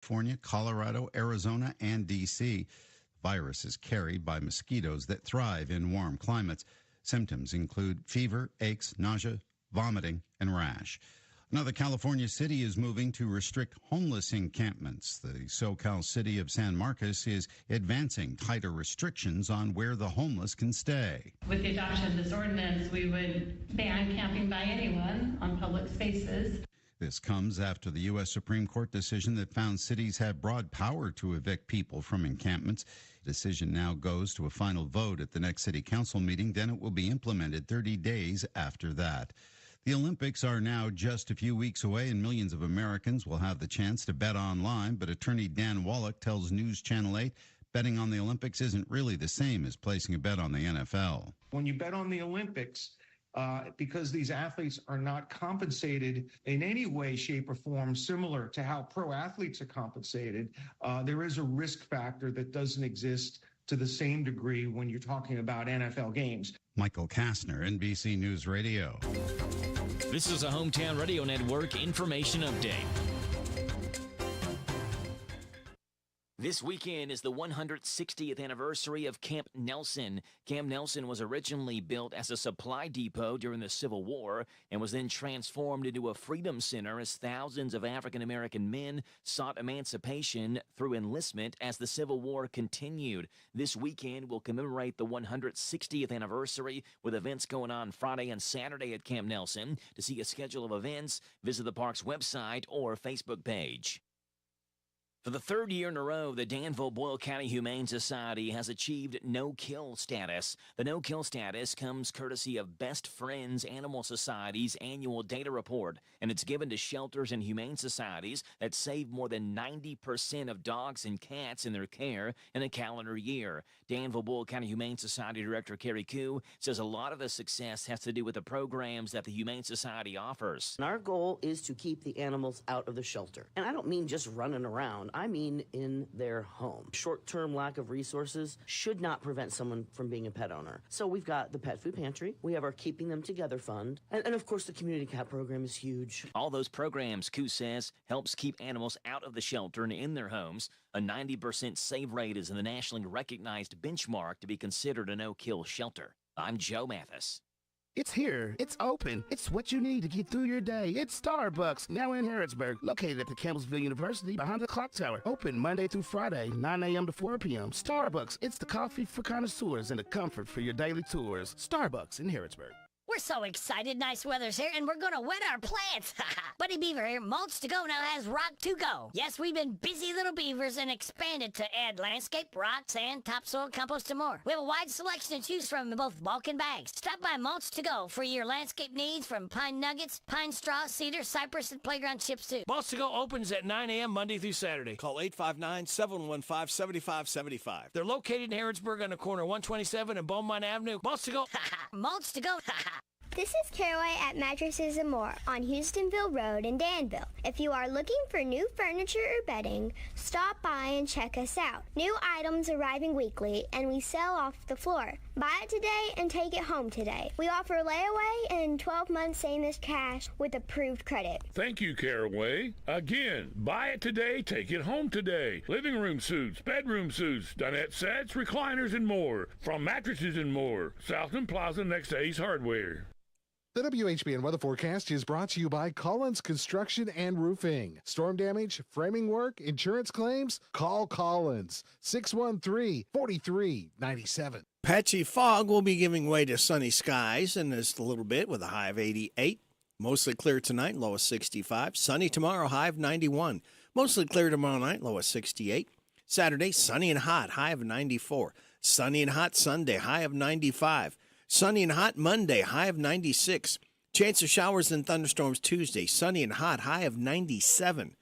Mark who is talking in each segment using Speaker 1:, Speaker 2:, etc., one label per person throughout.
Speaker 1: California, Colorado, Arizona, and D.C. The virus is carried by mosquitoes that thrive in warm climates. Symptoms include fever, aches, nausea, vomiting, and rash. Another California city is moving to restrict homeless encampments. The SoCal city of San Marcos is advancing tighter restrictions on where the homeless can stay.
Speaker 2: With the adoption of this ordinance, we would ban camping by anyone on public spaces.
Speaker 1: This comes after the U.S. Supreme Court decision that found cities have broad power to evict people from encampments. The decision now goes to a final vote at the next city council meeting. Then it will be implemented 30 days after that. The Olympics are now just a few weeks away, and millions of Americans will have the chance to bet online. But attorney Dan Wallach tells News Channel 8 betting on the Olympics isn't really the same as placing a bet on the NFL.
Speaker 3: When you bet on the Olympics, because these athletes are not compensated in any way, shape, or form similar to how pro athletes are compensated, there is a risk factor that doesn't exist to the same degree when you're talking about NFL games.
Speaker 1: Michael Kastner, NBC News Radio.
Speaker 4: This is a Hometown Radio Network information update. This weekend is the 160th anniversary of Camp Nelson. Camp Nelson was originally built as a supply depot during the Civil War and was then transformed into a freedom center as thousands of African-American men sought emancipation through enlistment as the Civil War continued. This weekend will commemorate the 160th anniversary with events going on Friday and Saturday at Camp Nelson. To see a schedule of events, visit the park's website or Facebook page. For the third year in a row, the Danville-Boyle County Humane Society has achieved no-kill status. The no-kill status comes courtesy of Best Friends Animal Society's annual data report, and it's given to shelters and humane societies that save more than 90% of dogs and cats in their care in a calendar year. Danville-Boyle County Humane Society Director Carrie Koo says a lot of the success has to do with the programs that the Humane Society offers.
Speaker 5: Our goal is to keep the animals out of the shelter. And I don't mean just running around. I mean in their home. Short-term lack of resources should not prevent someone from being a pet owner. So we've got the Pet Food Pantry, we have our Keeping Them Together Fund, and of course the Community Cat Program is huge.
Speaker 4: All those programs, Koo says, helps keep animals out of the shelter and in their homes. A 90% save rate is the nationally recognized benchmark to be considered a no-kill shelter. I'm Joe Mathis.
Speaker 6: It's here. It's open. It's what you need to get through your day. It's Starbucks, now in Harrodsburg, located at the Campbellsville University behind the clock tower. Open Monday through Friday, 9 a.m. to 4 p.m. Starbucks, it's the coffee for connoisseurs and the comfort for your daily tours. Starbucks in Harrodsburg.
Speaker 7: We're so excited. Nice weather's here, and we're going to wet our plants. Buddy Beaver here. Mulch to Go now has Rock to Go. Yes, we've been busy little beavers and expanded to add landscape, rock, sand, topsoil, compost, and more. We have a wide selection to choose from in both bulk and bags. Stop by Mulch to Go for your landscape needs from pine nuggets, pine straw, cedar, cypress, and playground chips, too.
Speaker 8: Mulch to Go opens at 9 a.m. Monday through Saturday.
Speaker 9: Call 859-715-7575.
Speaker 8: They're located in Harrodsburg on the corner of 127 and Beaumont Avenue. Mulch to Go.
Speaker 7: Mulch to Go.
Speaker 10: This is Caraway at Mattresses and More on Houstonville Road in Danville. If you are looking for new furniture or bedding, stop by and check us out. New items arriving weekly, and we sell off the floor. Buy it today and take it home today. We offer layaway and 12 months same as cash with approved credit.
Speaker 11: Thank you, Caraway. Again, buy it today, take it home today. Living room suits, bedroom suits, dinette sets, recliners, and more. From Mattresses and More, Southland Plaza next to Ace Hardware.
Speaker 12: The WHBN weather forecast is brought to you by Collins Construction and Roofing. Storm damage, framing work, insurance claims? Call Collins. 613-4397.
Speaker 9: Patchy fog will be giving way to sunny skies in just a little bit with a high of 88. Mostly clear tonight, low of 65. Sunny tomorrow, high of 91. Mostly clear tomorrow night, low of 68. Saturday, sunny and hot, high of 94. Sunny and hot Sunday, high of 95. Sunny and hot Monday, high of 96. Chance of showers and thunderstorms Tuesday, sunny and hot, high of 97.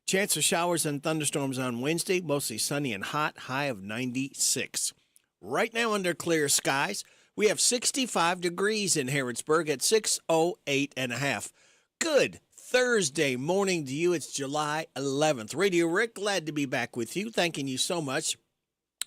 Speaker 9: Chance of showers and thunderstorms on Wednesday, mostly sunny and hot, high of 96. Right now under clear skies, we have 65 degrees in Harrodsburg at 6:08 and a half. Good Thursday morning to you. It's July 11th. Radio Rick, glad to be back with you. Thanking you so much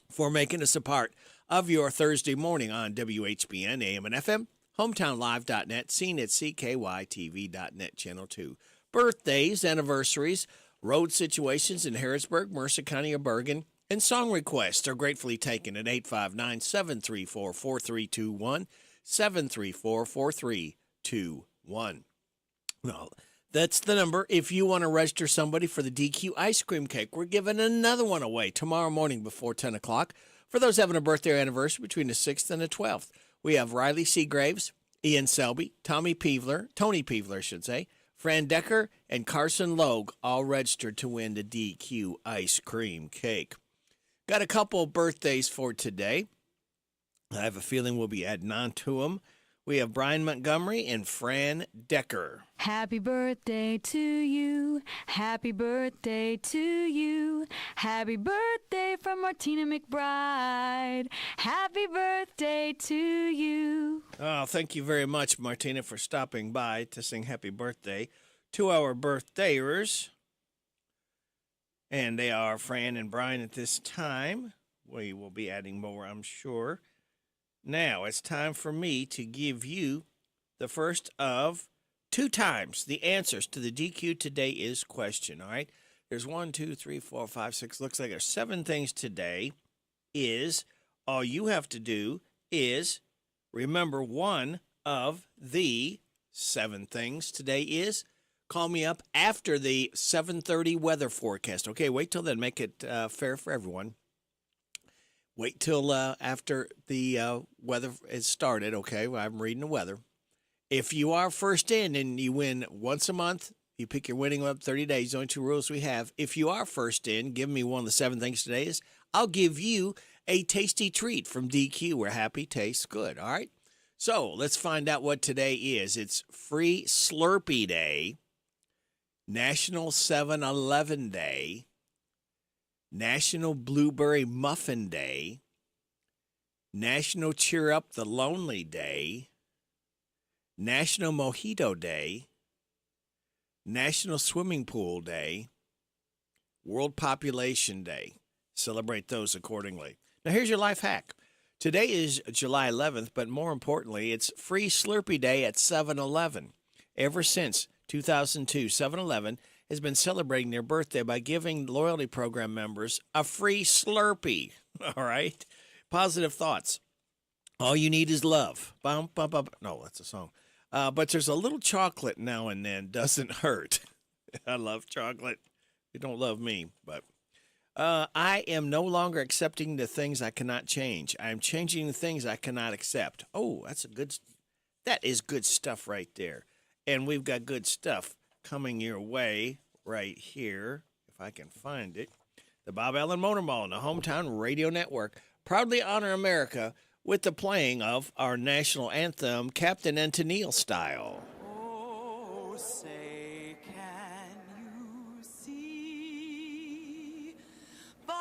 Speaker 9: for making us a part of your Thursday morning on WHBN, AM and FM, hometownlive.net, seen at CKYTV.net, Channel 2. Birthdays, anniversaries, Road situations in Harrisburg, Mercer County, or Bergen, and song requests are gratefully taken at 859-734-4321, 734-4321. No, that's the number if you want to register somebody for the DQ ice cream cake. We're giving another one away tomorrow morning before 10 o'clock for those having a birthday or anniversary between the 6th and the 12th. We have Riley Seagraves, Ian Selby, Tony Peevler, I should say, Fran Decker, and Carson Logue all registered to win the DQ ice cream cake. Got a couple birthdays for today. I have a feeling we'll be adding on to them. We have Brian Montgomery and Fran Decker.
Speaker 13: Happy birthday to you. Happy birthday to you. Happy birthday from Martina McBride. Happy birthday to you.
Speaker 9: Oh, thank you very much, Martina, for stopping by to sing happy birthday to our birthdayers. And they are Fran and Brian at this time. We will be adding more, I'm sure. Now, it's time for me to give you the first of 2 times the answers to the DQ Today Is question, all right? There's 1, 2, 3, 4, 5, 6. Looks like there's 7 things today. All you have to do is remember one of the 7 things today is. Call me up after the 7:30 weather forecast. Okay, wait till then. Make it fair for everyone. Wait till after the weather is started, okay? Well, I'm reading the weather. If you are first in and you win once a month, you pick your winning up 30 days, only 2 rules we have. If you are first in, give me one of the 7 things today is, I'll give you a tasty treat from DQ where happy tastes good, all right? So let's find out what today is. It's Free Slurpee Day, National 7-Eleven Day, National Blueberry Muffin Day, National Cheer Up the Lonely Day, National Mojito Day, National Swimming Pool Day, World Population Day. Celebrate those accordingly. Now here's your life hack. Today is July 11th, but more importantly, it's Free Slurpee Day at 7-Eleven. Ever since 2002, 7-Eleven has been celebrating their birthday by giving loyalty program members a free Slurpee. All right? Positive thoughts. All you need is love. Bum, bum, bum. No, that's a song. But there's a little chocolate now and then. Doesn't hurt. I love chocolate. You don't love me, but I am no longer accepting the things I cannot change. I am changing the things I cannot accept. Oh, that is good stuff right there. And we've got good stuff coming your way right here, if I can find it. The Bob Allen Motor Mall and the Hometown Radio Network proudly honor America with the playing of our national anthem, Captain and Tennille style.
Speaker 14: Oh, say, can you see by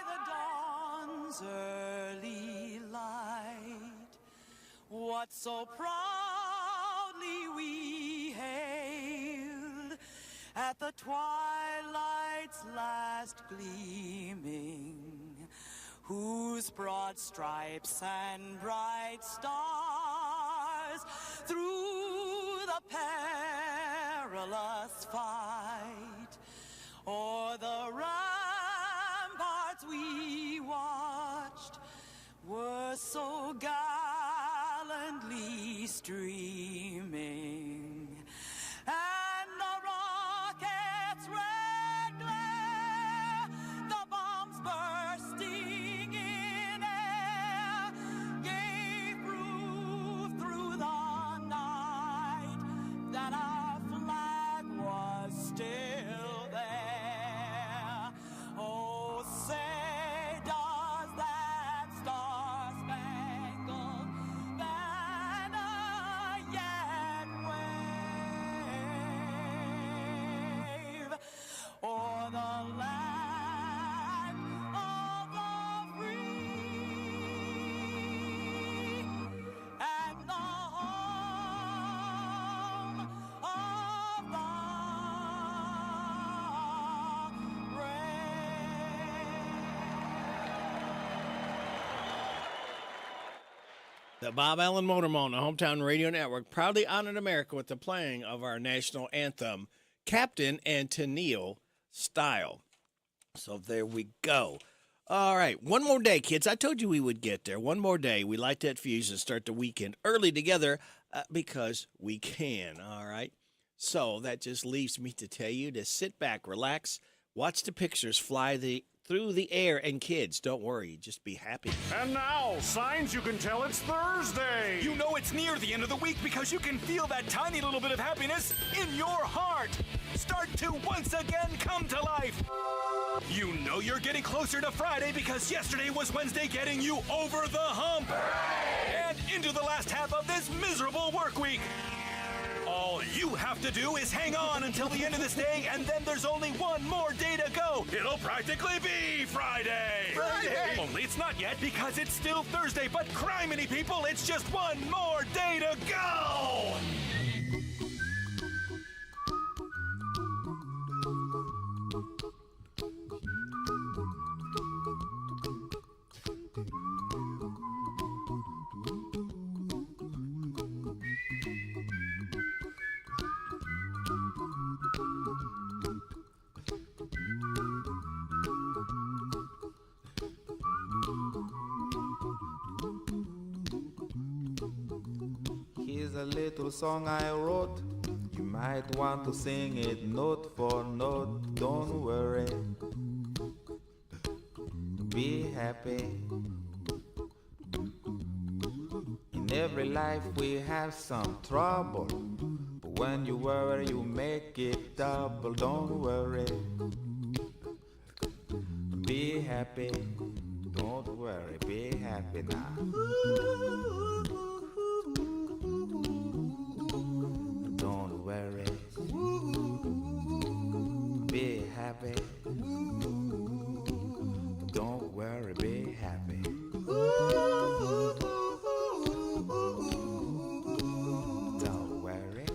Speaker 14: the dawn's early light what so proudly we hailed at the twilight's last gleaming, whose broad stripes and bright stars through the perilous fight o'er the ramparts we watched were so gallantly streaming, and the rocket's red glare, the bombs bursting in air, gave proof through the night that our flag was still there. Oh, say does that star-spangled banner yet wave o'er the land of the free and the home of the
Speaker 9: The Bob Allen Motor Mall and the Hometown Radio Network proudly honored America with the playing of our national anthem, Captain and Tennille style. So there we go. All right, one more day, kids. I told you we would get there. One more day. We light that fuse and start the weekend early together because we can, all right? So that just leaves me to tell you to sit back, relax, watch the pictures fly through the air, and kids, don't worry, just be happy.
Speaker 15: And now, signs you can tell it's Thursday.
Speaker 16: You know it's near the end of the week because you can feel that tiny little bit of happiness in your heart. Start to once again come to life. You know you're getting closer to Friday because yesterday was Wednesday, getting you over the hump. And into the last half of this miserable work week. All you have to do is hang on until the end of this day, and then there's only one more day to go. It'll practically be Friday. Only it's not yet because it's still Thursday, but criminy people, it's just one more day to go.
Speaker 17: Here's a little song I wrote. You might want to sing it note for note. Don't worry. Be happy. In every life we have some trouble. But when you worry, you make it double. Don't worry. Be happy. Don't worry. Be happy now. Don't worry. Be happy. Don't worry, be happy. Don't worry.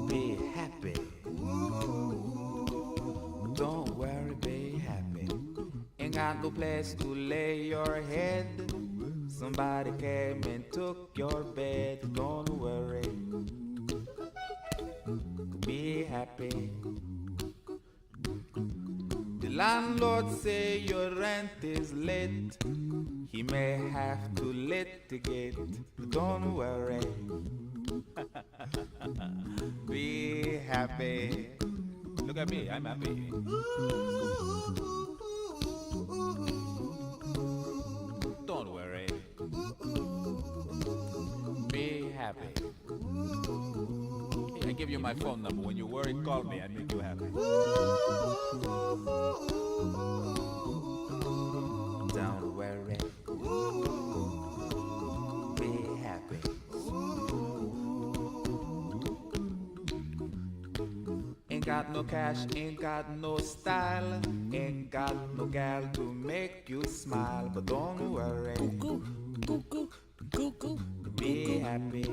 Speaker 17: Be happy. Don't worry, be happy. Ain't got no place to lay your head. Somebody came and took your bed. Don't worry. Be happy. The landlord say your rent is late. He may have to litigate. Don't worry. Be happy. Look at me, I'm happy. Don't worry. Be happy. I give you my phone number. When you worry, call me. I make you happy. Don't worry. Be happy. Ain't got no cash, ain't got no style, ain't got no gal to make you smile. But don't worry. Be happy.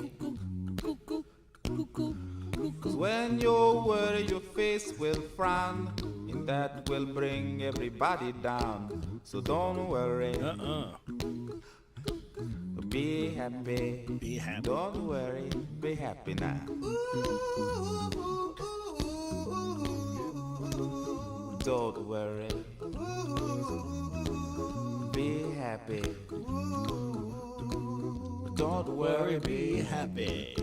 Speaker 17: 'Cause when you worry, your face will frown, and that will bring everybody down. So don't worry. Be happy.
Speaker 9: Be happy.
Speaker 17: Don't worry. Be happy now. Don't worry. Be happy. Don't worry, be happy.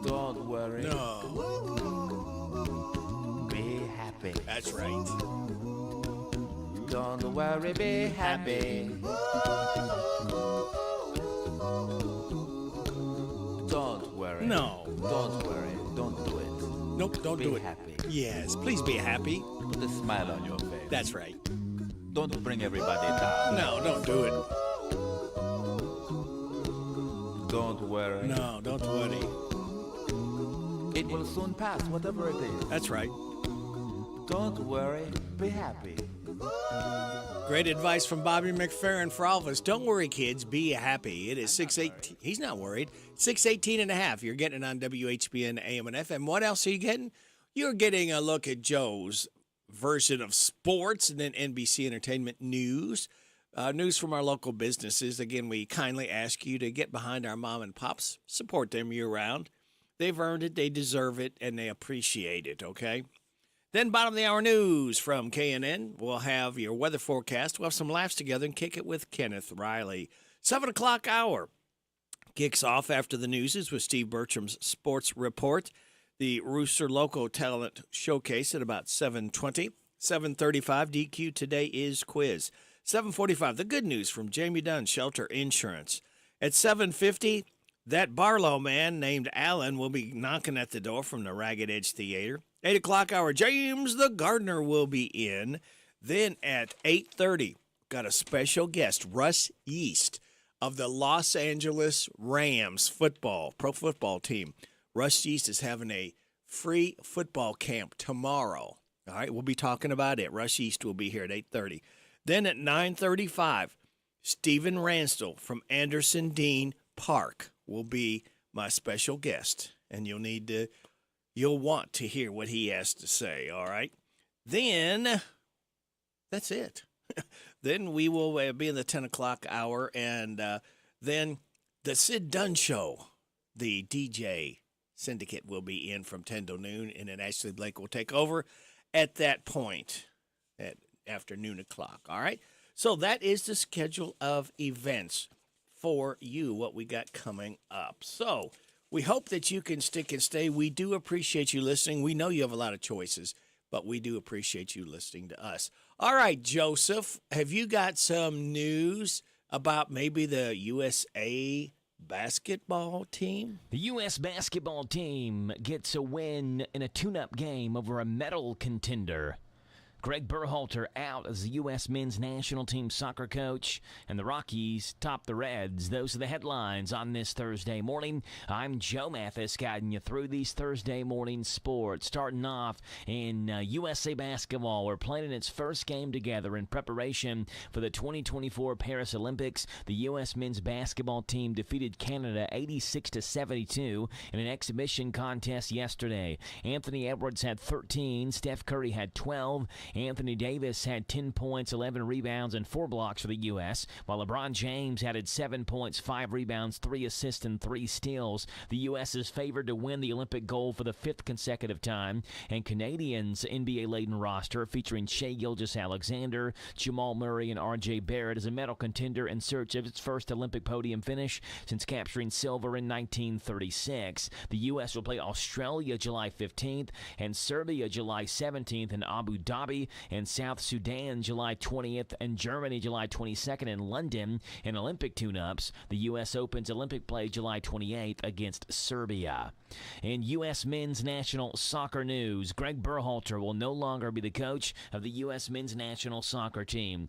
Speaker 17: Don't worry.
Speaker 9: No.
Speaker 17: Be happy.
Speaker 9: That's right.
Speaker 17: Don't worry, be happy. Don't worry.
Speaker 9: No.
Speaker 17: Don't worry. Don't do it.
Speaker 9: Nope, don't do it.
Speaker 17: Be happy.
Speaker 9: Yes, please be happy.
Speaker 17: Put a smile on your face.
Speaker 9: That's right.
Speaker 17: Don't bring everybody down.
Speaker 9: No, don't do it.
Speaker 17: Don't worry.
Speaker 9: No, don't worry.
Speaker 17: It will soon pass, whatever it is.
Speaker 9: That's right.
Speaker 17: Don't worry. Be happy.
Speaker 9: Great advice from Bobby McFerrin for all of us. Don't worry, kids. Be happy. It is 6:18. He's not worried. 6:18 and a half. You're getting it on WHBN AM and FM. What else are you getting? You're getting a look at Joe's version of sports and then NBC Entertainment News. News from our local businesses. Again, we kindly ask you to get behind our mom and pops, support them year-round. They've earned it, they deserve it, and they appreciate it, okay? Then bottom of the hour news from KNN. We'll have your weather forecast. We'll have some laughs together and kick it with Kenneth Riley. 7 o'clock hour kicks off after the news with Steve Bertram's Sports Report. The Rooster Local Talent Showcase at about 7:20. 7:35, DQ Today is Quiz. 7:45, the good news from Jamie Dunn, Shelter Insurance. At 7:50, that Barlow man named Alan will be knocking at the door from the Ragged Edge Theater. 8 o'clock hour, James the Gardener will be in. Then at 8:30, got a special guest, Russ Yeast of the Los Angeles Rams pro football team. Russ Yeast is having a free football camp tomorrow. All right, we'll be talking about it. Russ Yeast will be here at 8:30. Then at 9:35, Stephen Ransdell from Anderson Dean Park will be my special guest, and you'll want to hear what he has to say, all right? Then, that's it. Then we will be in the 10 o'clock hour, and then the Sid Dunn Show, the DJ syndicate will be in from 10 to noon, and then Ashley Blake will take over at that point at after noon o'clock, all right? So that is the schedule of events for you, what we got coming up. So we hope that you can stick and stay. We do appreciate you listening. We know you have a lot of choices, but we do appreciate you listening to us. All right, Joseph, have you got some news about maybe the USA basketball team?
Speaker 4: The U.S. basketball team gets a win in a tune-up game over a medal contender. Greg Berhalter out as the U.S. men's national team soccer coach, and the Rockies top the Reds. Those are the headlines on this Thursday morning. I'm Joe Mathis, guiding you through these Thursday morning sports. Starting off in USA basketball, we're playing its first game together in preparation for the 2024 Paris Olympics. The U.S. men's basketball team defeated Canada 86-72 in an exhibition contest yesterday. Anthony Edwards had 13, Steph Curry had 12, Anthony Davis had 10 points, 11 rebounds, and 4 blocks for the U.S., while LeBron James added 7 points, 5 rebounds, 3 assists, and 3 steals. The U.S. is favored to win the Olympic gold for the 5th consecutive time, and Canadians' NBA-laden roster featuring Shai Gilgeous-Alexander, Jamal Murray, and R.J. Barrett is a medal contender in search of its first Olympic podium finish since capturing silver in 1936. The U.S. will play Australia July 15th and Serbia July 17th in Abu Dhabi, and South Sudan July 20th, and Germany July 22nd in London in Olympic tune-ups. The U.S. opens Olympic play July 28th against Serbia. In U.S. men's national soccer news, Greg Berhalter will no longer be the coach of the U.S. men's national soccer team.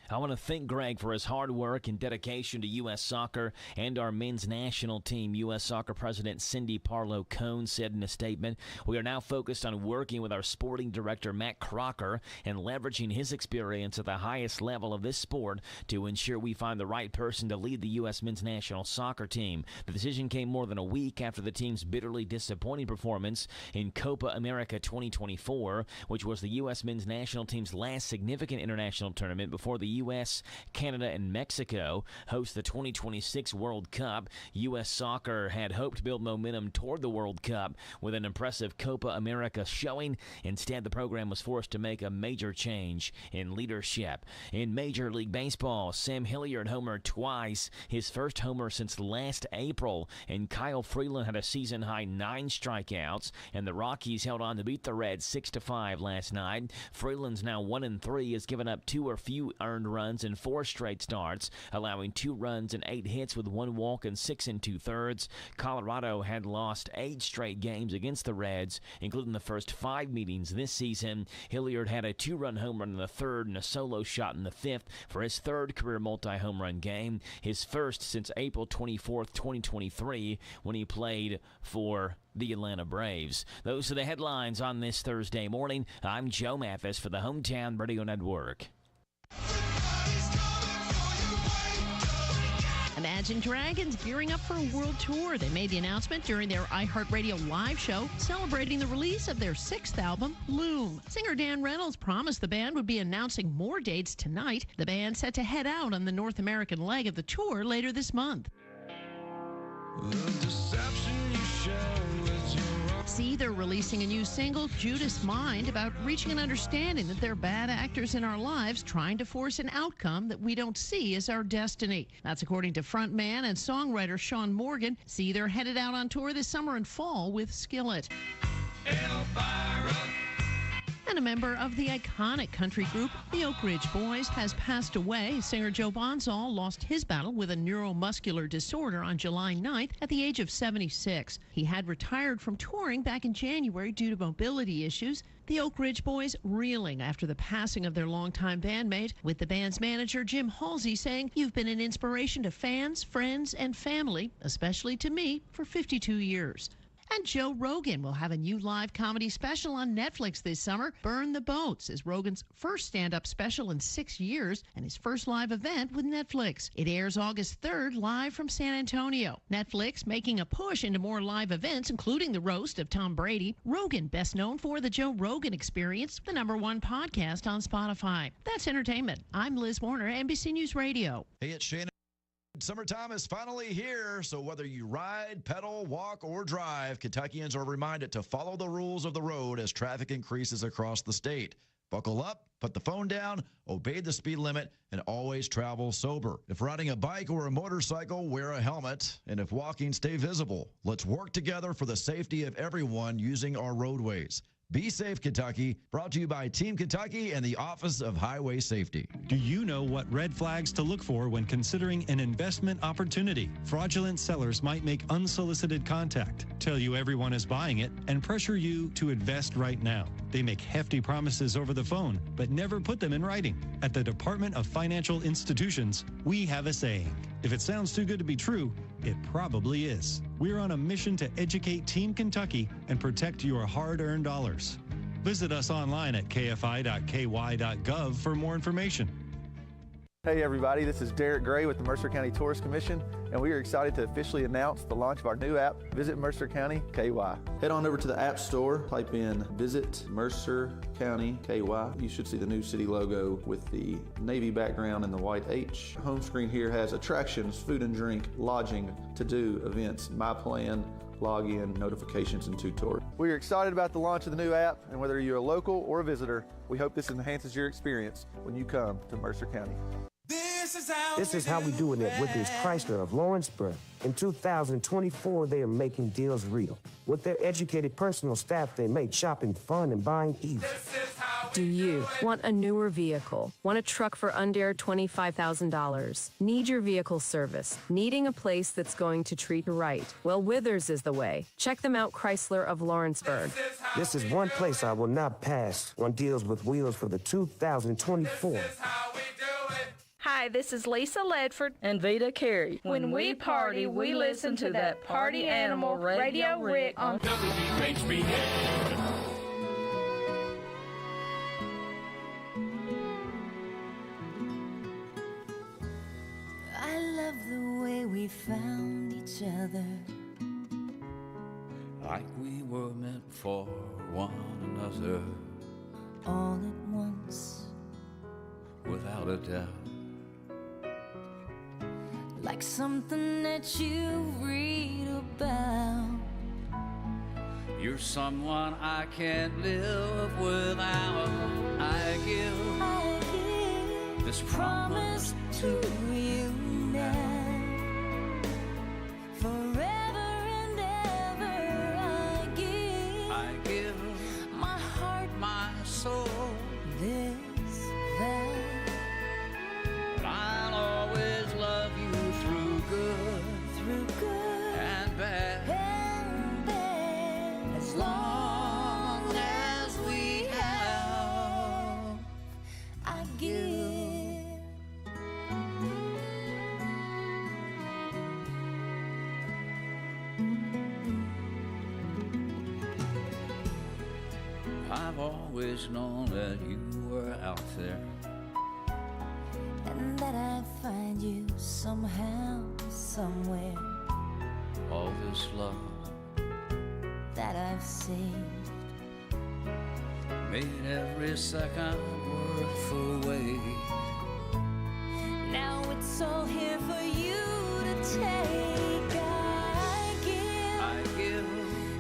Speaker 4: I want to thank Greg for his hard work and dedication to U.S. soccer and our men's national team, U.S. Soccer President Cindy Parlow-Cone said in a statement. We are now focused on working with our sporting director, Matt Crocker, and leveraging his experience at the highest level of this sport to ensure we find the right person to lead the U.S. men's national soccer team. The decision came more than a week after the team's bitterly disappointing performance in Copa America 2024, which was the U.S. men's national team's last significant international tournament before the U.S., Canada, and Mexico host the 2026 World Cup. U.S. soccer had hoped to build momentum toward the World Cup with an impressive Copa America showing. Instead, the program was forced to make a major change in leadership. In Major League Baseball, Sam Hilliard homered twice, his first homer since last April, and Kyle Freeland had a season-high 9 strikeouts, and the Rockies held on to beat the Reds 6-5 last night. Freeland's now 1-3, has given up 2 or few earned runs in 4 straight starts, allowing 2 runs and 8 hits with 1 walk and 6 2/3. Colorado had lost 8 straight games against the Reds, including the first 5 meetings this season. Hilliard had a 2-run home run in the 3rd and a solo shot in the 5th for his 3rd career multi-home run game, his first since April 24th, 2023, when he played for the Atlanta Braves. Those are the headlines on this Thursday morning. I'm Joe Mathis for the Hometown Radio Network.
Speaker 18: Imagine Dragons gearing up for a world tour. They made the announcement during their iHeartRadio live show celebrating the release of their 6th album, Loom. Singer Dan Reynolds promised the band would be announcing more dates tonight. The band set to head out on the North American leg of the tour later this month. See, they're releasing a new single, Judas Mind, about reaching an understanding that they're bad actors in our lives trying to force an outcome that we don't see as our destiny. That's according to frontman and songwriter Sean Morgan. See, they're headed out on tour this summer and fall with Skillet. And a member of the iconic country group, the Oak Ridge Boys, has passed away. Singer Joe Bonzall lost his battle with a neuromuscular disorder on July 9th at the age of 76. He had retired from touring back in January due to mobility issues. The Oak Ridge Boys reeling after the passing of their longtime bandmate, with the band's manager Jim Halsey saying, "You've been an inspiration to fans, friends, and family, especially to me, for 52 years. And Joe Rogan will have a new live comedy special on Netflix this summer. Burn the Boats is Rogan's first stand-up special in 6 years and his first live event with Netflix. It airs August 3rd live from San Antonio. Netflix making a push into more live events, including the roast of Tom Brady. Rogan, best known for The Joe Rogan Experience, the #1 podcast on Spotify. That's entertainment. I'm Liz Warner, NBC News Radio.
Speaker 19: Hey, it's Shannon. Summertime is finally here, so whether you ride, pedal, walk, or drive, Kentuckians are reminded to follow the rules of the road as traffic increases across the state. Buckle up, put the phone down, obey the speed limit, and always travel sober. If riding a bike or a motorcycle, wear a helmet, and if walking, stay visible. Let's work together for the safety of everyone using our roadways. Be Safe Kentucky, brought to you by Team Kentucky and the Office of Highway Safety.
Speaker 20: Do you know what red flags to look for when considering an investment opportunity? Fraudulent sellers might make unsolicited contact, tell you everyone is buying it, and pressure you to invest right now. They make hefty promises over the phone, but never put them in writing. At the Department of Financial Institutions, we have a saying. If it sounds too good to be true, it probably is. We're on a mission to educate Team Kentucky and protect your hard-earned dollars. Visit us online at kfi.ky.gov for more information.
Speaker 21: Hey everybody, this is Derek Gray with the Mercer County Tourist Commission, and we are excited to officially announce the launch of our new app, Visit Mercer County KY. Head on over to the App Store, type in Visit Mercer County KY. You should see the new city logo with the navy background and the white H. Home screen here has attractions, food and drink, lodging, to-do, events, my plan, login, notifications, and tutorials. We are excited about the launch of the new app, and whether you're a local or a visitor, we hope this enhances your experience when you come to Mercer County.
Speaker 22: This is how we do it at Withers Chrysler of Lawrenceburg. In 2024, they are making deals real. With their educated personal staff, they make shopping fun and buying easy.
Speaker 23: Do you want a newer vehicle? Want a truck for under $25,000? Need your vehicle service? Needing a place that's going to treat you right? Well, Withers is the way. Check them out, Chrysler of Lawrenceburg.
Speaker 22: This is one place I will not pass on deals with wheels for the 2024.
Speaker 24: Hi, this is Lisa Ledford and Vita Carey. When we party, we listen to that Party Animal Radio Rick on
Speaker 14: WHBN.
Speaker 25: I love the way we found each other,
Speaker 26: like we were meant for one another,
Speaker 25: all at once,
Speaker 26: without a doubt.
Speaker 25: like something that you read about.
Speaker 26: You're someone I can't live without. I give this promise
Speaker 25: to you now. Forever and ever I give my heart,
Speaker 26: my soul,
Speaker 25: this vow.
Speaker 26: But I'll always love you through good and bad,
Speaker 25: as long as we have. I give.
Speaker 26: I've always known that you were out there,
Speaker 25: and that I'd find you somehow somewhere
Speaker 26: all this love
Speaker 25: that I've saved.
Speaker 26: made every second worth the wait.
Speaker 25: Now it's all here for you to take. I give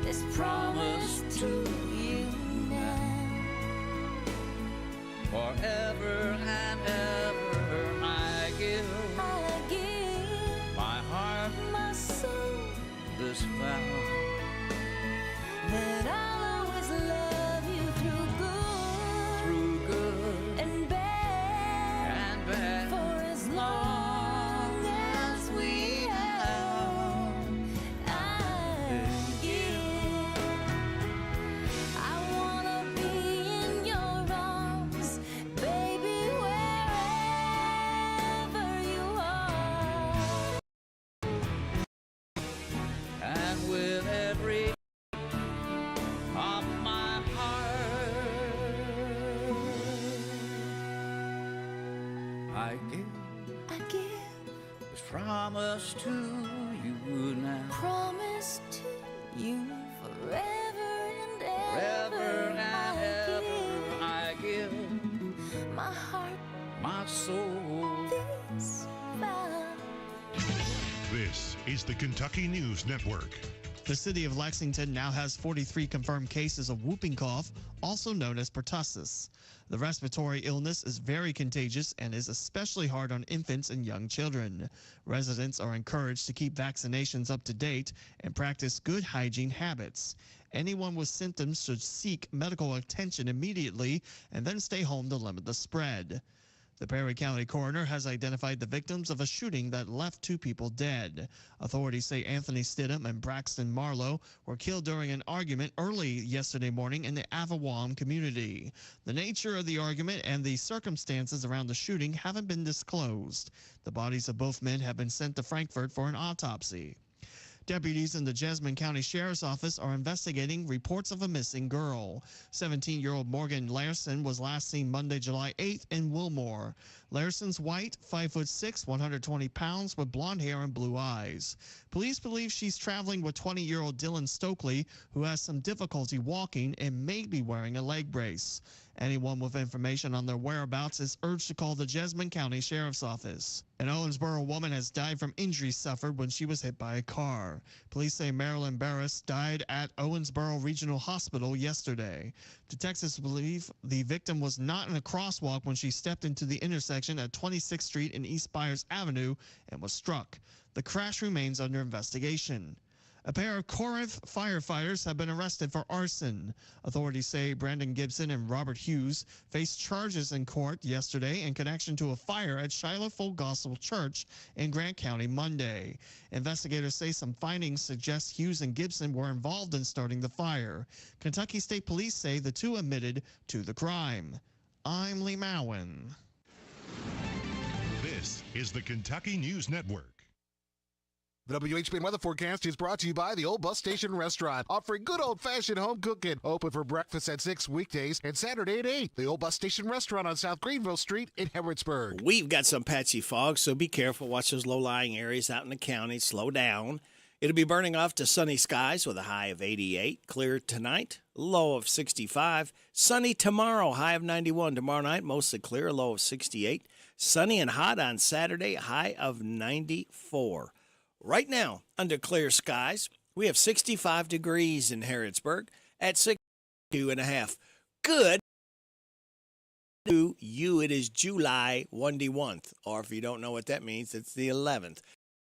Speaker 25: this promise to you now.
Speaker 26: Forever and ever I give my heart,
Speaker 25: my soul,
Speaker 26: this vow.
Speaker 25: That I'll always love you through good and bad, for as long as we have. I wanna be in your arms, baby, wherever you are.
Speaker 26: And with every of my heart, I give this promise to you now.
Speaker 25: Promise to you forever and ever.
Speaker 26: Forever and ever I give
Speaker 25: my heart,
Speaker 26: my soul.
Speaker 25: this vow.
Speaker 1: This is the Kentucky News Network.
Speaker 2: The city of Lexington now has 43 confirmed cases of whooping cough, also known as pertussis. The respiratory illness is very contagious and is especially hard on infants and young children. Residents are encouraged to keep vaccinations up to date and practice good hygiene habits. Anyone with symptoms should seek medical attention immediately and then stay home to limit the spread. The Perry County coroner has identified the victims of a shooting that left 2 people dead. Authorities say Anthony Stidham and Braxton Marlowe were killed during an argument early yesterday morning in the Avawam community. The nature of the argument and the circumstances around the shooting haven't been disclosed. The bodies of both men have been sent to Frankfort for an autopsy. Deputies in the Jessamine County Sheriff's Office are investigating reports of a missing girl. 17-year-old Morgan Larson was last seen Monday, July 8th in Wilmore. Larson's white, 5'6", 120 pounds, with blonde hair and blue eyes. Police believe she's traveling with 20-year-old Dylan Stokely, who has some difficulty walking and may be wearing a leg brace. Anyone with information on their whereabouts is urged to call the Jessamine County Sheriff's Office. An Owensboro woman has died from injuries suffered when she was hit by a car. Police say Marilyn Barris died at Owensboro Regional Hospital yesterday. Detectives believe the victim was not in a crosswalk when she stepped into the intersection at 26th Street and East Byers Avenue and was struck. The crash remains under investigation. A pair of Corinth firefighters have been arrested for arson. Authorities say Brandon Gibson and Robert Hughes faced charges in court yesterday in connection to a fire at Shiloh Full Gospel Church in Grant County Monday. Investigators say some findings suggest Hughes and Gibson were involved in starting the fire. Kentucky State Police say the two admitted to the crime. I'm Lee Mowen.
Speaker 1: This is the Kentucky News Network.
Speaker 12: The WHBN weather forecast is brought to you by the Old Bus Station Restaurant, offering good old-fashioned home cooking. Open for breakfast at 6 weekdays and Saturday at 8. The Old Bus Station Restaurant on South Greenville Street in Harrodsburg.
Speaker 9: We've got some patchy fog, so be careful. Watch those low-lying areas out in the county. Slow down. It'll be burning off to sunny skies with a high of 88. Clear tonight, low of 65. Sunny tomorrow, high of 91. Tomorrow night, mostly clear, low of 68. Sunny and hot on Saturday, high of 94. Right now, under clear skies, we have 65 degrees in Harrodsburg at 62.5. Good to you, it is July 1st, or if you don't know what that means, it's the 11th.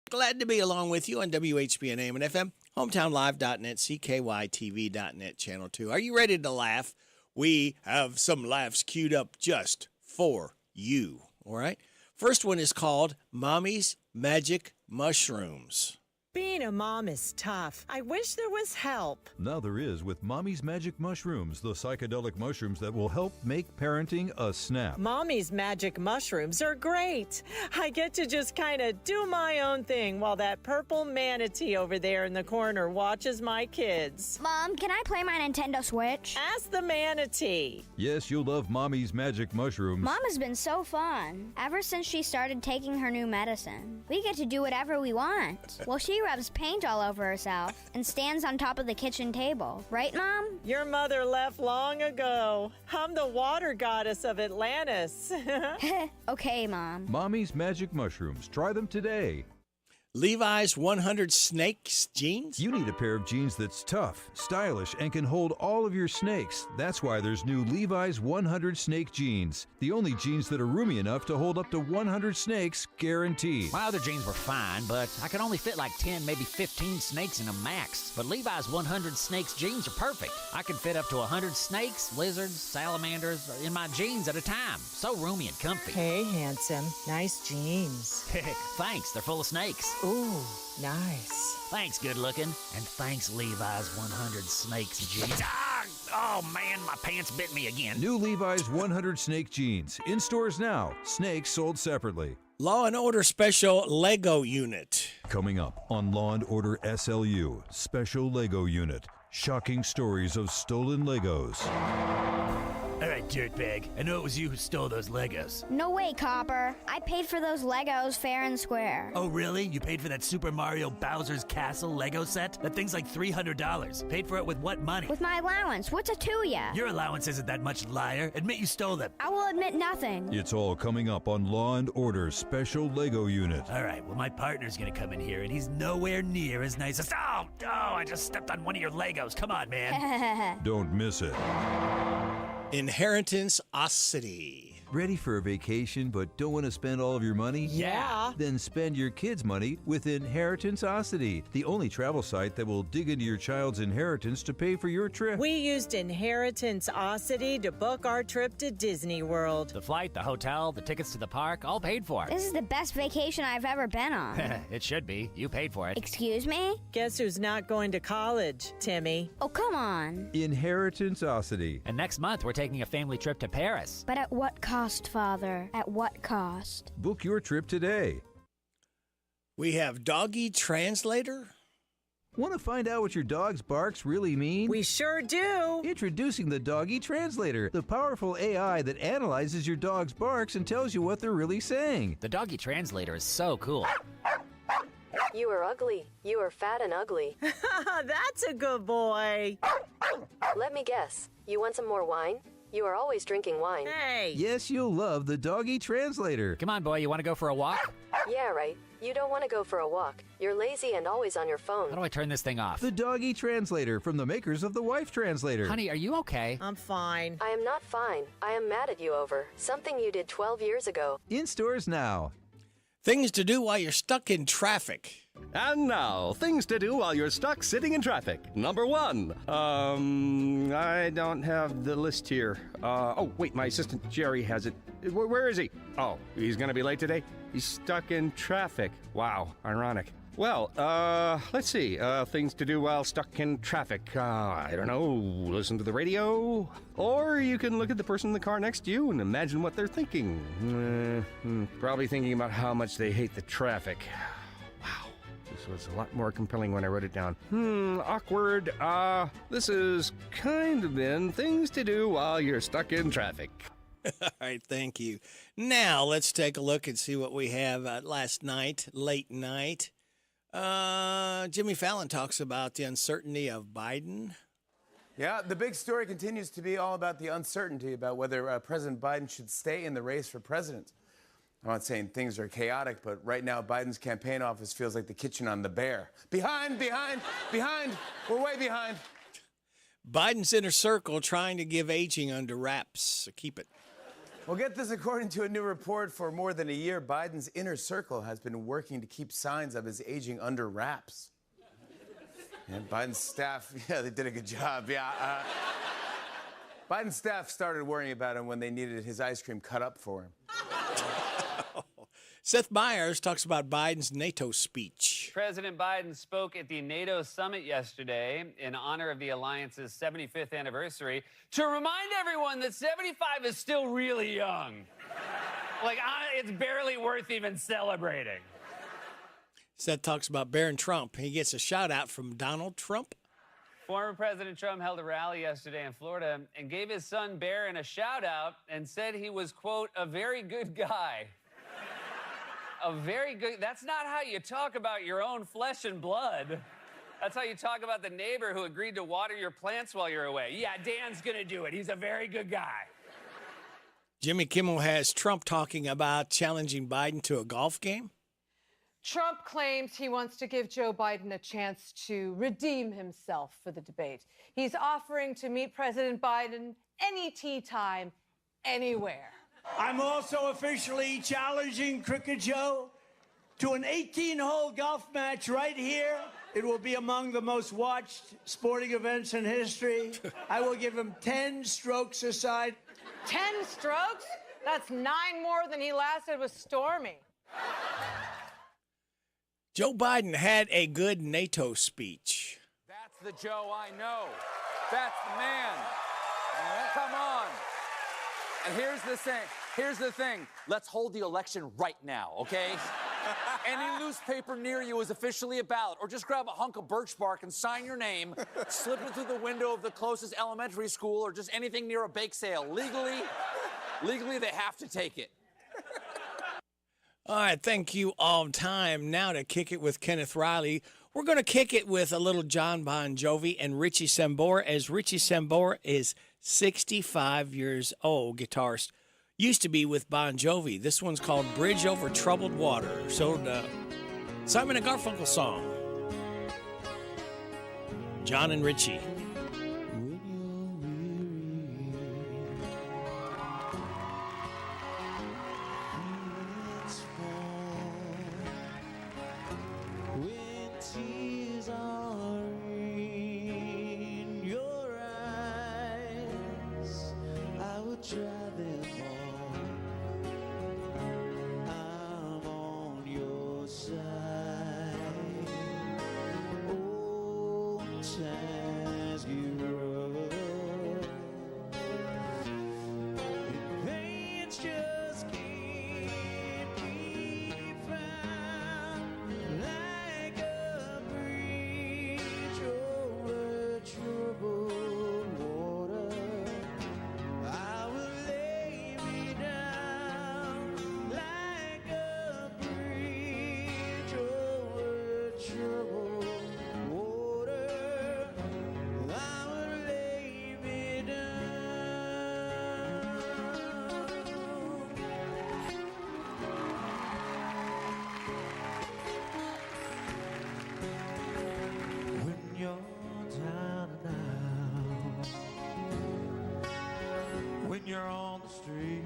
Speaker 9: Glad to be along with you on WHBN AM and FM, hometownlive.net, CKYTV.net, Channel 2. Are you ready to laugh? We have some laughs queued up just for you, all right? First one is called Mommy's Magic Mushrooms.
Speaker 3: Being a mom is tough. I wish there was help.
Speaker 5: Now there is with Mommy's Magic Mushrooms, the psychedelic mushrooms that will help make parenting a snap.
Speaker 3: Mommy's Magic Mushrooms are great. I get to just kind of do my own thing while that purple manatee over there in the corner watches my kids.
Speaker 6: Mom, can I play my Nintendo Switch?
Speaker 3: Ask the manatee.
Speaker 5: Yes, you'll love Mommy's Magic Mushrooms.
Speaker 6: Mom has been so fun. Ever since she started taking her new medicine, we get to do whatever we want. Well, she rubs paint all over herself and stands on top of the kitchen table. Right, Mom?
Speaker 3: Your mother left long ago. I'm the water goddess of Atlantis.
Speaker 6: Okay, Mom.
Speaker 5: Mommy's Magic Mushrooms. Try them today.
Speaker 9: Levi's 100 Snakes jeans?
Speaker 5: You need a pair of jeans that's tough, stylish, and can hold all of your snakes. That's why there's new Levi's 100 Snake jeans. The only jeans that are roomy enough to hold up to 100 snakes, guaranteed.
Speaker 7: My other jeans were fine, but I could only fit like 10, maybe 15 snakes in a max. But Levi's 100 Snakes jeans are perfect. I could fit up to 100 snakes, lizards, salamanders in my jeans at a time. So roomy and comfy.
Speaker 3: Hey, handsome. Nice jeans.
Speaker 7: Thanks, they're full of snakes.
Speaker 3: Ooh, nice.
Speaker 7: Thanks, good looking. And thanks, Levi's 100 Snakes jeans. Ah! Oh, man, my pants bit me again.
Speaker 5: New Levi's 100 Snake jeans. In stores now. Snakes sold separately.
Speaker 9: Law and Order Special Lego Unit.
Speaker 5: Coming up on Law and Order SLU, Special Lego Unit. Shocking stories of stolen Legos.
Speaker 8: All right, dirtbag. I know it was you who stole those Legos.
Speaker 6: No way, Copper. I paid for those Legos fair and square.
Speaker 8: Oh, really? You paid for that Super Mario Bowser's Castle Lego set? That thing's like $300. Paid for it with what money?
Speaker 6: With my allowance. What's a to ya?
Speaker 8: Your allowance isn't that much, liar. Admit you stole them.
Speaker 6: I will admit nothing.
Speaker 5: It's all coming up on Law and Order Special Lego Unit.
Speaker 8: All right, well, my partner's gonna come in here, and he's nowhere near as nice as... Oh, I just stepped on one of your Legos. Come on, man.
Speaker 5: Don't miss it.
Speaker 9: Inheritance-ocity.
Speaker 5: Ready for a vacation but don't want to spend all of your money?
Speaker 3: Yeah.
Speaker 5: Then spend your kids' money with Inheritance-ocity, the only travel site that will dig into your child's inheritance to pay for your trip.
Speaker 3: We used Inheritance-ocity to book our trip to Disney World.
Speaker 7: The flight, the hotel, the tickets to the park, all paid for.
Speaker 6: This is the best vacation I've ever been on.
Speaker 7: It should be. You paid for it.
Speaker 6: Excuse me?
Speaker 3: Guess who's not going to college, Timmy?
Speaker 6: Oh, come on.
Speaker 5: Inheritance-ocity.
Speaker 7: And next month, we're taking a family trip to Paris.
Speaker 6: But at what cost, Father? At what cost?
Speaker 5: Book your trip today.
Speaker 9: We have Doggy Translator.
Speaker 5: Want to find out what your dog's barks really mean?
Speaker 3: We sure do.
Speaker 5: Introducing the Doggy Translator, the powerful AI that analyzes your dog's barks and tells you what they're really saying.
Speaker 7: The Doggy Translator is so cool.
Speaker 23: You are ugly. You are fat and ugly.
Speaker 3: That's a good boy.
Speaker 23: Let me guess. You want some more wine? You are always drinking wine.
Speaker 3: Hey.
Speaker 5: Yes, you'll love the Doggy Translator.
Speaker 7: Come on, boy, you want to go for a walk?
Speaker 23: Yeah, right. You don't want to go for a walk. You're lazy and always on your phone.
Speaker 7: How do I turn this thing off?
Speaker 5: The Doggy Translator from the makers of the Wife Translator.
Speaker 7: Honey, are you okay?
Speaker 3: I'm fine.
Speaker 23: I am not fine. I am mad at you over something you did 12 years ago.
Speaker 5: In stores now.
Speaker 9: Things to do while you're stuck in traffic.
Speaker 10: And now, things to do while you're stuck sitting in traffic. Number 1. I don't have the list here. Oh, wait, my assistant Jerry has it. Where is he? Oh, he's gonna be late today? He's stuck in traffic. Wow, ironic. Well, let's see. Things to do while stuck in traffic. I don't know, listen to the radio? Or you can look at the person in the car next to you and imagine what they're thinking. Probably thinking about how much they hate the traffic. Wow, this was a lot more compelling when I wrote it down. Awkward. This has kind of been things to do while you're stuck in traffic.
Speaker 9: All right, thank you. Now, let's take a look and see what we have last night, late night. Jimmy Fallon talks about the uncertainty of Biden.
Speaker 27: Yeah, the big story continues to be all about the uncertainty about whether President Biden should stay in the race for president. I'm not saying things are chaotic, but right now Biden's campaign office feels like the kitchen on the bear. Behind, behind, behind. We're way behind.
Speaker 9: Biden's inner circle trying to give aging under wraps. So keep it.
Speaker 27: Well, get this. According to a new report, for more than a year, Biden's inner circle has been working to keep signs of his aging under wraps. And Biden's staff, yeah, they did a good job. Yeah. Biden's staff started worrying about him when they needed his ice cream cut up for him.
Speaker 9: Seth Meyers talks about Biden's NATO speech. speech.
Speaker 4: President Biden spoke at the NATO summit yesterday in honor of the alliance's 75th anniversary to remind everyone that 75 is still really young. It's barely worth even celebrating.
Speaker 9: Seth talks about Barron Trump. He gets a shout out from Donald Trump.
Speaker 4: Former President Trump held a rally yesterday in Florida and gave his son Barron a shout out and said he was, quote, a very good guy. A very good, that's not how you talk about your own flesh and blood. That's how you talk about the neighbor who agreed to water your plants while you're away. Yeah, Dan's gonna do it. He's a very good guy.
Speaker 9: Jimmy Kimmel has Trump talking about challenging Biden to a golf game.
Speaker 11: Trump claims he wants to give Joe Biden a chance to redeem himself for the debate. He's offering to meet President Biden any tee time, anywhere.
Speaker 13: I'm also officially challenging Cricket Joe to an 18-hole golf match right here. It will be among the most watched sporting events in history. I will give him 10 strokes aside.
Speaker 11: 10 strokes? That's 9 more than he lasted with Stormy.
Speaker 9: Joe Biden had a good NATO speech.
Speaker 15: That's the Joe I know. That's the man. Come on. And here's the thing. Let's hold the election right now, okay? Any newspaper near you is officially a ballot, or just grab a hunk of birch bark and sign your name, slip it through the window of the closest elementary school, or just anything near a bake sale. Legally, they have to take it.
Speaker 9: All right, thank you all. Time now to kick it with Kenneth Riley. We're going to kick it with a little John Bon Jovi and Richie Sambora, as Richie Sambora is 65 years old, guitarist. Used to be with Bon Jovi. This one's called Bridge Over Troubled Water. So the Simon and Garfunkel song. John and Richie.
Speaker 16: You're on the street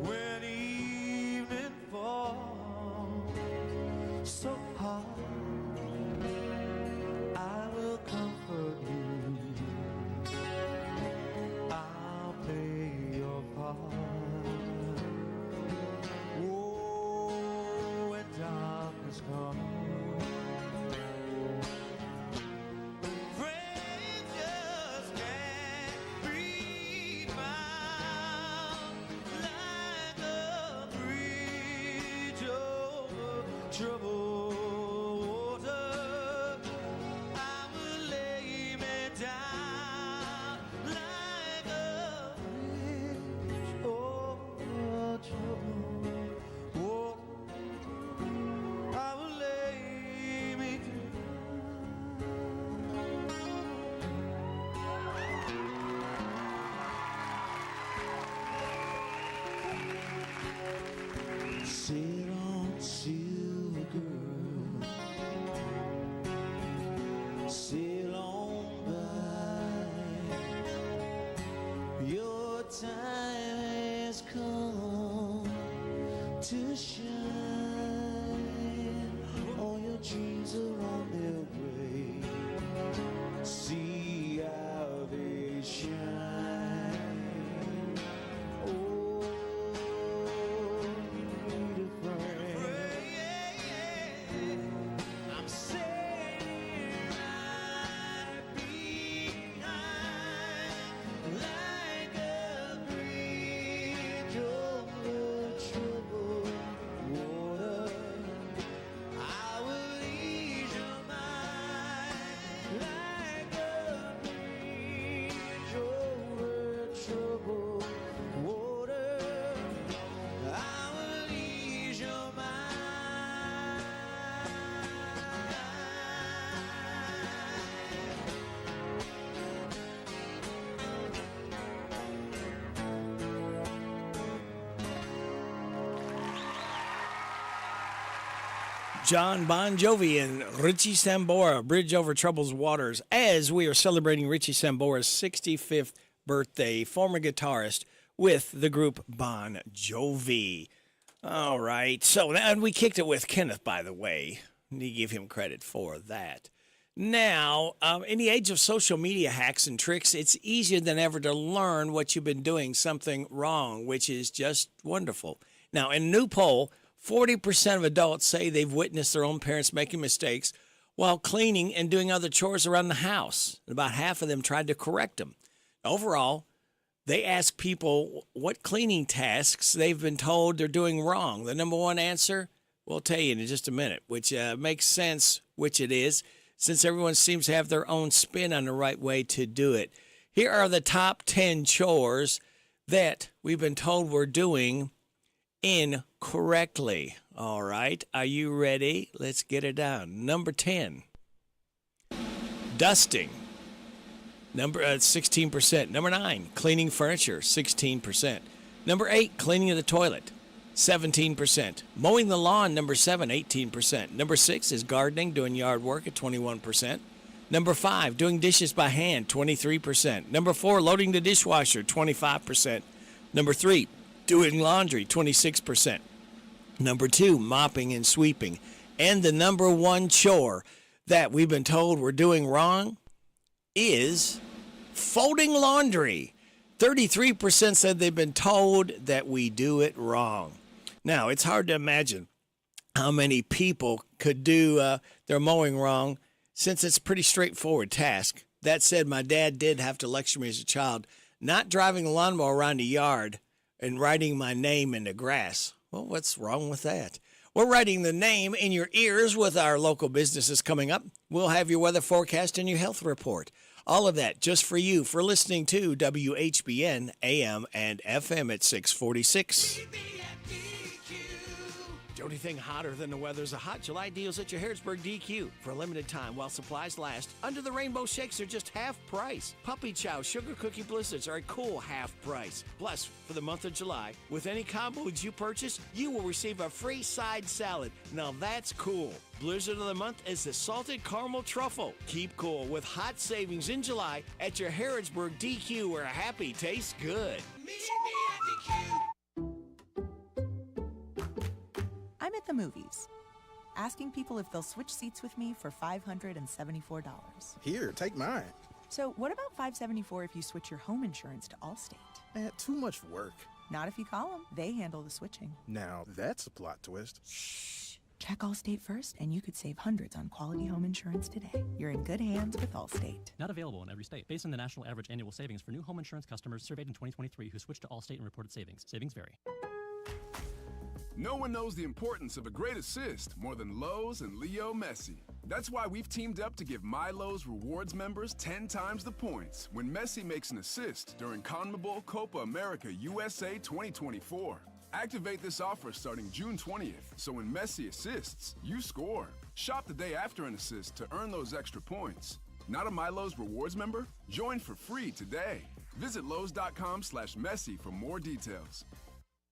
Speaker 16: when evening falls so hard, I will comfort you. I'll play your part. Oh, when darkness comes. Friends just can't breathe.
Speaker 9: John Bon Jovi and Richie Sambora, Bridge Over Troubled Waters, as we are celebrating Richie Sambora's 65th birthday, former guitarist with the group Bon Jovi. All right, so and we kicked it with Kenneth, by the way. You give him credit for that. Now, in the age of social media hacks and tricks, it's easier than ever to learn what you've been doing something wrong, which is just wonderful. Now, in a new poll, 40% of adults say they've witnessed their own parents making mistakes while cleaning and doing other chores around the house. About half of them tried to correct them. Overall, they ask people what cleaning tasks they've been told they're doing wrong. The number one answer, we'll tell you in just a minute, which makes sense, which it is, since everyone seems to have their own spin on the right way to do it. Here are the top 10 chores that we've been told we're doing incorrectly. All right, are you ready? Let's get it down. Number 10, dusting. 16%. Number 9, cleaning furniture, 16%. Number 8, cleaning of the toilet, 17%. Mowing the lawn, number 7, 18%. Number 6 is gardening, doing yard work at 21%. Number 5, doing dishes by hand, 23%. Number 4, loading the dishwasher, 25%. Number 3, doing laundry, 26%. Number 2, mopping and sweeping. And the number one chore that we've been told we're doing wrong is folding laundry. 33% said they've been told that we do it wrong. Now, it's hard to imagine how many people could do their mowing wrong, since it's a pretty straightforward task. That said, my dad did have to lecture me as a child, not driving a lawnmower around the yard and writing my name in the grass. Well, what's wrong with that? We're writing the name in your ears with our local businesses coming up. We'll have your weather forecast and your health report. All of that just for you for listening to WHBN AM and FM at 646. The only thing hotter than the weather's a hot July deals at your Harrodsburg DQ. For a limited time while supplies last, Under the Rainbow Shakes are just half price. Puppy Chow Sugar Cookie Blizzards are a cool half price. Plus, for the month of July, with any combos you purchase, you will receive a free side salad. Now that's cool. Blizzard of the month is the Salted Caramel Truffle. Keep cool with hot savings in July at your Harrodsburg DQ, where happy tastes good.
Speaker 17: I'm at the movies, asking people if they'll switch seats with me for $574.
Speaker 18: Here, take mine.
Speaker 17: So what about $574 if you switch your home insurance to Allstate?
Speaker 18: Man, too much work.
Speaker 17: Not if you call them. They handle the switching.
Speaker 18: Now, that's a plot twist.
Speaker 17: Shh. Check Allstate first, and you could save hundreds on quality home insurance today. You're in good hands with Allstate.
Speaker 19: Not available in every state. Based on the national average annual savings for new home insurance customers surveyed in 2023 who switched to Allstate and reported savings. Savings vary.
Speaker 20: No one knows the importance of a great assist more than Lowe's and Leo Messi. That's why we've teamed up to give My Lowe's Rewards members 10 times the points when Messi makes an assist during CONMEBOL Copa America USA 2024. Activate this offer starting June 20th, so when Messi assists, you score. Shop the day after an assist to earn those extra points. Not a My Lowe's Rewards member? Join for free today. Visit Lowe's.com/Messi for more details.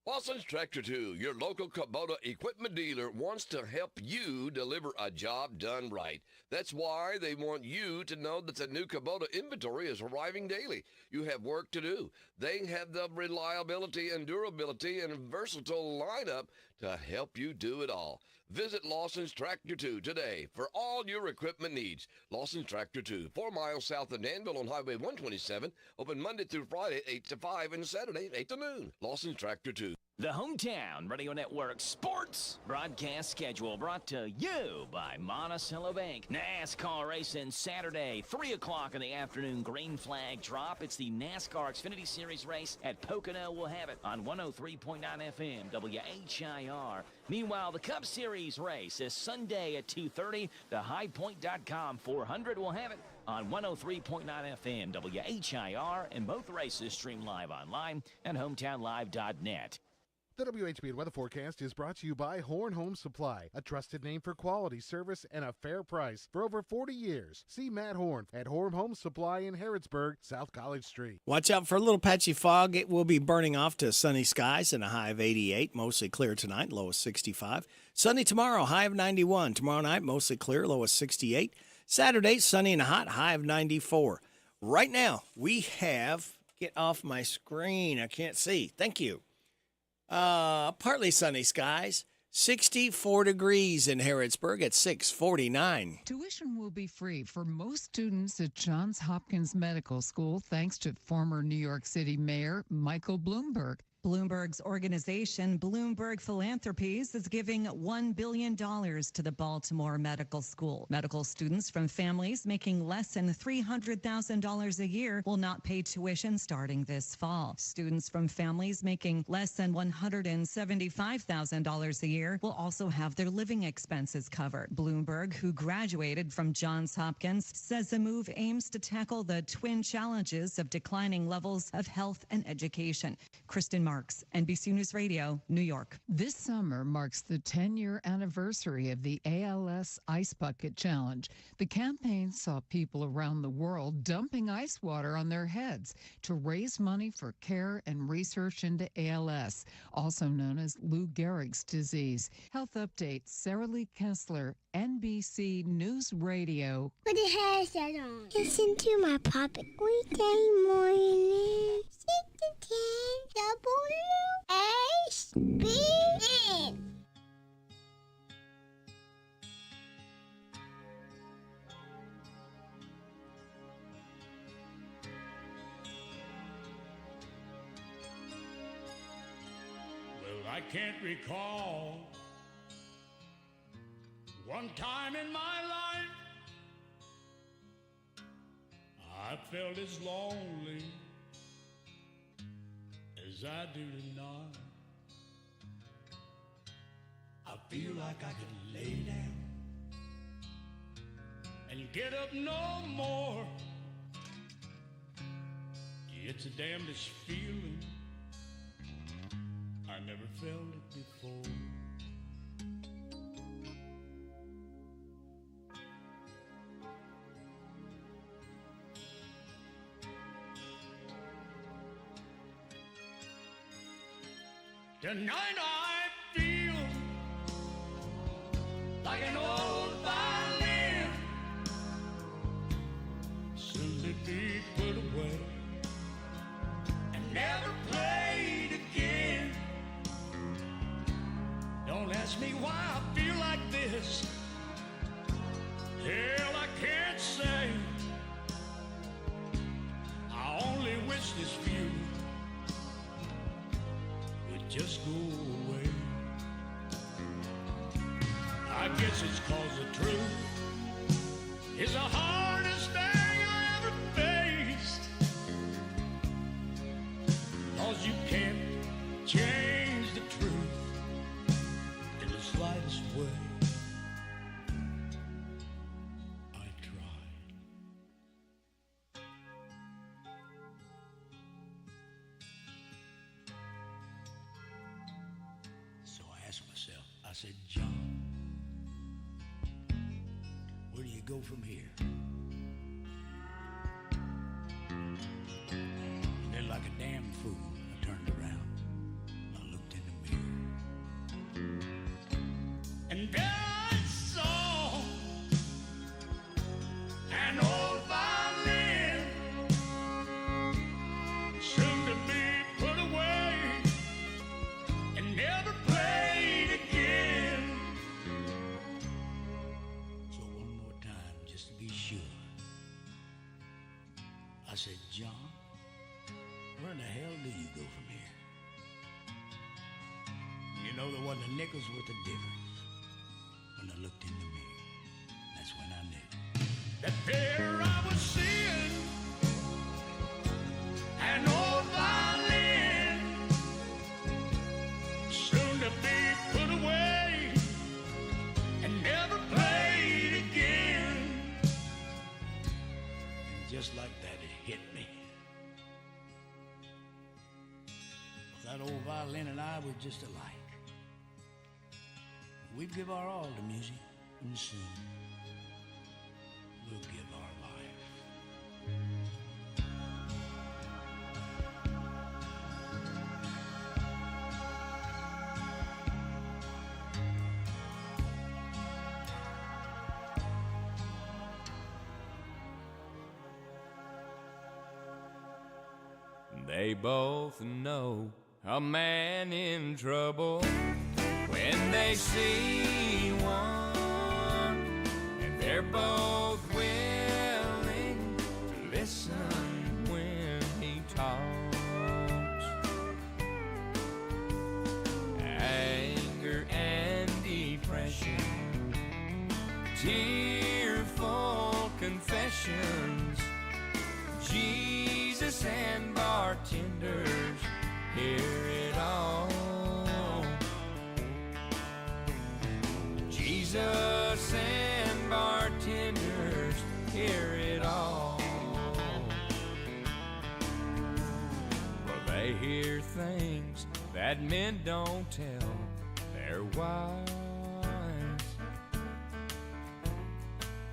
Speaker 21: Lawson's Tractor 2, your local Kubota equipment dealer, wants to help you deliver a job done right. That's why they want you to know that the new Kubota inventory is arriving daily. You have work to do. They have the reliability and durability and versatile lineup to help you do it all. Visit Lawson's Tractor 2 today for all your equipment needs. Lawson's Tractor 2, 4 miles south of Danville on Highway 127, open Monday through Friday, 8 to 5, and Saturday, 8 to noon. Lawson's Tractor 2.
Speaker 22: The Hometown Radio Network Sports broadcast schedule brought to you by Monticello Bank. NASCAR racing Saturday, 3 o'clock in the afternoon, green flag drop. It's the NASCAR Xfinity Series race at Pocono. We'll have it on 103.9 FM, WHIR. Meanwhile, the Cup Series race is Sunday at 2:30. The HighPoint.com 400 will have it on 103.9 FM, WHIR, and both races stream live online at hometownlive.net.
Speaker 1: The WHBN weather forecast is brought to you by Horn Home Supply, a trusted name for quality service and a fair price for over 40 years. See Matt Horn at Horn Home Supply in Harrodsburg, South College Street.
Speaker 9: Watch out for a little patchy fog. It will be burning off to sunny skies and a high of 88. Mostly clear tonight, low of 65. Sunny tomorrow, high of 91. Tomorrow night, mostly clear, low of 68. Saturday, sunny and hot, high of 94. Right now, we have, get off my screen, I can't see. Thank you. Partly sunny skies, 64 degrees in Harrodsburg at 649.
Speaker 2: Tuition will be free for most students at Johns Hopkins Medical School thanks to former New York City Mayor Michael Bloomberg.
Speaker 12: Bloomberg's organization, Bloomberg Philanthropies, is giving $1 billion to the Baltimore Medical School. Medical students from families making less than $300,000 a year will not pay tuition starting this fall. Students from families making less than $175,000 a year will also have their living expenses covered. Bloomberg, who graduated from Johns Hopkins, says the move aims to tackle the twin challenges of declining levels of health and education. Kristen Marks, NBC News Radio, New York.
Speaker 2: This summer marks the 10-year anniversary of the ALS Ice Bucket Challenge. The campaign saw people around the world dumping ice water on their heads to raise money for care and research into ALS, also known as Lou Gehrig's disease. Health Update, Sarah Lee Kessler, NBC News Radio.
Speaker 14: Put the headset on. Listen to my puppet weekday morning. 6 to 10 WHBN.
Speaker 16: Well, I can't recall one time in my life I felt as lonely as I do tonight. I feel like I could lay down and get up no more. It's the damnedest feeling, I never felt it before. Tonight I feel like an old violin, soon to be put away and never played again. Don't ask me why I feel like this. Hell, I can't say. I only wish this feeling just go away. I guess it's 'cause the truth is the hardest thing I ever faced. 'Cause you can't change the truth in the slightest way. I tried. So I asked myself, I said, John, where do you go from here? And then like a damn fool, I turned around. I looked in the mirror. And there I saw an old violin, soon to be put away and never played again. So one more time, just to be sure, I said, John, where in the hell do you go from here? You know, there wasn't a nickel's worth of difference when I looked in the mirror. That's when I knew that there I was seeing an old violin, soon to be put away and never played again. And just like that, it hit me. 'Cause I That old violin and I were just alike. We'd give our all to music, and soon we'll give our life.
Speaker 3: They both know a man in trouble when they see one, and they're both willing to listen when he talks. Anger and depression, tearful confessions, Jesus and bartenders hear it all. Jesus and bartenders hear it all. Well, they hear things that men don't tell their wives.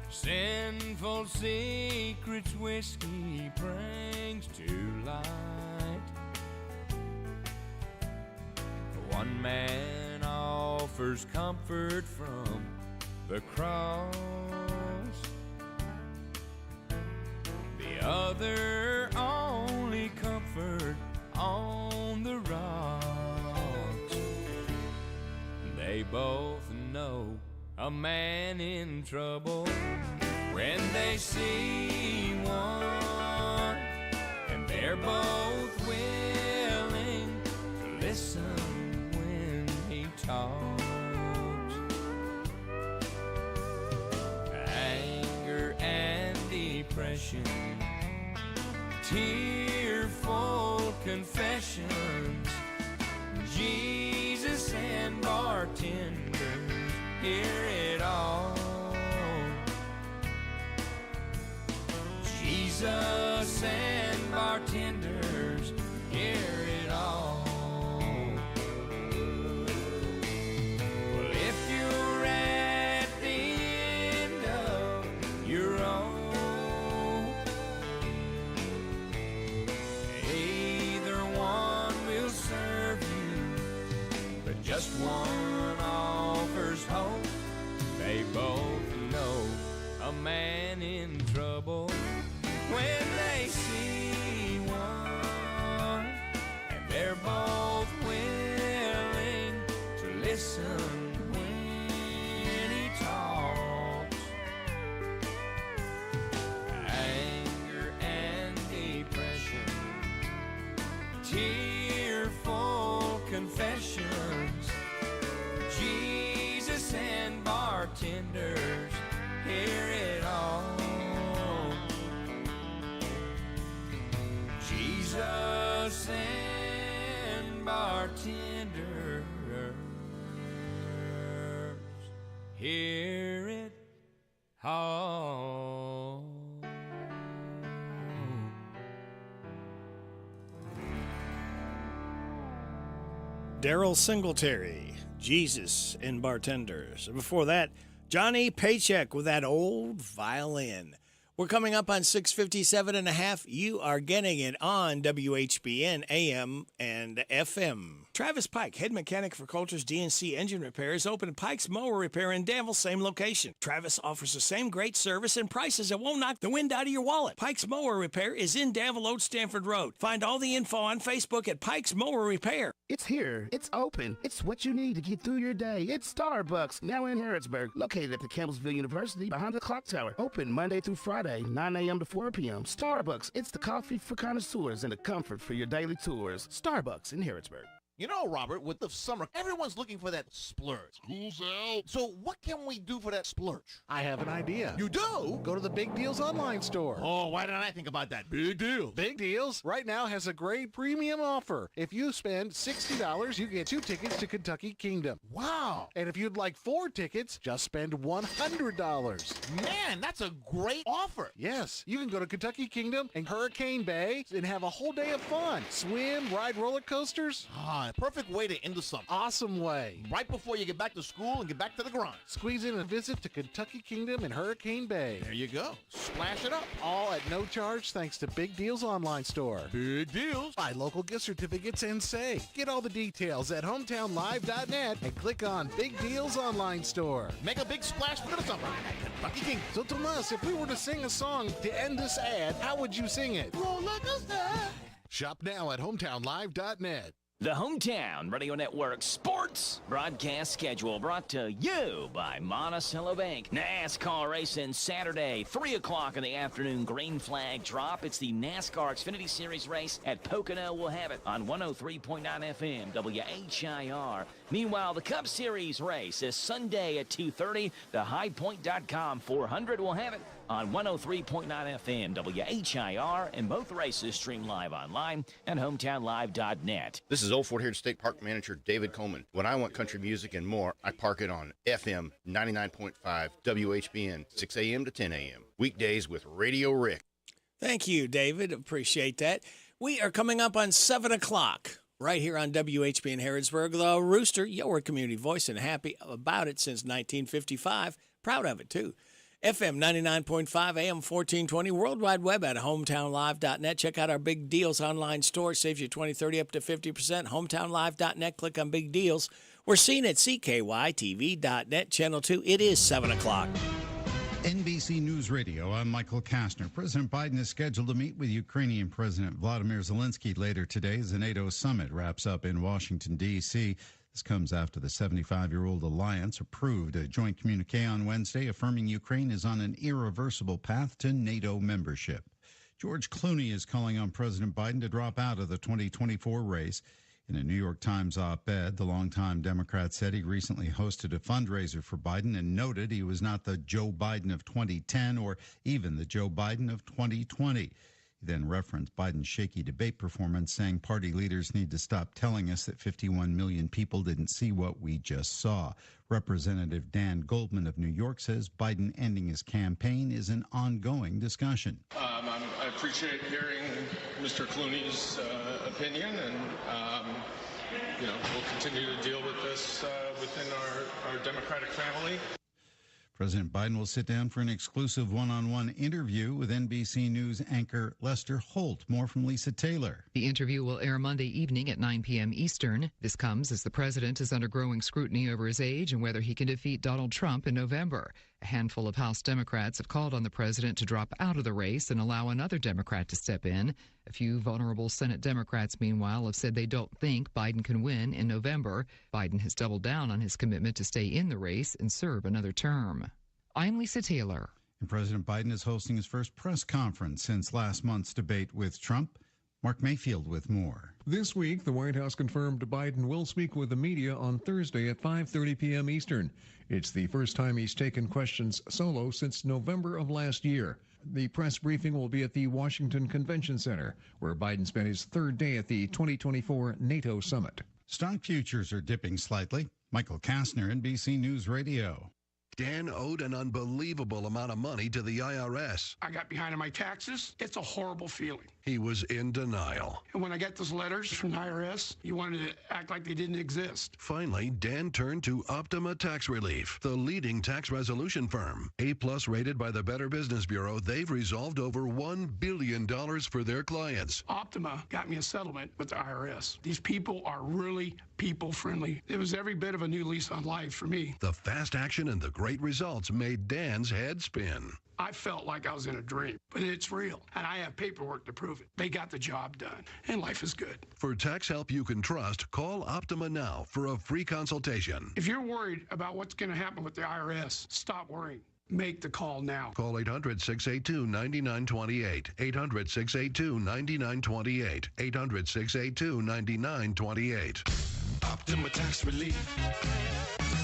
Speaker 3: Sinful secrets whiskey brings to light. One man offers comfort from the cross, the other only comfort on the rocks. They both know a man in trouble when they see one, and they're both willing to listen when he talks. Anger and depression, tearful confessions, Jesus and bartenders hear it all. Jesus and bartenders hear it all. Well, if you're at the end of your rope, either one will serve you, but just one offers hope. They both know a man in trouble when they see one, and they're both willing to listen when he talks. Anger and depression, tearful confessions, Jesus and bartenders hear it all. Jesus and bartenders hear it all.
Speaker 9: Daryl Singletary, Jesus and Bartenders. Before that, Johnny Paycheck with that old violin. We're coming up on 657 and a half. You are getting it on WHBN AM and FM. Travis Pike, head mechanic for Coulter's DNC Engine Repairs, open Pike's Mower Repair in Danville, same location. Travis offers the same great service and prices that won't knock the wind out of your wallet. Pike's Mower Repair is in Danville, Old Stanford Road. Find all the info on Facebook at Pike's Mower Repair.
Speaker 6: It's here. It's open. It's what you need to get through your day. It's Starbucks, now in Harrodsburg, located at the Campbellsville University behind the clock tower. Open Monday through Friday, 9 a.m. to 4 p.m. Starbucks, it's the coffee for connoisseurs and the comfort for your daily tours. Starbucks in Harrodsburg.
Speaker 5: You know, Robert, with the summer, everyone's looking for that splurge. School's out. So what can we do for that splurge?
Speaker 1: I have an idea.
Speaker 5: You do?
Speaker 1: Go to the Big Deals online store.
Speaker 5: Oh, why didn't I think about that? Big deal.
Speaker 1: Big Deals right now has a great premium offer. If you spend $60, you get 2 tickets to Kentucky Kingdom.
Speaker 5: Wow.
Speaker 1: And if you'd like 4 tickets, just spend $100.
Speaker 5: Man, that's a great offer.
Speaker 1: Yes, you can go to Kentucky Kingdom and Hurricane Bay and have a whole day of fun. Swim, ride roller coasters.
Speaker 5: Perfect way to end the summer.
Speaker 1: Awesome way.
Speaker 5: Right before you get back to school and get back to the grind.
Speaker 1: Squeeze in a visit to Kentucky Kingdom and Hurricane Bay.
Speaker 5: There you go. Splash it up.
Speaker 1: All at no charge thanks to Big Deals online store.
Speaker 5: Big deals.
Speaker 1: Buy local gift certificates and save. Get all the details at hometownlive.net and click on Big Deals online store.
Speaker 5: Make a big splash for the summer at Kentucky Kingdom.
Speaker 1: So Tomas, if we were to sing a song to end this ad, how would you sing it?
Speaker 5: Roll like a star.
Speaker 1: Shop now at hometownlive.net.
Speaker 22: The Hometown Radio Network Sports Broadcast Schedule brought to you by Monticello Bank. NASCAR racing Saturday, 3 o'clock in the afternoon, green flag drop. It's the NASCAR Xfinity Series race at Pocono. We'll have it on 103.9 FM, WHIR. Meanwhile, the Cup Series race is Sunday at 2:30. The HighPoint.com 400 will have it on 103.9 FM, WHIR, and both races stream live online at hometownlive.net.
Speaker 7: This is Old Fort Hayward State Park Manager David Coleman. When I want country music and more, I park it on FM 99.5 WHBN, 6 a.m. to 10 a.m. Weekdays with Radio Rick.
Speaker 9: Thank you, David. Appreciate that. We are coming up on 7 o'clock. Right here on WHBN Harrodsburg, the Rooster, your community voice, and happy about it since 1955. Proud of it, too. FM 99.5, AM 1420, World Wide Web at hometownlive.net. Check out our Big Deals online store. Saves you 20, 30, up to 50%. Hometownlive.net. Click on Big Deals. We're seen at CKYTV.net, Channel 2. It is 7 o'clock.
Speaker 8: NBC News Radio, I'm Michael Kastner. President Biden is scheduled to meet with Ukrainian President Vladimir Zelensky later today as the NATO summit wraps up in Washington, D.C. This comes after the 75-year-old alliance approved a joint communique on Wednesday affirming Ukraine is on an irreversible path to NATO membership. George Clooney is calling on President Biden to drop out of the 2024 race. In a New York Times op-ed, the longtime Democrat said he recently hosted a fundraiser for Biden and noted he was not the Joe Biden of 2010 or even the Joe Biden of 2020. He then referenced Biden's shaky debate performance, saying party leaders need to stop telling us that 51 million people didn't see what we just saw. Representative Dan Goldman of New York says Biden ending his campaign is an ongoing discussion.
Speaker 23: I appreciate hearing Mr. Clooney's opinion, and we'll continue to deal with this within our Democratic family.
Speaker 8: President Biden will sit down for an exclusive one-on-one interview with NBC News anchor Lester Holt. More from Lisa Taylor.
Speaker 2: The interview will air Monday evening at 9 p.m. Eastern. This comes as the president is under growing scrutiny over his age and whether he can defeat Donald Trump in November. A handful of House Democrats have called on the president to drop out of the race and allow another Democrat to step in. A few vulnerable Senate Democrats, meanwhile, have said they don't think Biden can win in November. Biden has doubled down on his commitment to stay in the race and serve another term. I'm Lisa Taylor.
Speaker 8: And President Biden is hosting his first press conference since last month's debate with Trump. Mark Mayfield with more.
Speaker 24: This week, the White House confirmed Biden will speak with the media on Thursday at 5:30 p.m. Eastern. It's the first time he's taken questions solo since November of last year. The press briefing will be at the Washington Convention Center, where Biden spent his third day at the 2024 NATO summit.
Speaker 8: Stock futures are dipping slightly. Michael Kastner, NBC News Radio.
Speaker 25: Dan owed an unbelievable amount of money to the IRS.
Speaker 26: I got behind on my taxes. It's a horrible feeling.
Speaker 25: He was in denial.
Speaker 26: And when I got those letters from the IRS, you wanted to act like they didn't exist.
Speaker 25: Finally, Dan turned to Optima Tax Relief, the leading tax resolution firm. A-plus rated by the Better Business Bureau, they've resolved over $1 billion for their clients.
Speaker 26: Optima got me a settlement with the IRS. These people are really people-friendly. It was every bit of a new lease on life for me.
Speaker 25: The fast action and the great results made Dan's head spin.
Speaker 26: I felt like I was in a dream, but it's real, and I have paperwork to prove it. They got the job done, and life is good.
Speaker 25: For tax help you can trust, call Optima now for a free consultation.
Speaker 26: If you're worried about what's going to happen with the IRS, stop worrying. Make the call now.
Speaker 25: Call 800-682-9928. 800-682-9928. 800-682-9928. Optima Tax Relief.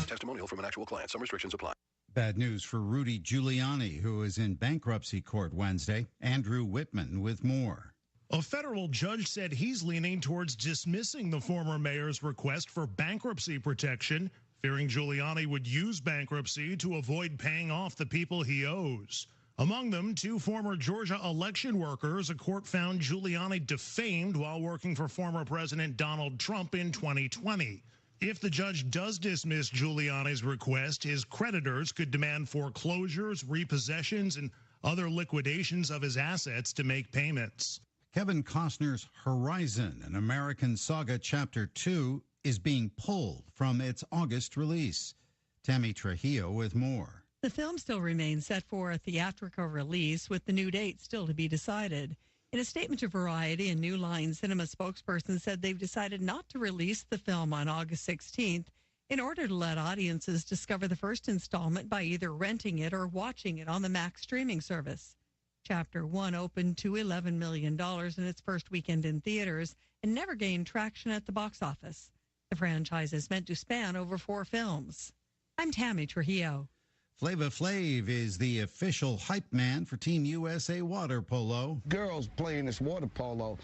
Speaker 25: Testimonial from an actual client. Some restrictions apply.
Speaker 8: Bad news for Rudy Giuliani, who is in bankruptcy court Wednesday. Andrew Whitman with more.
Speaker 4: A federal judge said he's leaning towards dismissing the former mayor's request for bankruptcy protection, fearing Giuliani would use bankruptcy to avoid paying off the people he owes. Among them, 2 former Georgia election workers a court found Giuliani defamed while working for former President Donald Trump in 2020. If the judge does dismiss Giuliani's request, his creditors could demand foreclosures, repossessions, and other liquidations of his assets to make payments.
Speaker 8: Kevin Costner's Horizon, an American Saga Chapter 2, is being pulled from its August release. Tammy Trujillo with more.
Speaker 10: The film still remains set for a theatrical release, with the new date still to be decided. In a statement to Variety, a New Line Cinema spokesperson said they've decided not to release the film on August 16th in order to let audiences discover the first installment by either renting it or watching it on the Max streaming service. Chapter 1 opened to $11 million in its first weekend in theaters and never gained traction at the box office. The franchise is meant to span over 4 films. I'm Tammy Trujillo.
Speaker 8: Flava Flav is the official hype man for Team USA water polo.
Speaker 11: Girls playing this water polo,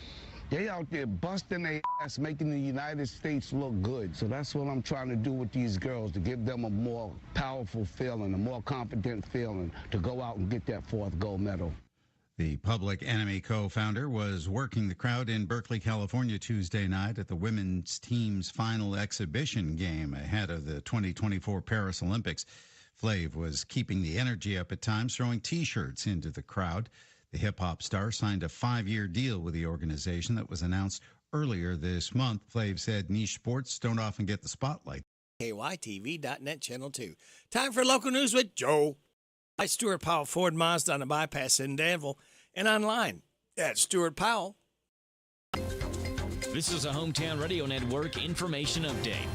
Speaker 11: they out there busting their ass, making the United States look good. So that's what I'm trying to do with these girls, to give them a more powerful feeling, a more confident feeling, to go out and get that 4th gold medal.
Speaker 8: The Public Enemy co-founder was working the crowd in Berkeley, California Tuesday night at the women's team's final exhibition game ahead of the 2024 Paris Olympics. Flav was keeping the energy up at times, throwing T-shirts into the crowd. The hip-hop star signed a 5-year deal with the organization that was announced earlier this month. Flav said niche sports don't often get the spotlight.
Speaker 9: KYTV.net Channel 2. Time for local news with Joe. By Stuart Powell Ford Mazda on the bypass in Danville and online at Stuart Powell.
Speaker 22: This is a Hometown Radio Network information update.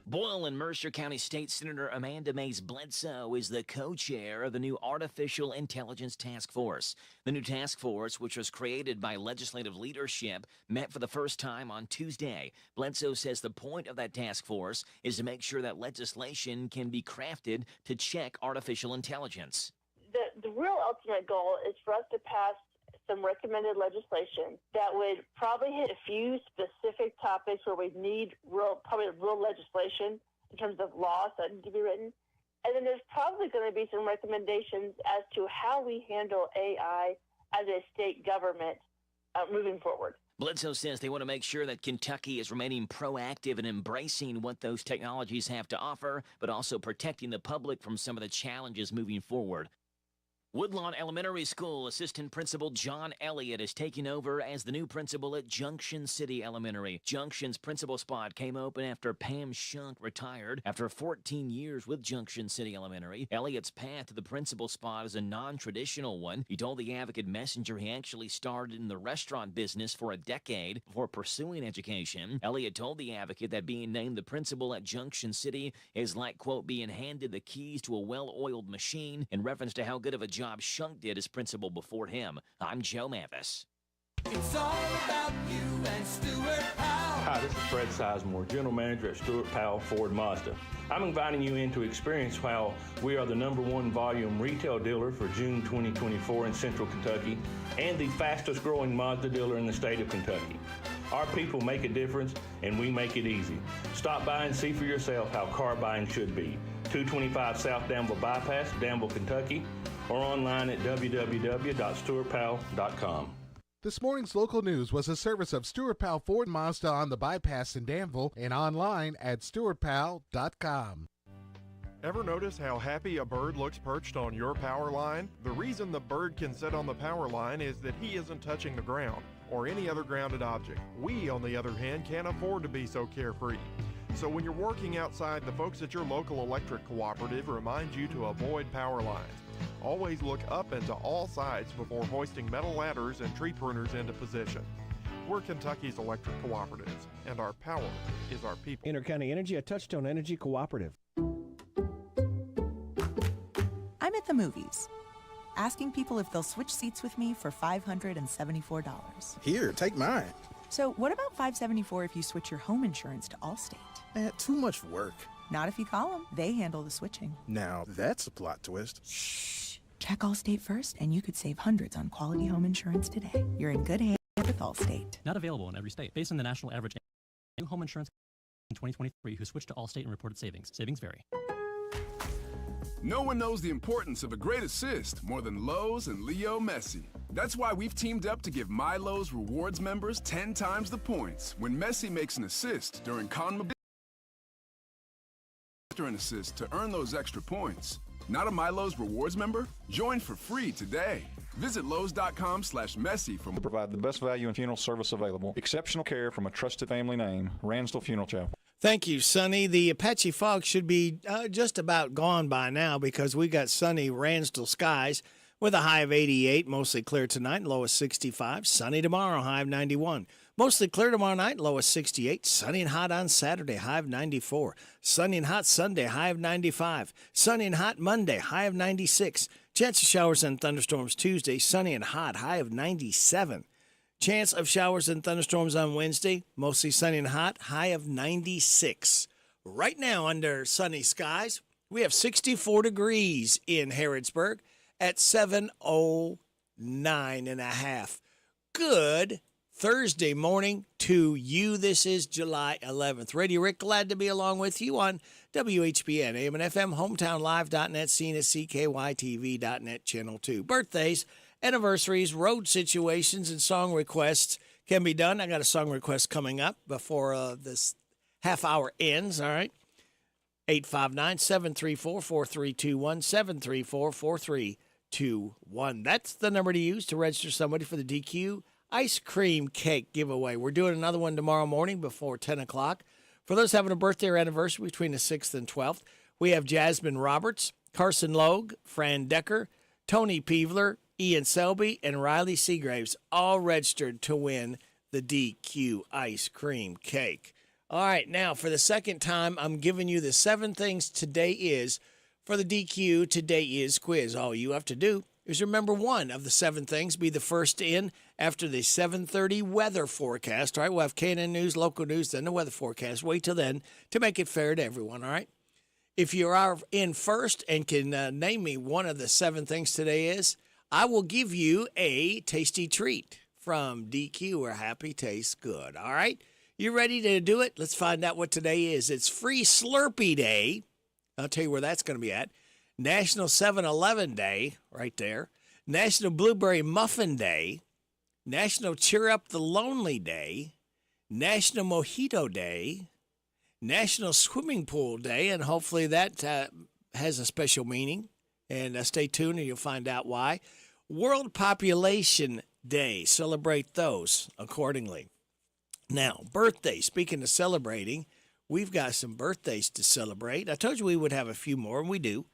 Speaker 22: Boyle and Mercer County State Senator Amanda Mays Bledsoe is the co-chair of the new Artificial Intelligence Task Force. The new task force, which was created by legislative leadership, met for the first time on Tuesday. Bledsoe says the point of that task force is to make sure that legislation can be crafted to check artificial intelligence.
Speaker 13: The real ultimate goal is for us to pass some recommended legislation that would probably hit a few specific topics where we need real legislation in terms of laws that need to be written. And then there's probably going to be some recommendations as to how we handle AI as a state government moving forward.
Speaker 22: Bledsoe says they want to make sure that Kentucky is remaining proactive and embracing what those technologies have to offer, but also protecting the public from some of the challenges moving forward. Woodlawn Elementary School Assistant Principal John Elliott is taking over as the new principal at Junction City Elementary. Junction's principal spot came open after Pam Shunk retired after 14 years with Junction City Elementary. Elliott's path to the principal spot is a non-traditional one. He told the Advocate Messenger he actually started in the restaurant business for a decade before pursuing education. Elliott told the Advocate that being named the principal at Junction City is like, quote, being handed the keys to a well-oiled machine, in reference to how good of a job Shunk did as principal before him. I'm Joe Mathis.
Speaker 3: It's all about you and Stuart Powell.
Speaker 15: Hi, this is Fred Sizemore, General Manager at Stuart Powell Ford Mazda. I'm inviting you in to experience how we are the #1 volume retail dealer for June 2024 in Central Kentucky and the fastest growing Mazda dealer in the state of Kentucky. Our people make a difference and we make it easy. Stop by and see for yourself how car buying should be. 225 South Danville Bypass, Danville, Kentucky, or online at www.stuartpowell.com.
Speaker 1: This morning's local news was a service of Stuart Powell Ford Mazda on the bypass in Danville and online at stuartpowell.com.
Speaker 18: Ever notice how happy a bird looks perched on your power line? The reason the bird can sit on the power line is that he isn't touching the ground or any other grounded object. We, on the other hand, can't afford to be so carefree. So when you're working outside, the folks at your local electric cooperative remind you to avoid power lines. Always look up and to all sides before hoisting metal ladders and tree pruners into position. We're Kentucky's electric cooperatives, and our power is our people.
Speaker 27: Intercounty Energy, a Touchstone Energy cooperative.
Speaker 17: I'm at the movies, asking people if they'll switch seats with me for $574.
Speaker 28: Here, take mine.
Speaker 17: So what about $574 if you switch your home insurance to Allstate?
Speaker 6: Too much work.
Speaker 17: Not if you call them. They handle the switching.
Speaker 6: Now, that's a plot twist.
Speaker 17: Shh. Check Allstate first, and you could save hundreds on quality home insurance today. You're in good hands with Allstate.
Speaker 12: Not available in every state. Based on the national average new home insurance in 2023 who switched to Allstate and reported savings. Savings vary.
Speaker 14: No one knows the importance of a great assist more than Lowe's and Leo Messi. That's why we've teamed up to give My Lowe's Rewards members 10 times the points when Messi makes an assist during CONMEBOL. After an assist to earn those extra points. Not a My Lowe's Rewards member? Join for free today. Visit Lowe's.com/Messi for more.
Speaker 16: Provide the best value and funeral service available. Exceptional care from a trusted family name, Ransdell Funeral Chapel.
Speaker 9: Thank you, Sonny. The Apache fog should be just about gone by now because we got sunny Ransdell skies with a high of 88, mostly clear tonight, low of 65. Sunny tomorrow, high of 91. Mostly clear tomorrow night, low of 68. Sunny and hot on Saturday, high of 94. Sunny and hot Sunday, high of 95. Sunny and hot Monday, high of 96. Chance of showers and thunderstorms Tuesday, sunny and hot, high of 97. Chance of showers and thunderstorms on Wednesday, mostly sunny and hot, high of 96. Right now, under sunny skies, we have 64 degrees in Harrodsburg at 7:09 and a half. Good Thursday morning to you. This is July 11th. Radio Rick, glad to be along with you on WHBN, AM and FM, hometownlive.net, seen at CKYTV.net, Channel 2. Birthdays, anniversaries, road situations, and song requests can be done. I got a song request coming up before this half hour ends, all right? 859-734-4321, 734-4321. That's the number to use to register somebody for the DQ ice cream cake giveaway. We're doing another one tomorrow morning before 10 o'clock. For those having a birthday or anniversary between the 6th and 12th, we have Jasmine Roberts, Carson Logue, Fran Decker, Tony Peevler, Ian Selby, and Riley Seagraves, all registered to win the DQ ice cream cake. All right, now for the second time, I'm giving you the 7 things today is for the DQ Today Is quiz. All you have to do is remember one of the 7 things, be the first in after the 7:30 weather forecast. All right, we'll have KNN News, local news, then the weather forecast. Wait till then to make it fair to everyone, all right? If you are in first and can name me one of the 7 things today is, I will give you a tasty treat from DQ where happy tastes good, all right? You ready to do it? Let's find out what today is. It's Free Slurpee Day. I'll tell you where that's going to be at. National 7-Eleven Day, right there. National Blueberry Muffin Day. National Cheer Up the Lonely Day. National Mojito Day. National Swimming Pool Day, and hopefully that has a special meaning. And stay tuned and you'll find out why. World Population Day. Celebrate those accordingly. Now, birthdays. Speaking of celebrating, we've got some birthdays to celebrate. I told you we would have a few more, and we do.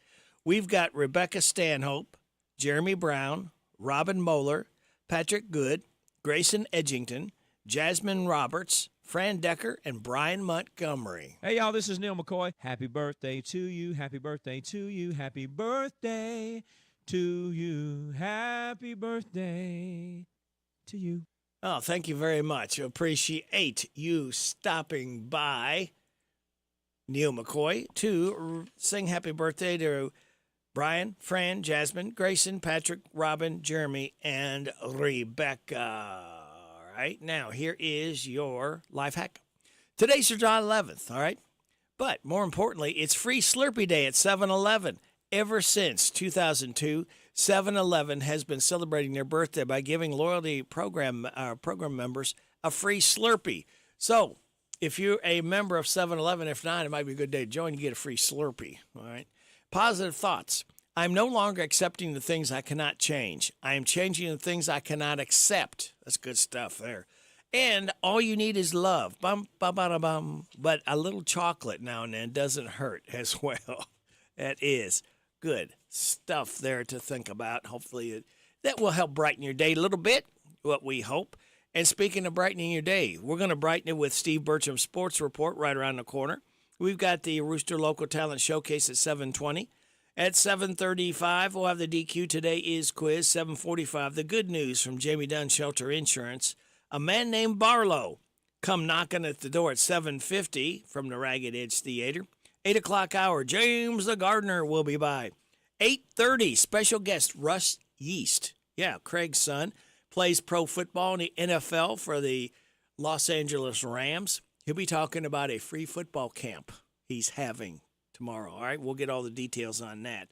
Speaker 9: We've got Rebecca Stanhope, Jeremy Brown, Robin Moeller, Patrick Good, Grayson Edgington, Jasmine Roberts, Fran Decker, and Brian Montgomery.
Speaker 3: Hey, y'all, this is Neil McCoy. Happy birthday to you. Happy birthday to you. Happy birthday to you. Happy birthday to you.
Speaker 9: Oh, thank you very much. Appreciate you stopping by, Neil McCoy, to sing happy birthday to Brian, Fran, Jasmine, Grayson, Patrick, Robin, Jeremy, and Rebecca. All right, now here is your life hack. Today's July 11th, all right? But more importantly, it's Free Slurpee Day at 7-Eleven. Ever since 2002, 7-Eleven has been celebrating their birthday by giving loyalty program members a free Slurpee. So if you're a member of 7-Eleven, if not, it might be a good day to join. You get a free Slurpee, all right? Positive thoughts. I'm no longer accepting the things I cannot change. I am changing the things I cannot accept. That's good stuff there. And all you need is love. Bum, bum, bum, bum. But a little chocolate now and then doesn't hurt as well. That is good stuff there to think about. Hopefully that will help brighten your day a little bit, what we hope. And speaking of brightening your day, we're going to brighten it with Steve Bertram's Sports Report right around the corner. We've got the Rooster Local Talent Showcase at 7:20. At 7:35, we'll have the DQ Today Is quiz. 7:45, the good news from Jamie Dunn Shelter Insurance. A Man Named Barlow. Come knocking at the door at 7:50 from the Ragged Edge Theater. 8 o'clock hour, James the Gardener will be by. 8:30, special guest Russ Yeast. Yeah, Craig's son. Plays pro football in the NFL for the Los Angeles Rams. He'll be talking about a free football camp he's having tomorrow. All right, we'll get all the details on that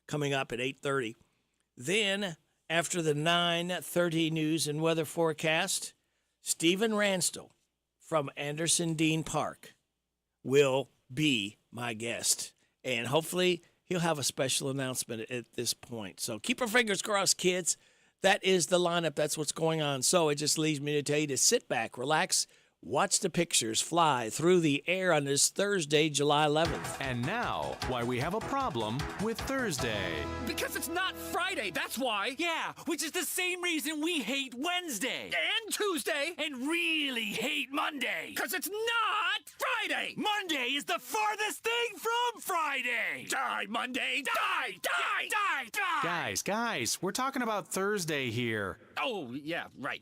Speaker 9: coming up at 8:30. Then, after the 9:30 news and weather forecast, Stephen Ransdell from Anderson Dean Park will be my guest. And hopefully he'll have a special announcement at this point. So keep your fingers crossed, kids. That is the lineup. That's what's going on. So it just leaves me to tell you to sit back, relax, watch the pictures fly through the air on this Thursday, July 11th.
Speaker 2: And now, why we have a problem with Thursday.
Speaker 5: Because it's not Friday, that's why. Yeah, which is the same reason we hate Wednesday. And Tuesday. And really hate Monday. Because it's not Friday. Monday is the farthest thing from Friday. Die, Monday. Die, die, die, die.
Speaker 2: Guys, we're talking about Thursday here.
Speaker 5: Oh, yeah, right.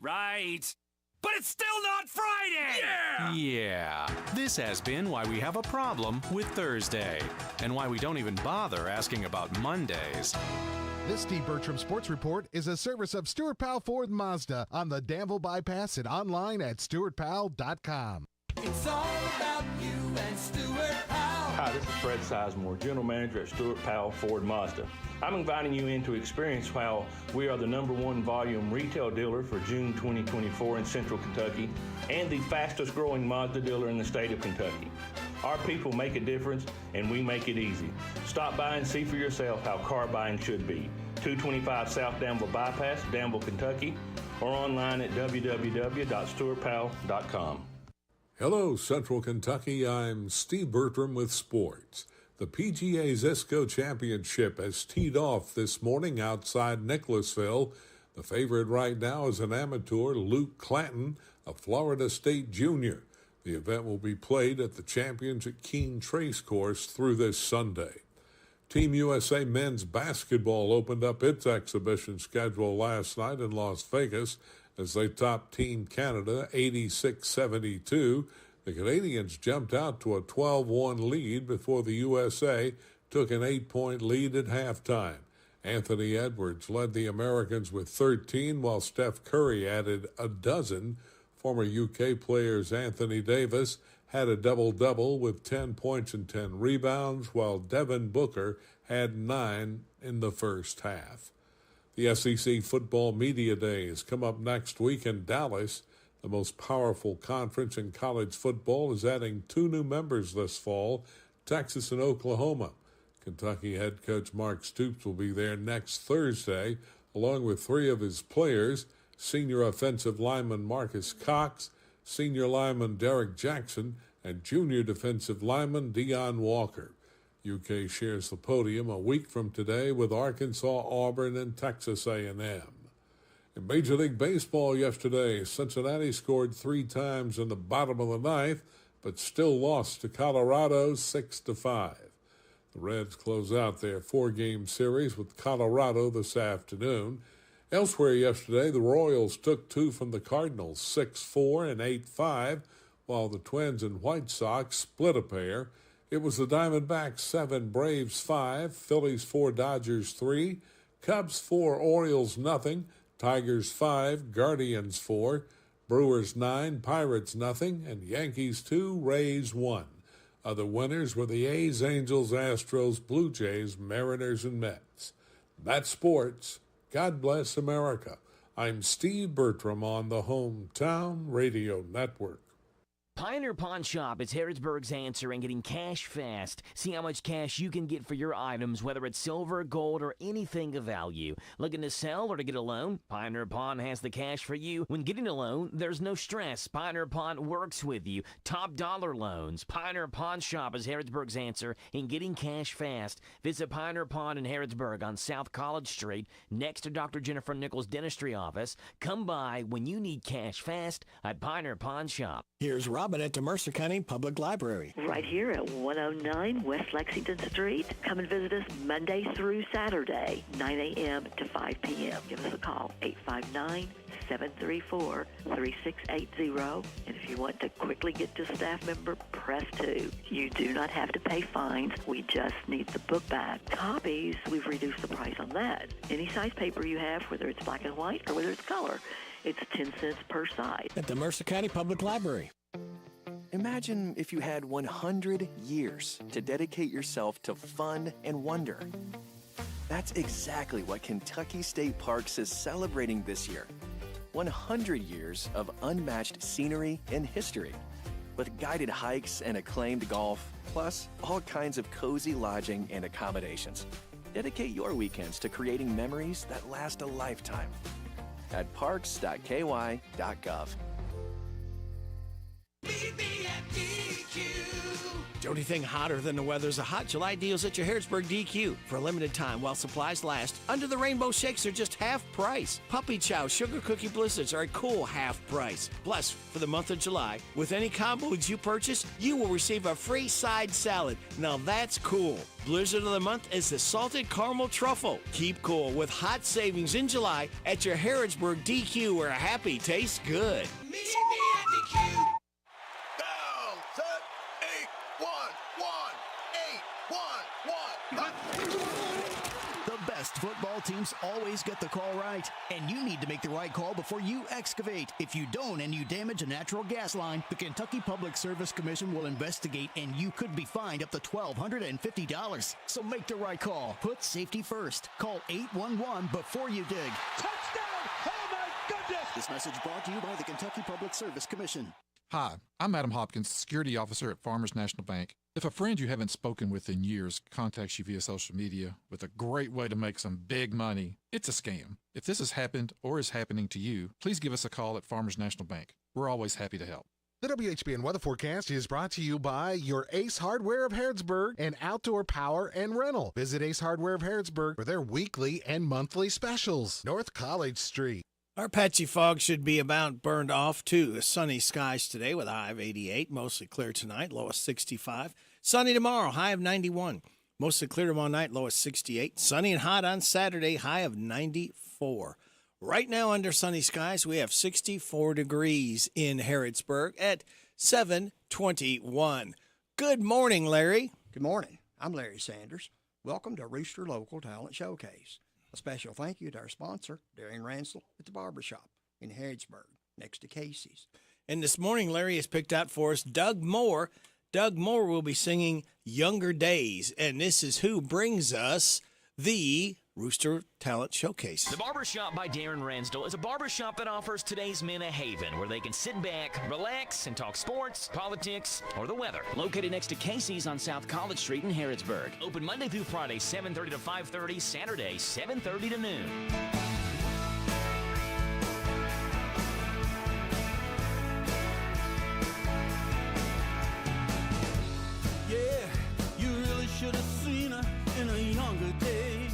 Speaker 5: But it's still not Friday!
Speaker 2: Yeah. This has been why we have a problem with Thursday. And why we don't even bother asking about Mondays.
Speaker 1: This Steve Bertram Sports Report is a service of Stuart Powell Ford Mazda on the Danville Bypass and online at stuartpowell.com.
Speaker 7: It's all about you and Stuart Powell.
Speaker 15: Hi, this is Fred Sizemore, General Manager at Stuart Powell Ford Mazda. I'm inviting you in to experience how we are the #1 volume retail dealer for June 2024 in Central Kentucky and the fastest growing Mazda dealer in the state of Kentucky. Our people make a difference and we make it easy. Stop by and see for yourself how car buying should be. 225 South Danville Bypass, Danville, Kentucky, or online at www.stuartpowell.com.
Speaker 19: Hello, Central Kentucky. I'm Steve Bertram with sports. The PGA Zisco Championship has teed off this morning outside Nicholasville. The favorite right now is an amateur, Luke Clanton, a Florida State junior. The event will be played at the Champions at Keene Trace Course through this Sunday. Team USA men's basketball opened up its exhibition schedule last night in Las Vegas as they topped Team Canada 86-72. The Canadians jumped out to a 12-1 lead before the USA took an 8-point lead at halftime. Anthony Edwards led the Americans with 13, while Steph Curry added a dozen. Former UK players Anthony Davis had a double-double with 10 points and 10 rebounds, while Devin Booker had 9 in the first half. The SEC Football Media Days come up next week in Dallas. The most powerful conference in college football is adding 2 new members this fall, Texas and Oklahoma. Kentucky head coach Mark Stoops will be there next Thursday, along with 3 of his players, senior offensive lineman Marcus Cox, senior lineman Derek Jackson, and junior defensive lineman Deion Walker. UK shares the podium a week from today with Arkansas, Auburn, and Texas A&M. In Major League Baseball yesterday, Cincinnati scored 3 times in the bottom of the 9th, but still lost to Colorado 6-5. The Reds close out their 4-game series with Colorado this afternoon. Elsewhere yesterday, the Royals took 2 from the Cardinals, 6-4 and 8-5, while the Twins and White Sox split a pair. It was the Diamondbacks 7, Braves 5, Phillies 4, Dodgers 3, Cubs 4, Orioles nothing, Tigers 5, Guardians 4, Brewers 9, Pirates nothing, and Yankees 2, Rays 1. Other winners were the A's, Angels, Astros, Blue Jays, Mariners, and Mets. That's sports. God bless America. I'm Steve Bertram on the Hometown Radio Network.
Speaker 22: Pioneer Pawn Shop is Harrodsburg's answer in getting cash fast. See how much cash you can get for your items, whether it's silver, gold, or anything of value. Looking to sell or to get a loan? Pioneer Pawn has the cash for you. When getting a loan, there's no stress. Pioneer Pawn works with you. Top dollar loans. Pioneer Pawn Shop is Harrodsburg's answer in getting cash fast. Visit Pioneer Pawn in Harrodsburg on South College Street, next to Dr. Jennifer Nichols' dentistry office. Come by when you need cash fast at Pioneer Pawn Shop.
Speaker 9: Here's Robin at the Mercer County Public Library.
Speaker 20: Right here at 109 West Lexington Street. Come and visit us Monday through Saturday, 9 a.m. to 5 p.m. Give us a call, 734-3680. And if you want to quickly get to a staff member, press 2. You do not have to pay fines. We just need the book back. Copies, we've reduced the price on that. Any size paper you have, whether it's black and white or whether it's color, it's 10 cents per side.
Speaker 9: At the Mercer County Public Library.
Speaker 4: Imagine if you had 100 years to dedicate yourself to fun and wonder. That's exactly what Kentucky State Parks is celebrating this year. 100 years of unmatched scenery and history, with guided hikes and acclaimed golf, plus all kinds of cozy lodging and accommodations. Dedicate your weekends to creating memories that last a lifetime at parks.ky.gov.
Speaker 9: Don't you think hotter than the weather's a hot July deals at your Harrodsburg DQ. For a limited time while supplies last, Under the Rainbow Shakes are just half price. Puppy Chow Sugar Cookie Blizzards are a cool half price. Plus, for the month of July, with any combos you purchase, you will receive a free side salad. Now that's cool. Blizzard of the month is the Salted Caramel Truffle. Keep cool with hot savings in July at your Harrodsburg DQ, where happy tastes good.
Speaker 7: Meet me at DQ.
Speaker 10: The best football teams always get the call right, and you need to make the right call before you excavate. If you don't and you damage a natural gas line, the Kentucky Public Service Commission will investigate, and you could be fined up to $1,250. So make the right call. Put safety first. Call 811 before you dig. Touchdown! Oh my goodness! This message brought to you by the Kentucky Public Service Commission.
Speaker 21: Hi, I'm Adam Hopkins, Security Officer at Farmers National Bank. If a friend you haven't spoken with in years contacts you via social media with a great way to make some big money, it's a scam. If this has happened or is happening to you, please give us a call at Farmers National Bank. We're always happy to help.
Speaker 1: The WHBN weather forecast is brought to you by your Ace Hardware of Harrodsburg and Outdoor Power and Rental. Visit Ace Hardware of Harrodsburg for their weekly and monthly specials. North College Street.
Speaker 9: Our patchy fog should be about burned off, too. Sunny skies today with a high of 88. Mostly clear tonight, low of 65. Sunny tomorrow, high of 91. Mostly clear tomorrow night, low of 68. Sunny and hot on Saturday, high of 94. Right now, under sunny skies, we have 64 degrees in Harrodsburg at 7:21. Good morning, Larry.
Speaker 23: Good morning. I'm Larry Sanders. Welcome to Rooster Local Talent Showcase. A special thank you to our sponsor, Darren Ransel at the Barbershop in Harrodsburg, next to Casey's.
Speaker 9: And this morning, Larry has picked out for us Doug Moore. Doug Moore will be singing Younger Days, and this is who brings us the Rooster Talent Showcase.
Speaker 22: The Barbershop by Darren Ransdell is a barbershop that offers today's men a haven where they can sit back, relax, and talk sports, politics, or the weather. Located next to Casey's on South College Street in Harrodsburg. Open Monday through Friday, 7:30 to 5:30, Saturday, 7:30 to noon.
Speaker 7: Yeah, you really should have seen her in her younger days.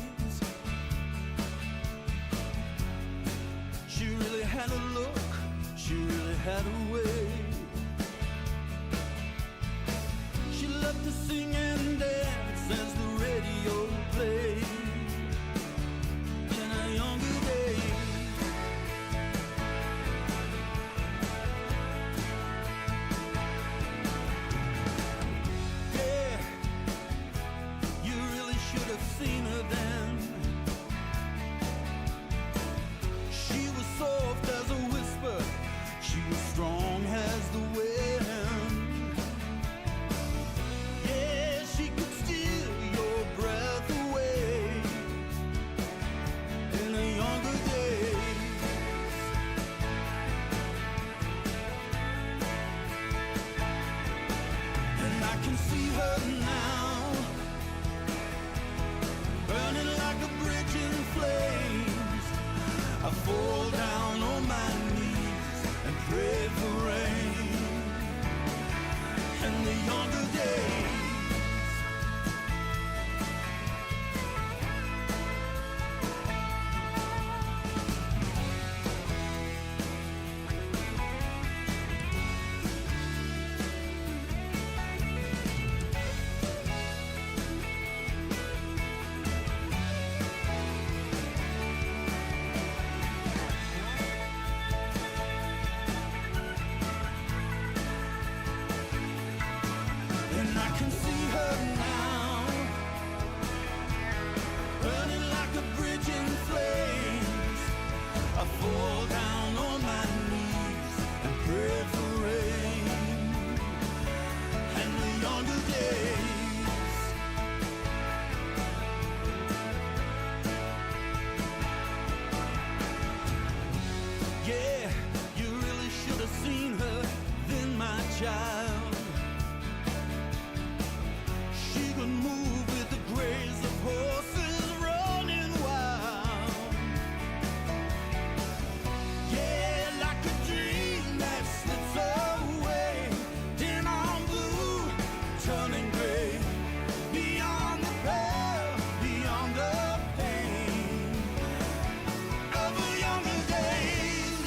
Speaker 7: She really had a look, she really had a way. She loved to sing and dance as the radio played. In her younger days. Yeah, you really should have seen her then. She was soft as a whisper, she was strong as the wind. Yeah, she could steal your breath away in her younger days. And I can see her now, burning like a bridge in flames. I fall down on my knees and pray for rain. And the younger days. I fall down on my knees and pray for rain and the younger days. Yeah, you really should have seen her then, my child. She could move with the grace of horses running wild. Yeah, like a dream that slips away, dim on blue, turning gray, beyond the pale, beyond the pain of a younger days.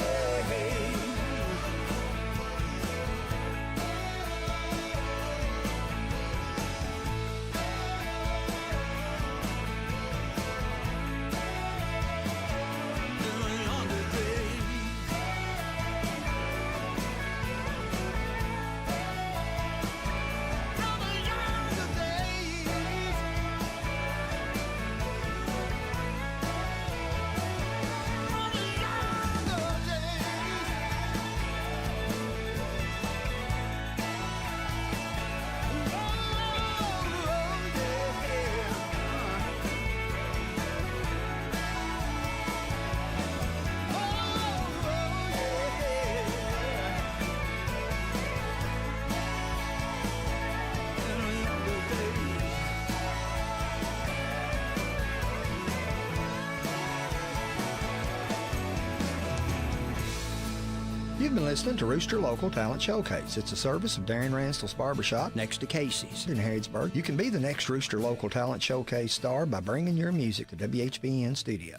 Speaker 23: You've been listening to Rooster Local Talent Showcase. It's a service of Darren Ranstall's Barbershop next to Casey's in Harrodsburg. You can be the next Rooster Local Talent Showcase star by bringing your music to WHBN studio.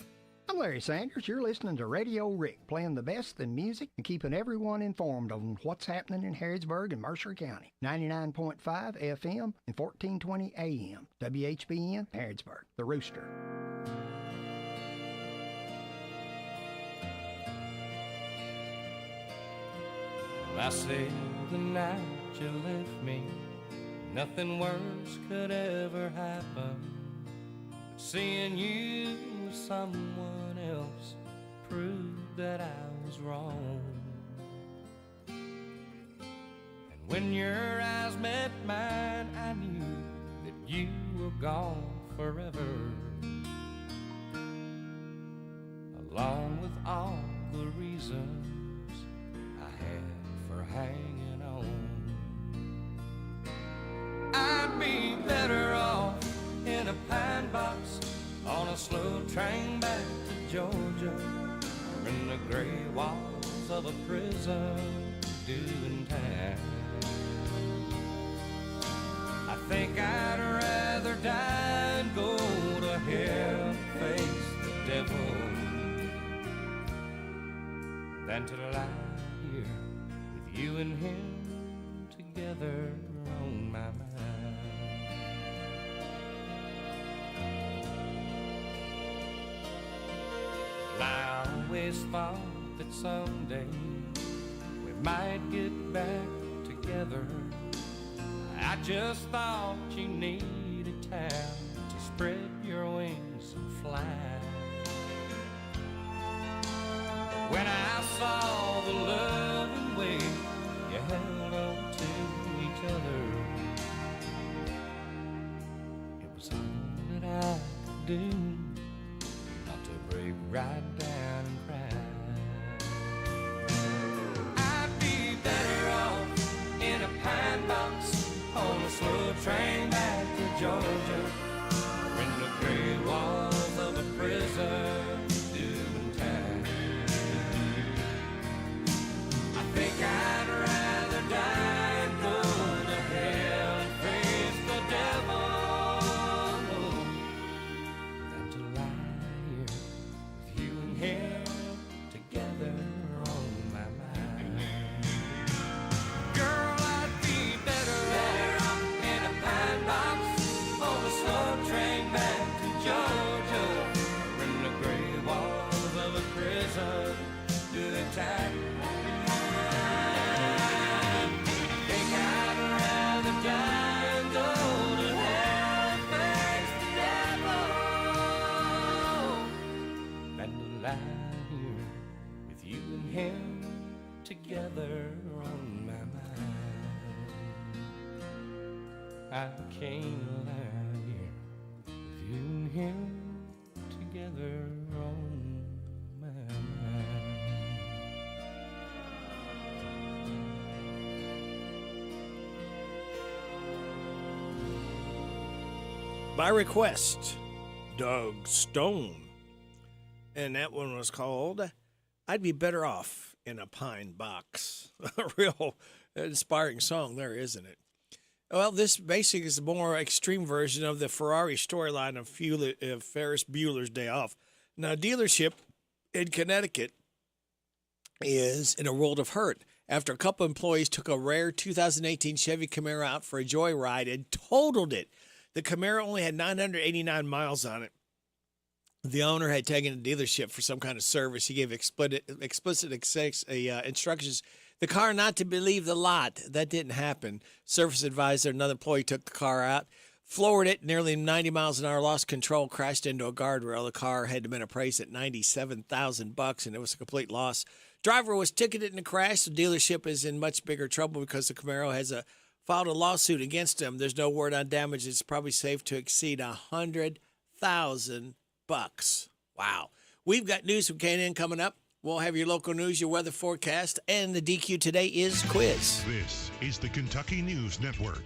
Speaker 23: I'm Larry Sanders. You're listening to Radio Rick, playing the best in music and keeping everyone informed on what's happening in Harrodsburg and Mercer County. 99.5 FM and 1420 AM. WHBN, Harrodsburg. The Rooster.
Speaker 8: I said the night you left me, nothing worse could ever happen. Seeing you with someone else proved that I was wrong. And when your eyes met mine, I knew that you were gone forever, along with all the reasons I had for hanging on. I'd be better off in a pine box on a slow train back to Georgia, or in the gray walls of a prison doing time. I think I'd rather die and go to hell and face the devil than to lie here with you and him together on my mind. I always thought that someday we might get back together. I just thought you needed time to spread your wings and fly. When I saw the loving way you held on to each other, it was all that I could do not to break right down and cry. I'd be better off in a pine box on a slow train back to Georgia, or in the gray walls of a prison doing time. I think I'd rather die and go to hell and face the devil than you and him together on my mind. I can't lie here with you and him together on my mind.
Speaker 9: By request, Doug Stone. And that one was called I'd Be Better Off in a Pine Box. A real inspiring song there, isn't it? Well, this basically is a more extreme version of the Ferrari storyline of Ferris Bueller's Day Off. Now, a dealership in Connecticut is in a world of hurt after a couple employees took a rare 2018 Chevy Camaro out for a joyride and totaled it. The Camaro only had 989 miles on it. The owner had taken the dealership for some kind of service. He gave explicit instructions. The car not to leave the lot. That didn't happen. Service advisor, another employee took the car out, floored it nearly 90 miles an hour, lost control, crashed into a guardrail. The car had been appraised at $97,000, and it was a complete loss. Driver was ticketed in the crash. The dealership is in much bigger trouble because the Camaro has filed a lawsuit against him. There's no word on damage. It's probably safe to exceed $100,000. Wow. We've got news from K&N coming up. We'll have your local news, your weather forecast, and the DQ Today is quiz.
Speaker 11: This is the Kentucky News Network.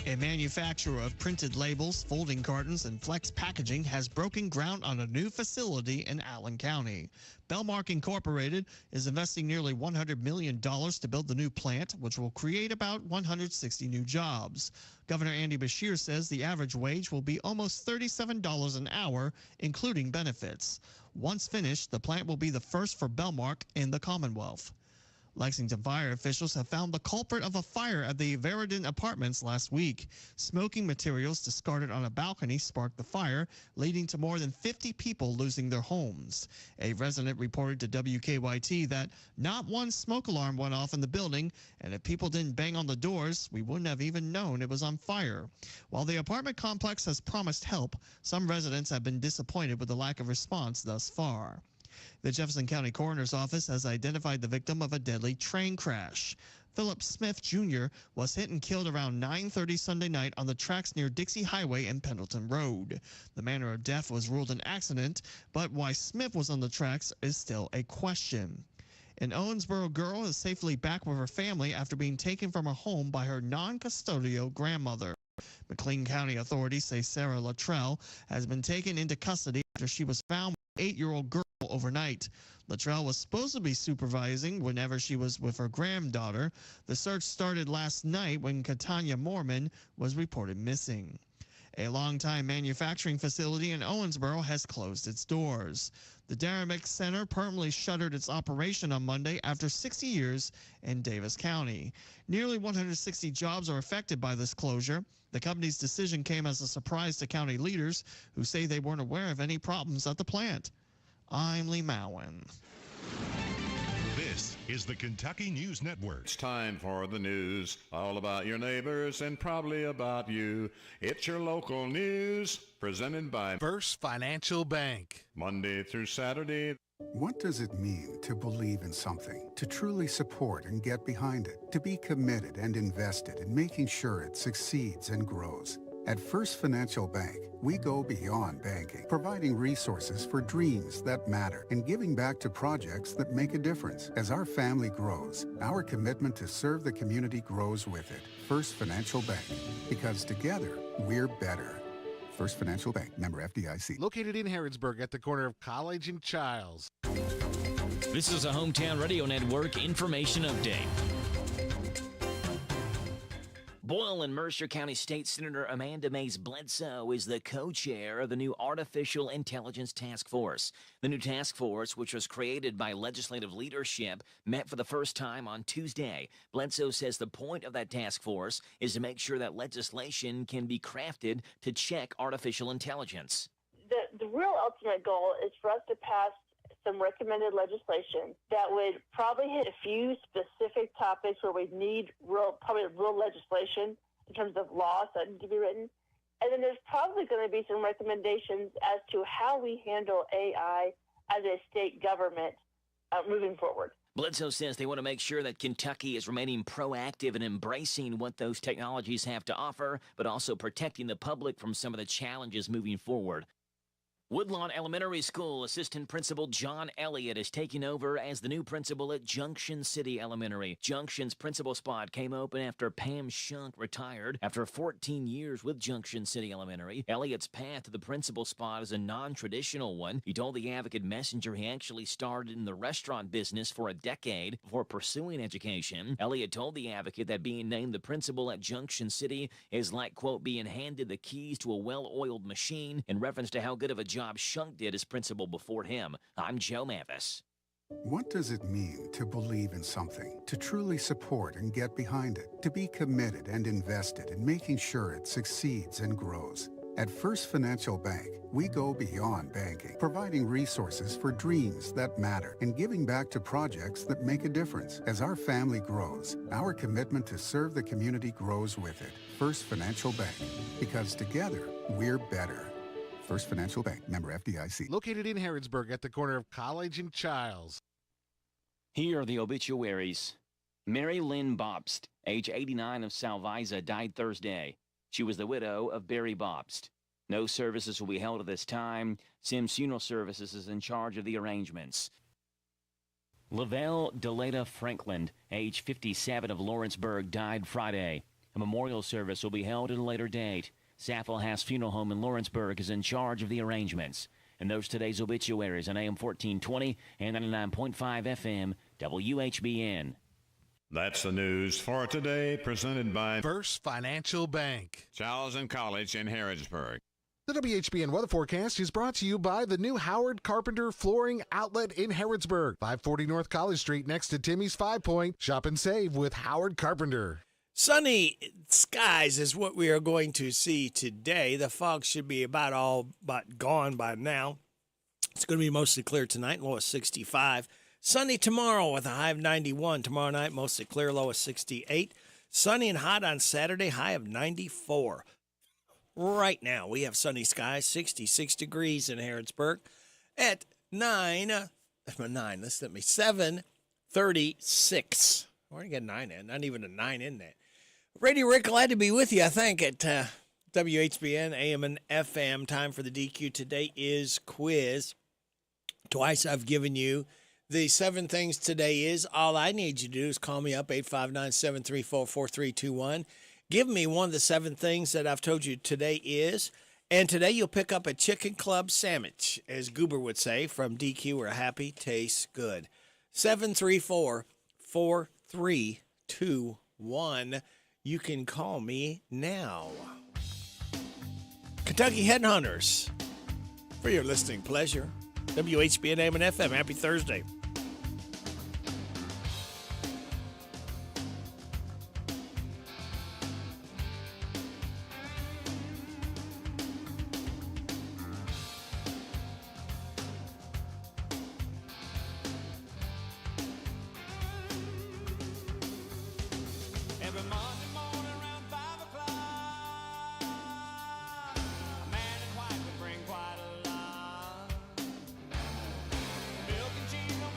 Speaker 13: A manufacturer of printed labels, folding cartons, and flex packaging has broken ground on a new facility in Allen County. Bellmark Incorporated is investing nearly $100 million to build the new plant, which will create about 160 new jobs. Governor Andy Beshear says the average wage will be almost $37 an hour, including benefits. Once finished, the plant will be the first for Bellmark in the Commonwealth. Lexington fire officials have found the culprit of a fire at the Veriden Apartments last week. Smoking materials discarded on a balcony sparked the fire, leading to more than 50 people losing their homes. A resident reported to WKYT that not one smoke alarm went off in the building, and if people didn't bang on the doors, we wouldn't have even known it was on fire. While the apartment complex has promised help, some residents have been disappointed with the lack of response thus far. The Jefferson County Coroner's Office has identified the victim of a deadly train crash. Philip Smith Jr. was hit and killed around 9:30 Sunday night on the tracks near Dixie Highway and Pendleton Road. The manner of death was ruled an accident, but why Smith was on the tracks is still a question. An Owensboro girl is safely back with her family after being taken from her home by her non-custodial grandmother. McLean County authorities say Sarah Luttrell has been taken into custody after she was found with an 8-year-old girl overnight. Luttrell was supposed to be supervising whenever she was with her granddaughter. The search started last night when Katanya Mormon was reported missing. A longtime manufacturing facility in Owensboro has closed its doors. The Daramek Center permanently shuttered its operation on Monday after 60 years in Davis County. Nearly 160 jobs are affected by this closure. The company's decision came as a surprise to county leaders who say they weren't aware of any problems at the plant. I'm Lee Mowen.
Speaker 11: This is the Kentucky News Network.
Speaker 18: It's time for the news, all about your neighbors and probably about you. It's your local news, presented by
Speaker 1: First Financial Bank.
Speaker 18: Monday through Saturday.
Speaker 24: What does it mean to believe in something, to truly support and get behind it, to be committed and invested in making sure it succeeds and grows? At First Financial Bank, we go beyond banking, providing resources for dreams that matter and giving back to projects that make a difference. As our family grows, our commitment to serve the community grows with it. First Financial Bank, because together, we're better. First Financial Bank, member FDIC.
Speaker 1: Located in Harrodsburg at the corner of College and Childs.
Speaker 22: This is a Hometown Radio Network information update. Boyle and Mercer County State Senator Amanda Mays Bledsoe is the co-chair of the new Artificial Intelligence Task Force. The new task force, which was created by legislative leadership, met for the first time on Tuesday. Bledsoe says the point of that task force is to make sure that legislation can be crafted to check artificial intelligence.
Speaker 25: The real ultimate goal is for us to pass some recommended legislation that would probably hit a few specific topics where we need real legislation in terms of laws that need to be written. And then there's probably going to be some recommendations as to how we handle AI as a state government moving forward.
Speaker 22: Bledsoe says they want to make sure that Kentucky is remaining proactive and embracing what those technologies have to offer, but also protecting the public from some of the challenges moving forward. Woodlawn Elementary School Assistant Principal John Elliott is taking over as the new principal at Junction City Elementary. Junction's principal spot came open after Pam Shunk retired after 14 years with Junction City Elementary. Elliott's path to the principal spot is a non-traditional one. He told the Advocate Messenger he actually started in the restaurant business for a decade before pursuing education. Elliott told the Advocate that being named the principal at Junction City is like, quote, being handed the keys to a well-oiled machine, in reference to how good of a job Shunk did as principal before him. I'm Joe Mathis.
Speaker 24: What does it mean to believe in something, to truly support and get behind it, to be committed and invested in making sure it succeeds and grows? At First Financial Bank, we go beyond banking, providing resources for dreams that matter and giving back to projects that make a difference. As our family grows, our commitment to serve the community grows with it. First Financial Bank, because together, we're better. First Financial Bank, member FDIC.
Speaker 1: Located in Harrodsburg at the corner of College and Childs.
Speaker 22: Here are the obituaries. Mary Lynn Bobst, age 89, of Salvisa, died Thursday. She was the widow of Barry Bobst. No services will be held at this time. Sims Funeral Services is in charge of the arrangements. Lavelle Deleta Franklin, age 57, of Lawrenceburg, died Friday. A memorial service will be held at a later date. Saffelhaus Funeral Home in Lawrenceburg is in charge of the arrangements. And those today's obituaries on AM 1420 and 99.5 FM WHBN.
Speaker 18: That's the news for today, presented by
Speaker 1: First Financial Bank,
Speaker 18: Charles and College in Harrodsburg.
Speaker 1: The WHBN weather forecast is brought to you by the new Howard Carpenter Flooring Outlet in Harrodsburg, 540 North College Street, next to Timmy's 5 Point. Shop and save with Howard Carpenter.
Speaker 9: Sunny skies is what we are going to see today. The fog should be about gone by now. It's going to be mostly clear tonight, low of 65. Sunny tomorrow with a high of 91. Tomorrow night, mostly clear, low of 68. Sunny and hot on Saturday, high of 94. Right now, we have sunny skies, 66 degrees in Harrodsburg at 7:36. Where did I get 9 in? Not even a 9 in that. Radio Rick, glad to be with you, I think, at WHBN, AM and FM. Time for the DQ. Today is quiz. Twice I've given you the 7 things today is. All I need you to do is call me up, 859-734-4321. Give me one of the 7 things that I've told you today is. And today you'll pick up a Chicken Club sandwich, as Goober would say, from DQ, where happy tastes good. 734-4321. You can call me now. Kentucky Headhunters, for your listening pleasure. WHBN AM and FM. Happy Thursday.
Speaker 7: Milk and cheese on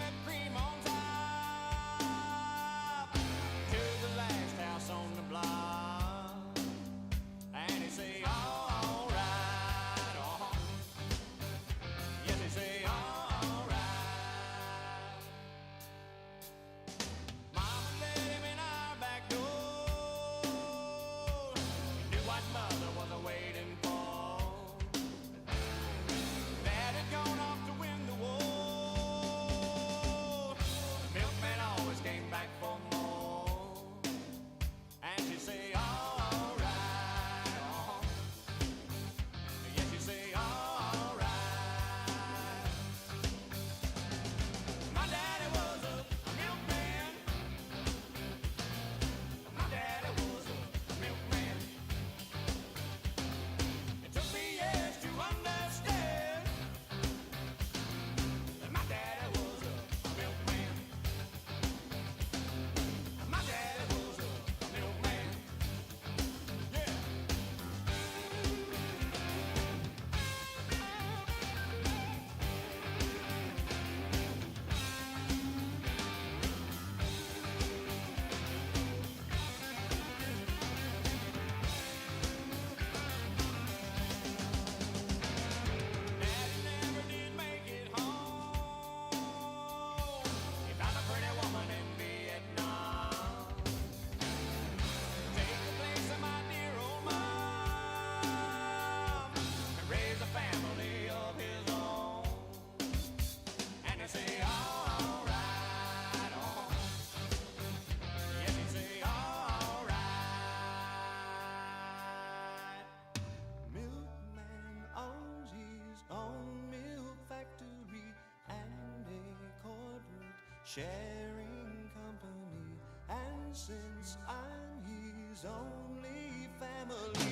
Speaker 7: sharing company, and since I'm his only family,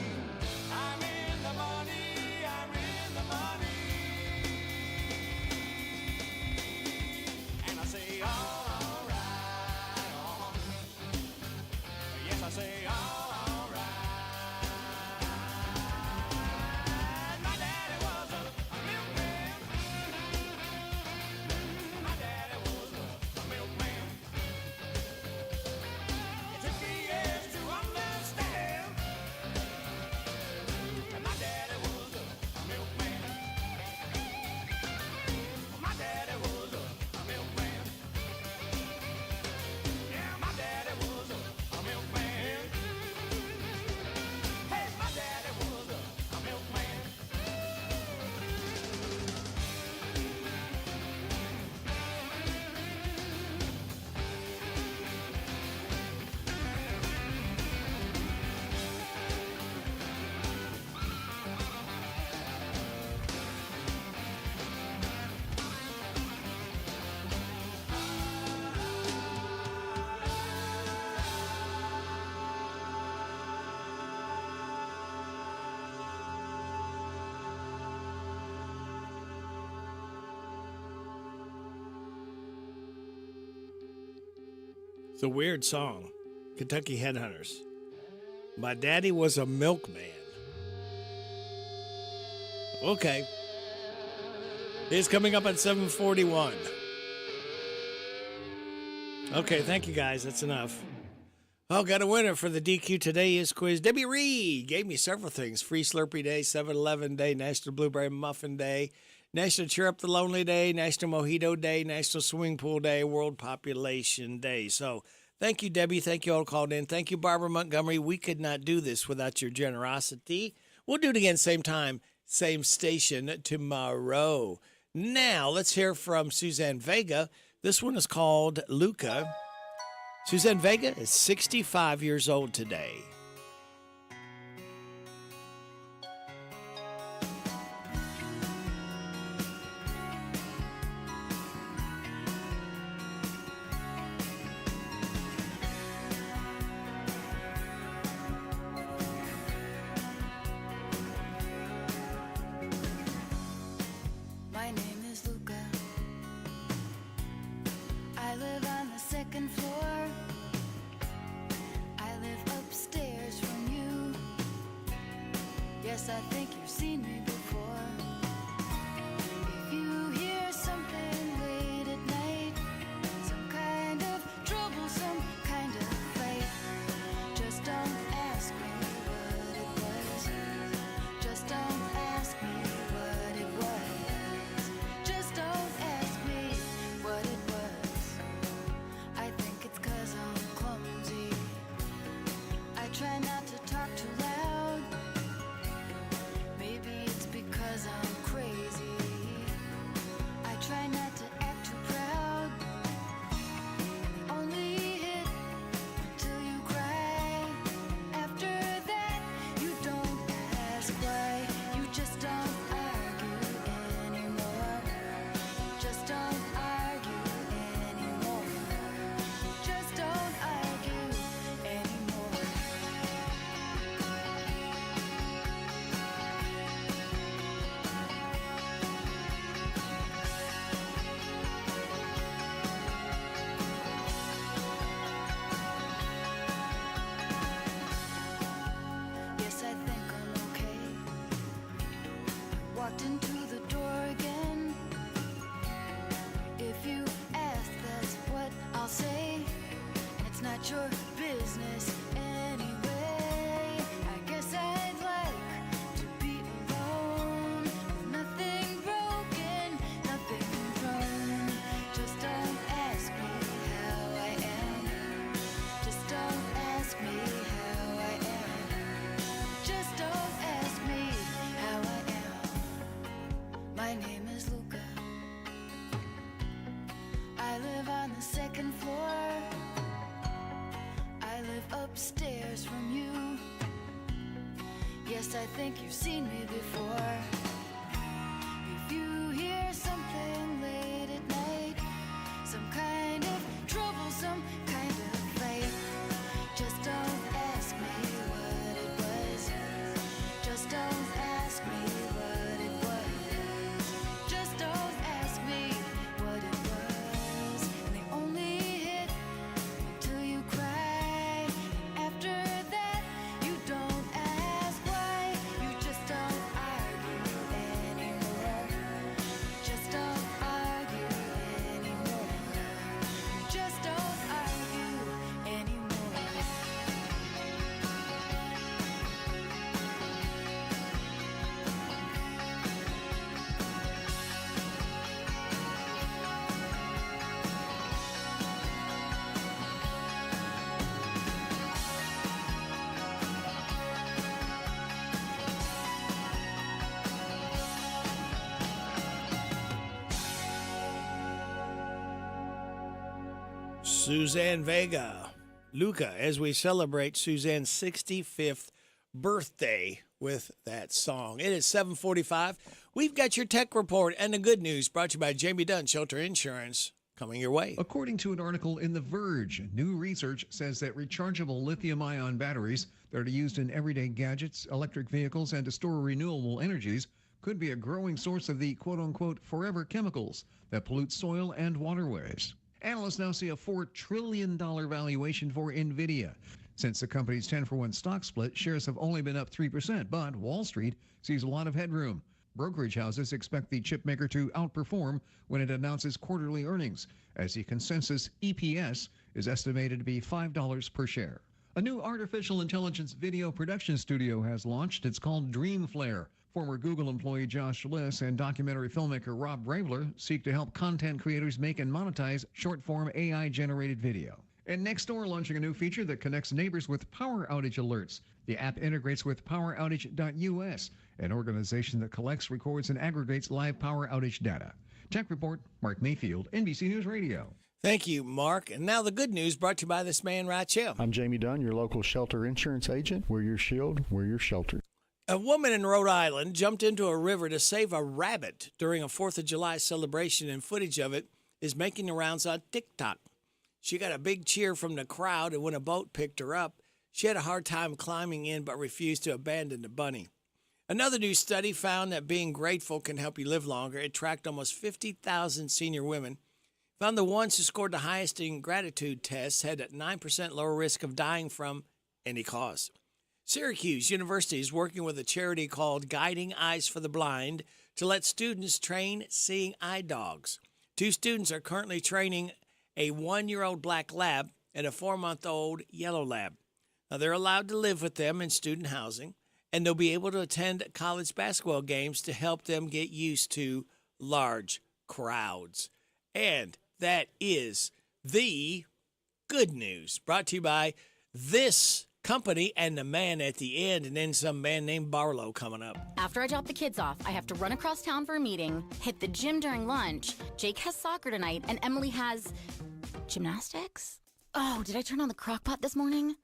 Speaker 7: I'm in the money, I'm in the money. And I say, all right, yes, I say, all right. My daddy was a milkman. My daddy was a milkman. It took me years to understand that my daddy was a milkman. My daddy was a milkman. Yeah, my daddy was a milkman. Hey, my daddy was a milkman.
Speaker 9: It's a weird song. Kentucky Headhunters. My daddy was a milkman. Okay. It's coming up at 7:41. Okay, thank you guys. That's enough. Oh, got a winner for the DQ Today is quiz. Debbie Reed gave me several things. Free Slurpee Day, 7-Eleven Day, National Blueberry Muffin Day, National Cheer Up the Lonely Day, National Mojito Day, National Swimming Pool Day, World Population Day. So thank you, Debbie. Thank you all called in. Thank you, Barbara Montgomery. We could not do this without your generosity. We'll do it again same time, same station tomorrow. Now, let's hear from Suzanne Vega. This one is called Luca. Suzanne Vega is 65 years old today.
Speaker 6: My name is Luca. I live on the second floor. I live upstairs from you. Yes, I think you've seen me before. If you hear something late at night, some kind of trouble, some kind of fight, just don't ask me what it was. Just don't ask me what it was. Just don't ask me what it was. I think it's 'cause I'm clumsy. I try not to talk too loud. Maybe it's because I'm crazy. I try not to act too proud. Only hit till you cry. After that, you don't ask why. You just don't argue anymore. Just don't argue anymore. Just don't argue anymore. Yes, I think I'm okay. Walked into the door again. If you ask, that's what I'll say. And it's not your business anyway. I guess I'd like to be alone. With nothing broken, nothing wrong. Just don't ask me how I am. Just don't ask me how I am. Just don't ask me how I am. My name is Luca. I live on the second floor. I live upstairs from you. Yes, I think you've seen me before. If you hear something late at night, some kind of
Speaker 9: Suzanne Vega, Luca, as we celebrate Suzanne's 65th birthday with that song. It is 7:45. We've got your tech report and the good news brought to you by Jamie Dunn Shelter Insurance coming your way.
Speaker 3: According to an article in The Verge, new research says that rechargeable lithium-ion batteries that are used in everyday gadgets, electric vehicles, and to store renewable energies could be a growing source of the quote-unquote forever chemicals that pollute soil and waterways. Analysts now see a $4 trillion valuation for NVIDIA. Since the company's 10-for-1 stock split, shares have only been up 3%, but Wall Street sees a lot of headroom. Brokerage houses expect the chipmaker to outperform when it announces quarterly earnings, as the consensus EPS is estimated to be $5 per share. A new artificial intelligence video production studio has launched. It's called DreamFlare. Former Google employee Josh Liss and documentary filmmaker Rob Bravler seek to help content creators make and monetize short-form AI-generated video. And Nextdoor launching a new feature that connects neighbors with power outage alerts. The app integrates with poweroutage.us, an organization that collects, records, and aggregates live power outage data. Tech Report, Mark Mayfield, NBC News Radio.
Speaker 9: Thank you, Mark. And now the good news brought to you by this man right here.
Speaker 12: I'm Jamie Dunn, your local shelter insurance agent. We're your shield, we're your shelter.
Speaker 9: A woman in Rhode Island jumped into a river to save a rabbit during a 4th of July celebration, and footage of it is making the rounds on TikTok. She got a big cheer from the crowd, and when a boat picked her up, she had a hard time climbing in but refused to abandon the bunny. Another new study found that being grateful can help you live longer. It tracked almost 50,000 senior women. Found the ones who scored the highest in gratitude tests had a 9% lower risk of dying from any cause. Syracuse University is working with a charity called Guiding Eyes for the Blind to let students train seeing eye dogs. 2 students are currently training a 1-year-old black lab and a 4-month-old yellow lab. Now, they're allowed to live with them in student housing, and they'll be able to attend college basketball games to help them get used to large crowds. And that is the good news brought to you by this company and the man at the end, and then some man named Barlow coming up.
Speaker 14: After I drop the kids off, I have to run across town for a meeting, hit the gym during lunch. Jake has soccer tonight, and Emily has gymnastics? Oh, did I turn on the crock pot this morning?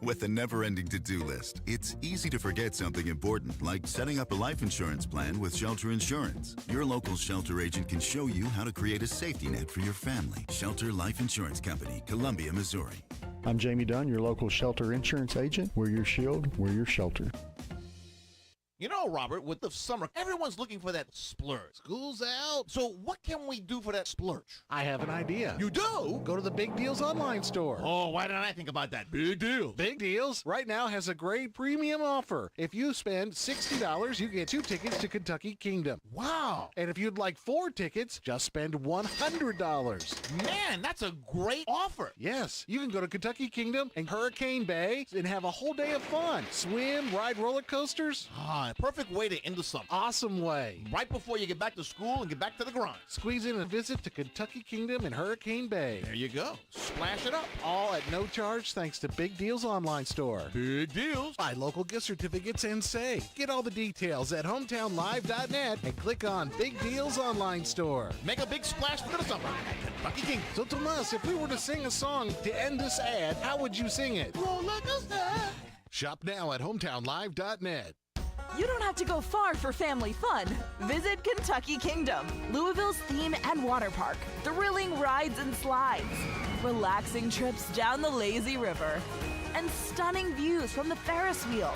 Speaker 16: With a never-ending to-do list, it's easy to forget something important, like setting up a life insurance plan with Shelter Insurance. Your local Shelter agent can show you how to create a safety net for your family. Shelter Life Insurance Company, Columbia, Missouri.
Speaker 12: I'm Jamie Dunn, your local shelter insurance agent. We're your shield, we're your shelter.
Speaker 17: You know, Robert, with the summer, everyone's looking for that splurge. School's out. So what can we do for that splurge?
Speaker 1: I have an idea.
Speaker 17: You do?
Speaker 1: Go to the Big Deals online store.
Speaker 17: Oh, why didn't I think about that? Big deal.
Speaker 1: Big Deals right now has a great premium offer. If you spend $60, you get 2 tickets to Kentucky Kingdom.
Speaker 17: Wow.
Speaker 1: And if you'd like 4 tickets, just spend $100.
Speaker 17: Man, that's a great offer.
Speaker 1: Yes, you can go to Kentucky Kingdom and Hurricane Bay and have a whole day of fun. Swim, ride roller coasters.
Speaker 17: Perfect way to end the summer.
Speaker 1: Awesome way.
Speaker 17: Right before you get back to school and get back to the grind.
Speaker 1: Squeeze in a visit to Kentucky Kingdom and Hurricane Bay.
Speaker 17: There you go. Splash it up.
Speaker 1: All at no charge thanks to Big Deals online store.
Speaker 17: Big deals.
Speaker 1: Buy local gift certificates and save. Get all the details at hometownlive.net and click on Big Deals online store.
Speaker 17: Make a big splash for the summer at Kentucky Kingdom.
Speaker 1: So Tomas, if we were to sing a song to end this ad, how would you sing it?
Speaker 17: Roll like a star.
Speaker 1: Shop now at hometownlive.net.
Speaker 26: You don't have to go far for family fun. Visit Kentucky Kingdom, Louisville's theme and water park. Thrilling rides and slides, relaxing trips down the lazy river, and stunning views from the Ferris wheel.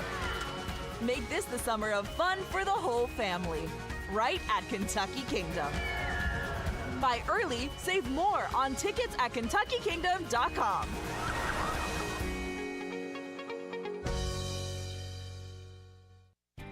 Speaker 26: Make this the summer of fun for the whole family, right at Kentucky Kingdom. Buy early, save more on tickets at KentuckyKingdom.com.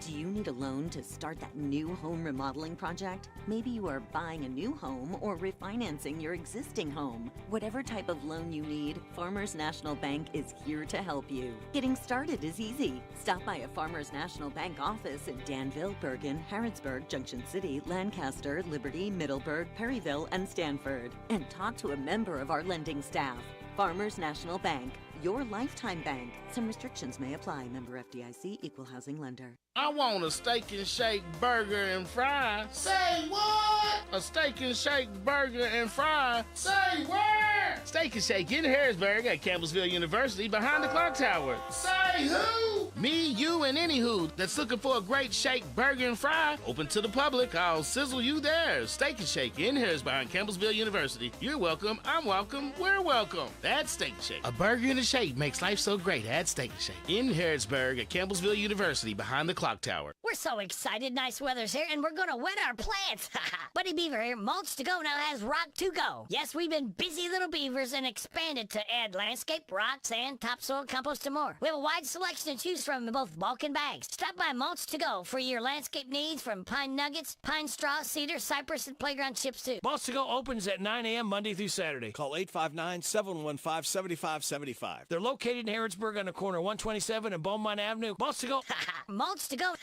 Speaker 27: Do you need a loan to start that new home remodeling project? Maybe you are buying a new home or refinancing your existing home. Whatever type of loan you need, Farmers National Bank is here to help you. Getting started is easy. Stop by a Farmers National Bank office in Danville, Bergen, Harrodsburg, Junction City, Lancaster, Liberty, Middleburg, Perryville, and Stanford, and talk to a member of our lending staff. Farmers National Bank, your lifetime bank. Some restrictions may apply. Member FDIC, Equal Housing Lender.
Speaker 28: I want a steak and shake burger and fries.
Speaker 7: Say what?
Speaker 28: A steak and shake burger and fries.
Speaker 7: Say where?
Speaker 28: Steak and Shake in Harrisburg at Campbellsville University behind the clock tower.
Speaker 17: Say who?
Speaker 28: Me, you, and any who that's looking for a great shake, burger, and fry. Open to the public. I'll sizzle you there. Steak and Shake in Harrisburg behind Campbellsville University. You're welcome. I'm welcome. We're welcome. That's Steak and Shake. A burger and a shake makes life so great at Steak and Shake in Harrisburg at Campbellsville University behind the clock tower.
Speaker 2: We're so excited. Nice weather's here, and we're going to wet our plants. Buddy Beaver here. Mulch to Go now has Rock to Go. Yes, we've been busy little beavers and expanded to add landscape, rock, sand, topsoil, compost, and more. We have a wide selection to choose from in both bulk and bags. Stop by Mulch to Go for your landscape needs from pine nuggets, pine straw, cedar, cypress, and playground chips too.
Speaker 4: Mulch to Go opens at 9 a.m. Monday through Saturday.
Speaker 9: Call 859-715-7575.
Speaker 4: They're located in Harrodsburg on the corner of 127 and Beaumont Avenue. Mulch to Go.
Speaker 2: Mulch to Go.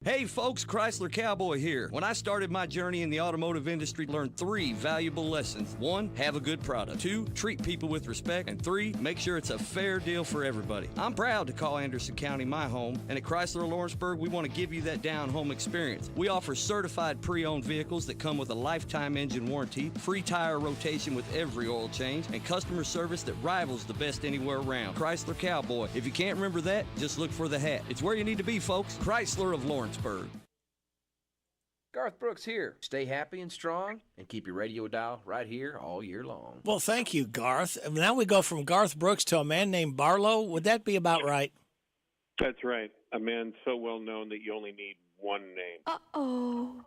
Speaker 5: Hey folks, Chrysler Cowboy here. When I started my journey in the automotive industry, I learned 3 valuable lessons. 1, have a good product. 2, treat people with respect. And 3, make sure it's a fair deal for everybody. I'm proud to call Anderson County my home, and at Chrysler Lawrenceburg, we want to give you that down-home experience. We offer certified pre-owned vehicles that come with a lifetime engine warranty, free tire rotation with every oil change, and customer service that rivals the best anywhere around. Chrysler Cowboy. If you can't remember that, just look for the hat. It's where you need to be, folks. Chrysler of Lawrenceburg.
Speaker 10: Garth Brooks here. Stay happy and strong, and keep your radio dial right here all year long.
Speaker 9: Well, thank you, Garth. Now we go from Garth Brooks to a man named Barlow. Would that be about right?
Speaker 15: That's right. A man so well known that you only need one name.
Speaker 2: Uh-oh.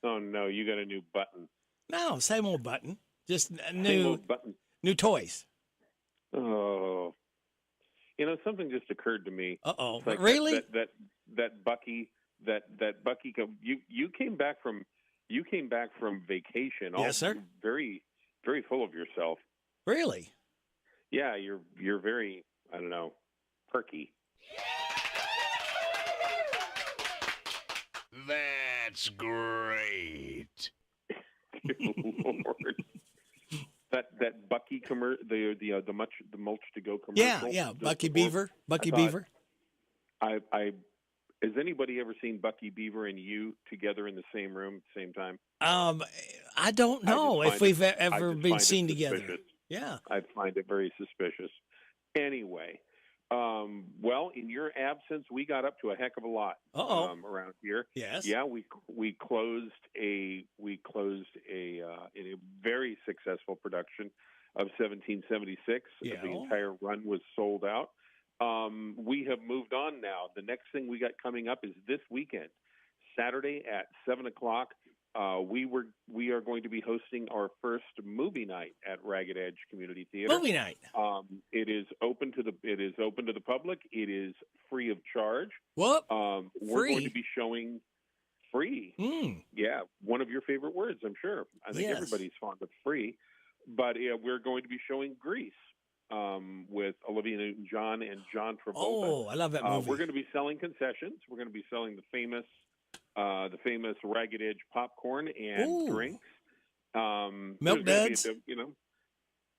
Speaker 15: Oh, no, you got a new button.
Speaker 9: No, same old button. Just
Speaker 15: Same
Speaker 9: new
Speaker 15: old button.
Speaker 9: new toys.
Speaker 15: Oh. You know, something just occurred to me.
Speaker 9: Uh-oh.
Speaker 15: It's like
Speaker 9: Really?
Speaker 15: That Bucky you came back from vacation.
Speaker 9: Yes, sir.
Speaker 15: Very, very full of yourself.
Speaker 9: Really?
Speaker 15: Yeah, you're very, I don't know, perky.
Speaker 17: That's great.
Speaker 15: Lord. That Bucky commercial, the mulch to go commercial.
Speaker 9: Yeah. Bucky Beaver. Beaver.
Speaker 15: Has anybody ever seen Bucky Beaver and you together in the same room at the same time?
Speaker 9: I don't know if we've ever been seen together. Yeah.
Speaker 15: I find it very suspicious. Anyway, well, in your absence, we got up to a heck of a lot around here.
Speaker 9: Yes.
Speaker 15: Yeah, we closed a very successful production of 1776.
Speaker 9: Yeah.
Speaker 15: The entire run was sold out. We have moved on now. The next thing we got coming up is this weekend, Saturday at 7:00. We are going to be hosting our first movie night at Ragged Edge Community Theater.
Speaker 9: Movie night.
Speaker 15: It is open to the public. It is free of charge.
Speaker 9: What?
Speaker 15: We're going to be showing free. Yeah, one of your favorite words, I'm sure. I think everybody's fond of free. But we're going to be showing Grease. With Olivia Newton-John and John Travolta.
Speaker 9: Oh, I love that movie.
Speaker 15: We're going to be selling concessions. We're going to be selling the famous Ragged Edge popcorn and drinks.
Speaker 9: Milk duds?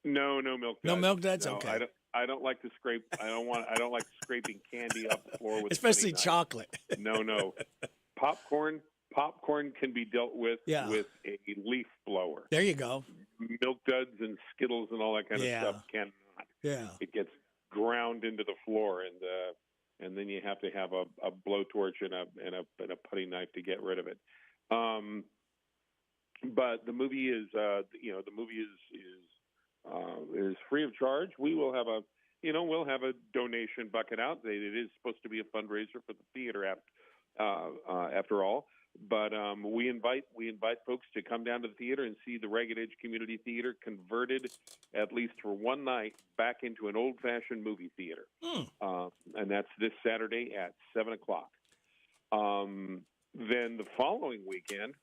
Speaker 15: No milk duds.
Speaker 9: No milk duds.
Speaker 15: No,
Speaker 9: Okay.
Speaker 15: I don't like to scrape. I don't like scraping candy off the floor with.
Speaker 9: Especially
Speaker 15: honey
Speaker 9: chocolate.
Speaker 15: knife. No. Popcorn can be dealt with with a leaf blower.
Speaker 9: There you go.
Speaker 15: Milk duds and Skittles and all that kind of stuff cannot.
Speaker 9: Yeah.
Speaker 15: It gets ground into the floor, and then you have to have a blowtorch and a putty knife to get rid of it. But the movie is is free of charge. We will have a donation bucket out. It is supposed to be a fundraiser for the theater after all. But we invite folks to come down to the theater and see the Ragged Edge Community Theater converted, at least for one night, back into an old-fashioned movie theater. And that's this Saturday at 7:00. Then the following weekend,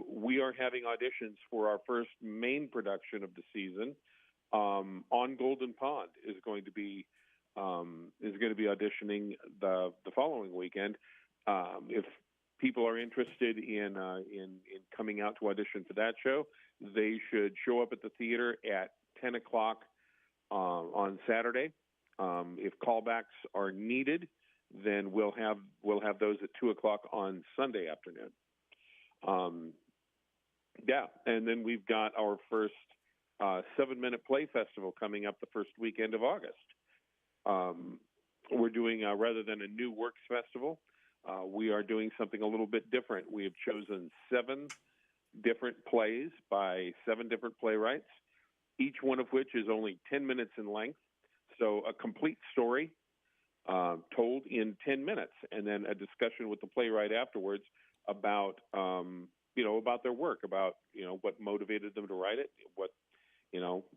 Speaker 15: we are having auditions for our first main production of the season. On Golden Pond is going to be auditioning the following weekend. If people are interested in coming out to audition for that show, they should show up at the theater at 10:00 on Saturday. If callbacks are needed, then we'll have those at 2:00 on Sunday afternoon. And then we've got our first 7-Minute Play Festival coming up the first weekend of August. We're doing, rather than a New Works Festival, we are doing something a little bit different. We have chosen 7 different plays by 7 different playwrights, each one of which is only 10 minutes in length. So a complete story told in 10 minutes, and then a discussion with the playwright afterwards about, about their work, about, what motivated them to write it,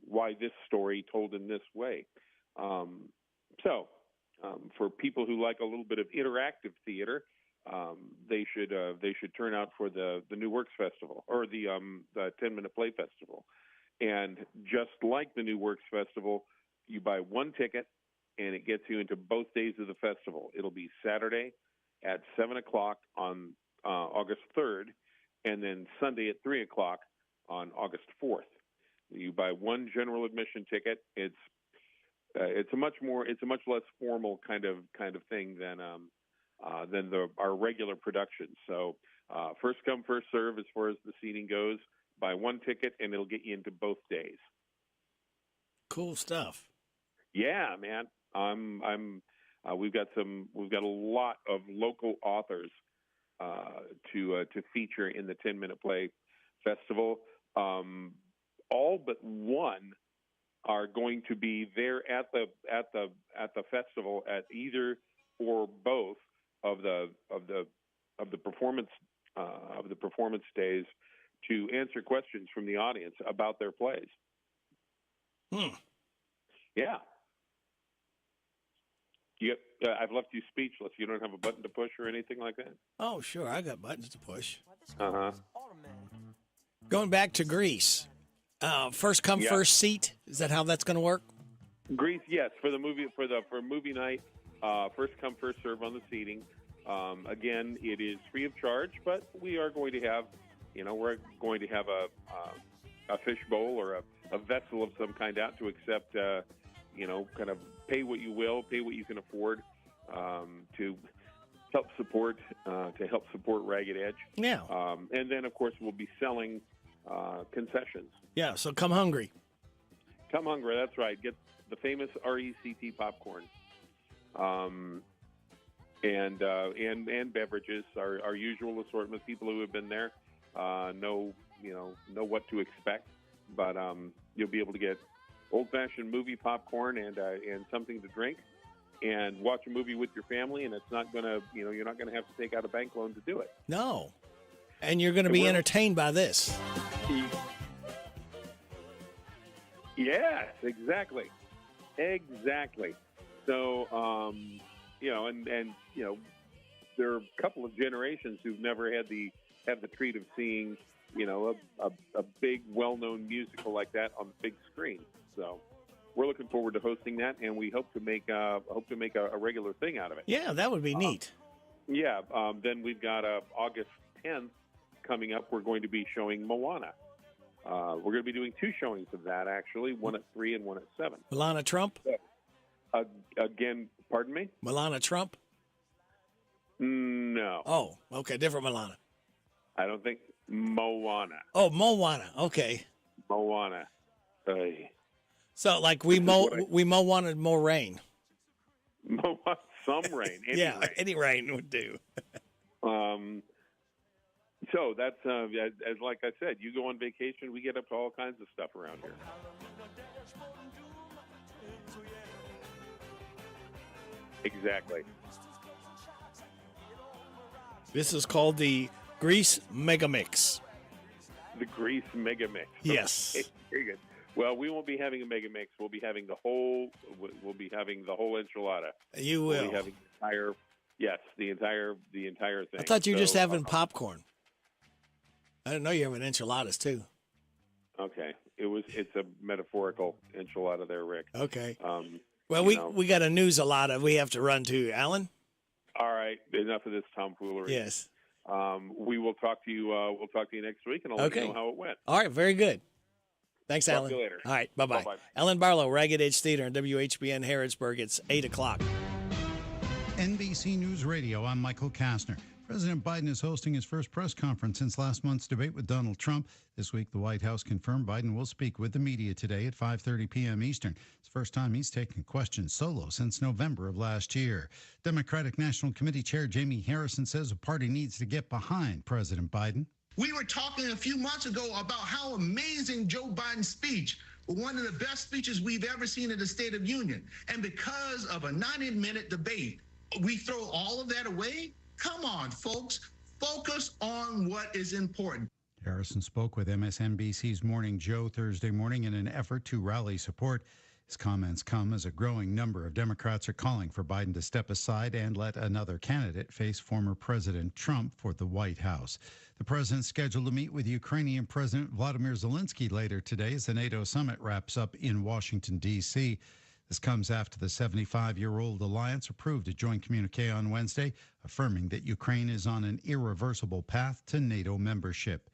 Speaker 15: why this story told in this way. For people who like a little bit of interactive theater, they should turn out for the New Works Festival, or the 10-Minute Play Festival. And just like the New Works Festival, you buy one ticket and it gets you into both days of the festival. It'll be Saturday at 7 o'clock on August 3rd, and then Sunday at 3 o'clock on August 4th. You buy one general admission ticket. It's a much less formal kind of thing than our regular production. So first come, first serve as far as the seating goes. Buy one ticket and it'll get you into both days.
Speaker 9: Cool stuff.
Speaker 15: Yeah, man. We've got a lot of local authors to feature in the 10-Minute Play Festival. All but one are going to be there at the festival at either or both of the performance days to answer questions from the audience about their plays. Yeah. I've left you speechless. You don't have a button to push or anything like that?
Speaker 9: Oh, sure. I got buttons to push.
Speaker 15: Uh-huh.
Speaker 9: Going back to Greece. First come, first seat. Is that how that's going to work?
Speaker 15: Greece, yes. For movie night, first come, first serve on the seating. Again, it is free of charge, but we are going to have, a fish bowl or a vessel of some kind out to accept, kind of pay what you will, pay what you can afford, to help support Ragged Edge.
Speaker 9: Yeah.
Speaker 15: And then, of course, we'll be selling concessions.
Speaker 9: Yeah, so come hungry.
Speaker 15: Come hungry, that's right. Get the famous RECT popcorn, and beverages. Our usual assortment. People who have been there know what to expect. But you'll be able to get old-fashioned movie popcorn and something to drink, and watch a movie with your family. And it's not gonna, you're not gonna have to take out a bank loan to do it.
Speaker 9: No, and you're going to be entertained by this.
Speaker 15: Yes, exactly. So, there are a couple of generations who've never had the treat of seeing, a big, well-known musical like that on the big screen. So, we're looking forward to hosting that, and we hope to make a regular thing out of it.
Speaker 9: Yeah, that would be neat.
Speaker 15: Yeah. Then we've got August 10th coming up. We're going to be showing Moana. We're going to be doing 2 showings of that, actually, one at 3 and one at 7.
Speaker 9: Milana Trump?
Speaker 15: Again, pardon me?
Speaker 9: Milana Trump?
Speaker 15: No.
Speaker 9: Oh, okay, different Milana.
Speaker 15: I don't think Moana.
Speaker 9: Oh, Moana. Okay.
Speaker 15: Moana.
Speaker 9: So, like we wanted more rain.
Speaker 15: Some rain.
Speaker 9: Any rain would do.
Speaker 15: So that's as like I said, you go on vacation, we get up to all kinds of stuff around here. Exactly.
Speaker 9: This is called the Grease Mega Mix.
Speaker 15: The Grease Mega Mix.
Speaker 9: Yes.
Speaker 15: Okay, very good. Well, we won't be having a mega mix. We'll be having the whole enchilada.
Speaker 9: You will.
Speaker 15: We'll be having the entire thing.
Speaker 9: I thought you were just having popcorn. I didn't know you were having enchiladas too.
Speaker 15: Okay, it's a metaphorical enchilada there, Rick.
Speaker 9: Okay. Well, we got a news enchilada we have to run to, Alan.
Speaker 15: All right, enough of this tomfoolery.
Speaker 9: Yes.
Speaker 15: We will talk to you. We'll talk to you next week, and I'll let you know how it went.
Speaker 9: All right, very good. Thanks,
Speaker 15: Talk
Speaker 9: Alan.
Speaker 15: to you later.
Speaker 9: All right, bye-bye.
Speaker 15: Bye-bye.
Speaker 9: Alan Barlow, Ragged Edge Theater in WHBN Harrodsburg. It's 8 o'clock.
Speaker 8: NBC News Radio, I'm Michael Kastner. President Biden is hosting his first press conference since last month's debate with Donald Trump. This week, the White House confirmed Biden will speak with the media today at 5:30 p.m. Eastern. It's the first time he's taken questions solo since November of last year. Democratic National Committee Chair Jamie Harrison says the party needs to get behind President Biden.
Speaker 11: We were talking a few months ago about how amazing Joe Biden's speech, one of the best speeches we've ever seen in the State of Union. And because of a 90-minute debate, we throw all of that away? Come on, folks. Focus on what is important.
Speaker 8: Harrison spoke with MSNBC's Morning Joe Thursday morning in an effort to rally support. His comments come as a growing number of Democrats are calling for Biden to step aside and let another candidate face former President Trump for the White House. The president's scheduled to meet with Ukrainian President Vladimir Zelensky later today as the NATO summit wraps up in Washington, D.C. This comes after the 75-year-old alliance approved a joint communique on Wednesday, affirming that Ukraine is on an irreversible path to NATO membership.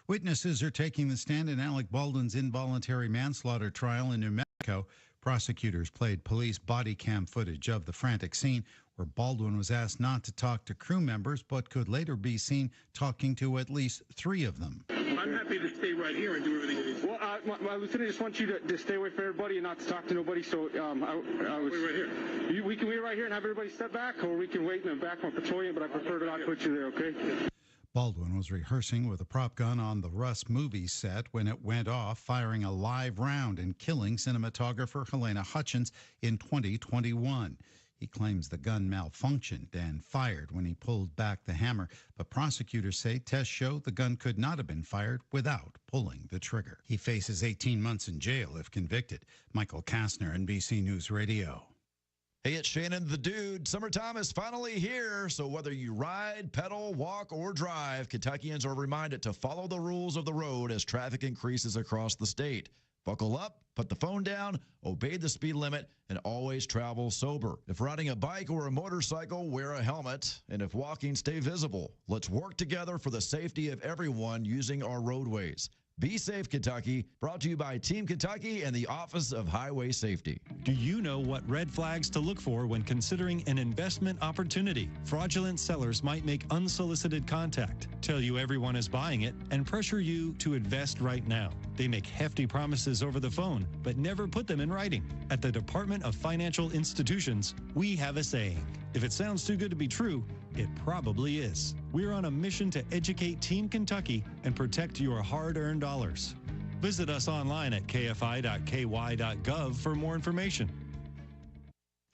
Speaker 8: Witnesses are taking the stand in Alec Baldwin's involuntary manslaughter trial in New Mexico. Prosecutors played police body cam footage of the frantic scene where Baldwin was asked not to talk to crew members but could later be seen talking to at least 3 of them.
Speaker 13: I'm happy to stay right here and do everything. Well, my lieutenant just wants you to stay away from everybody and not to talk to nobody. So I was right here. We can wait right here and have everybody step back, or we can wait in the back from patrolling. But I prefer to not put you there. Okay.
Speaker 8: Baldwin was rehearsing with a prop gun on the Rust movie set when it went off, firing a live round and killing cinematographer Helena Hutchins in 2021. He claims the gun malfunctioned and fired when he pulled back the hammer, but prosecutors say tests show the gun could not have been fired without pulling the trigger. He faces 18 months in jail if convicted. Michael Kastner, NBC News Radio.
Speaker 19: Hey, it's Shannon the Dude. Summertime is finally here, so whether you ride, pedal, walk, or drive, Kentuckians are reminded to follow the rules of the road as traffic increases across the state. Buckle up, put the phone down, obey the speed limit, and always travel sober. If riding a bike or a motorcycle, wear a helmet, and if walking, stay visible. Let's work together for the safety of everyone using our roadways. Be safe, Kentucky. Brought to you by Team Kentucky and the Office of Highway Safety.
Speaker 20: Do you know what red flags to look for when considering an investment opportunity? Fraudulent sellers might make unsolicited contact, tell you everyone is buying it, and pressure you to invest right now. They make hefty promises over the phone, but never put them in writing. At the Department of Financial Institutions, we have a saying. If it sounds too good to be true, it probably is. We're on a mission to educate Team Kentucky and protect your hard-earned dollars. Visit us online at kfi.ky.gov for more information.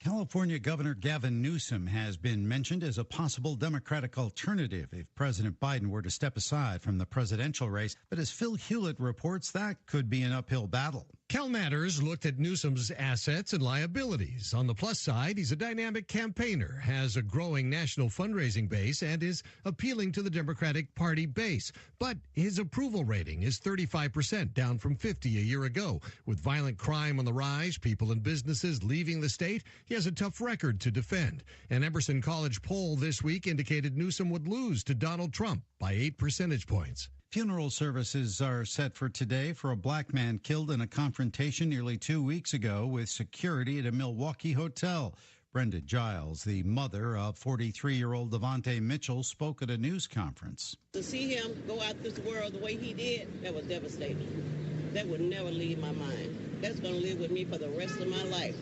Speaker 8: California Governor Gavin Newsom has been mentioned as a possible Democratic alternative if President Biden were to step aside from the presidential race. But as Phil Hewlett reports, that could be an uphill battle.
Speaker 21: Cal Matters looked at Newsom's assets and liabilities. On the plus side, he's a dynamic campaigner, has a growing national fundraising base, and is appealing to the Democratic Party base. But his approval rating is 35%, down from 50% a year ago. With violent crime on the rise, people and businesses leaving the state, he has a tough record to defend. An Emerson College poll this week indicated Newsom would lose to Donald Trump by 8 percentage points.
Speaker 8: Funeral services are set for today for a black man killed in a confrontation nearly 2 weeks ago with security at a Milwaukee hotel. Brenda Giles, the mother of 43-year-old Devontae Mitchell, spoke at a news conference.
Speaker 23: To see him go out this world the way he did, that was devastating. That would never leave my mind. That's going to live with me for the rest of my life.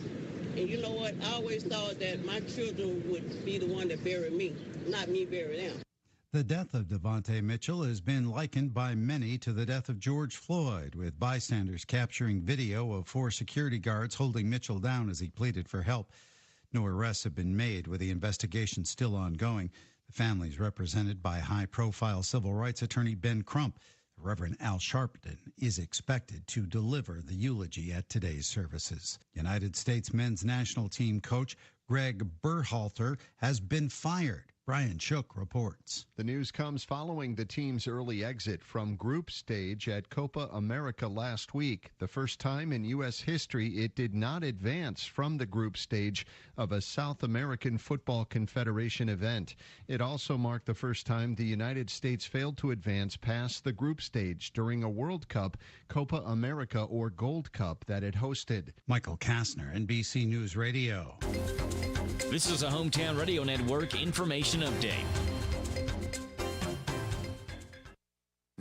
Speaker 23: And you know what? I always thought that my children would be the one that bury me, not me bury them.
Speaker 8: The death of Devontae Mitchell has been likened by many to the death of George Floyd, with bystanders capturing video of 4 security guards holding Mitchell down as he pleaded for help. No arrests have been made, with the investigation still ongoing. The family is represented by high-profile civil rights attorney Ben Crump. The Reverend Al Sharpton is expected to deliver the eulogy at today's services. United States men's national team coach Greg Berhalter has been fired. Brian Shook reports.
Speaker 25: The news comes following the team's early exit from group stage at Copa America last week. The first time in U.S. history it did not advance from the group stage of a South American Football Confederation event. It also marked the first time the United States failed to advance past the group stage during a World Cup, Copa America or Gold Cup, that it hosted.
Speaker 8: Michael Kastner, NBC News Radio.
Speaker 22: This is a Hometown Radio Network information update.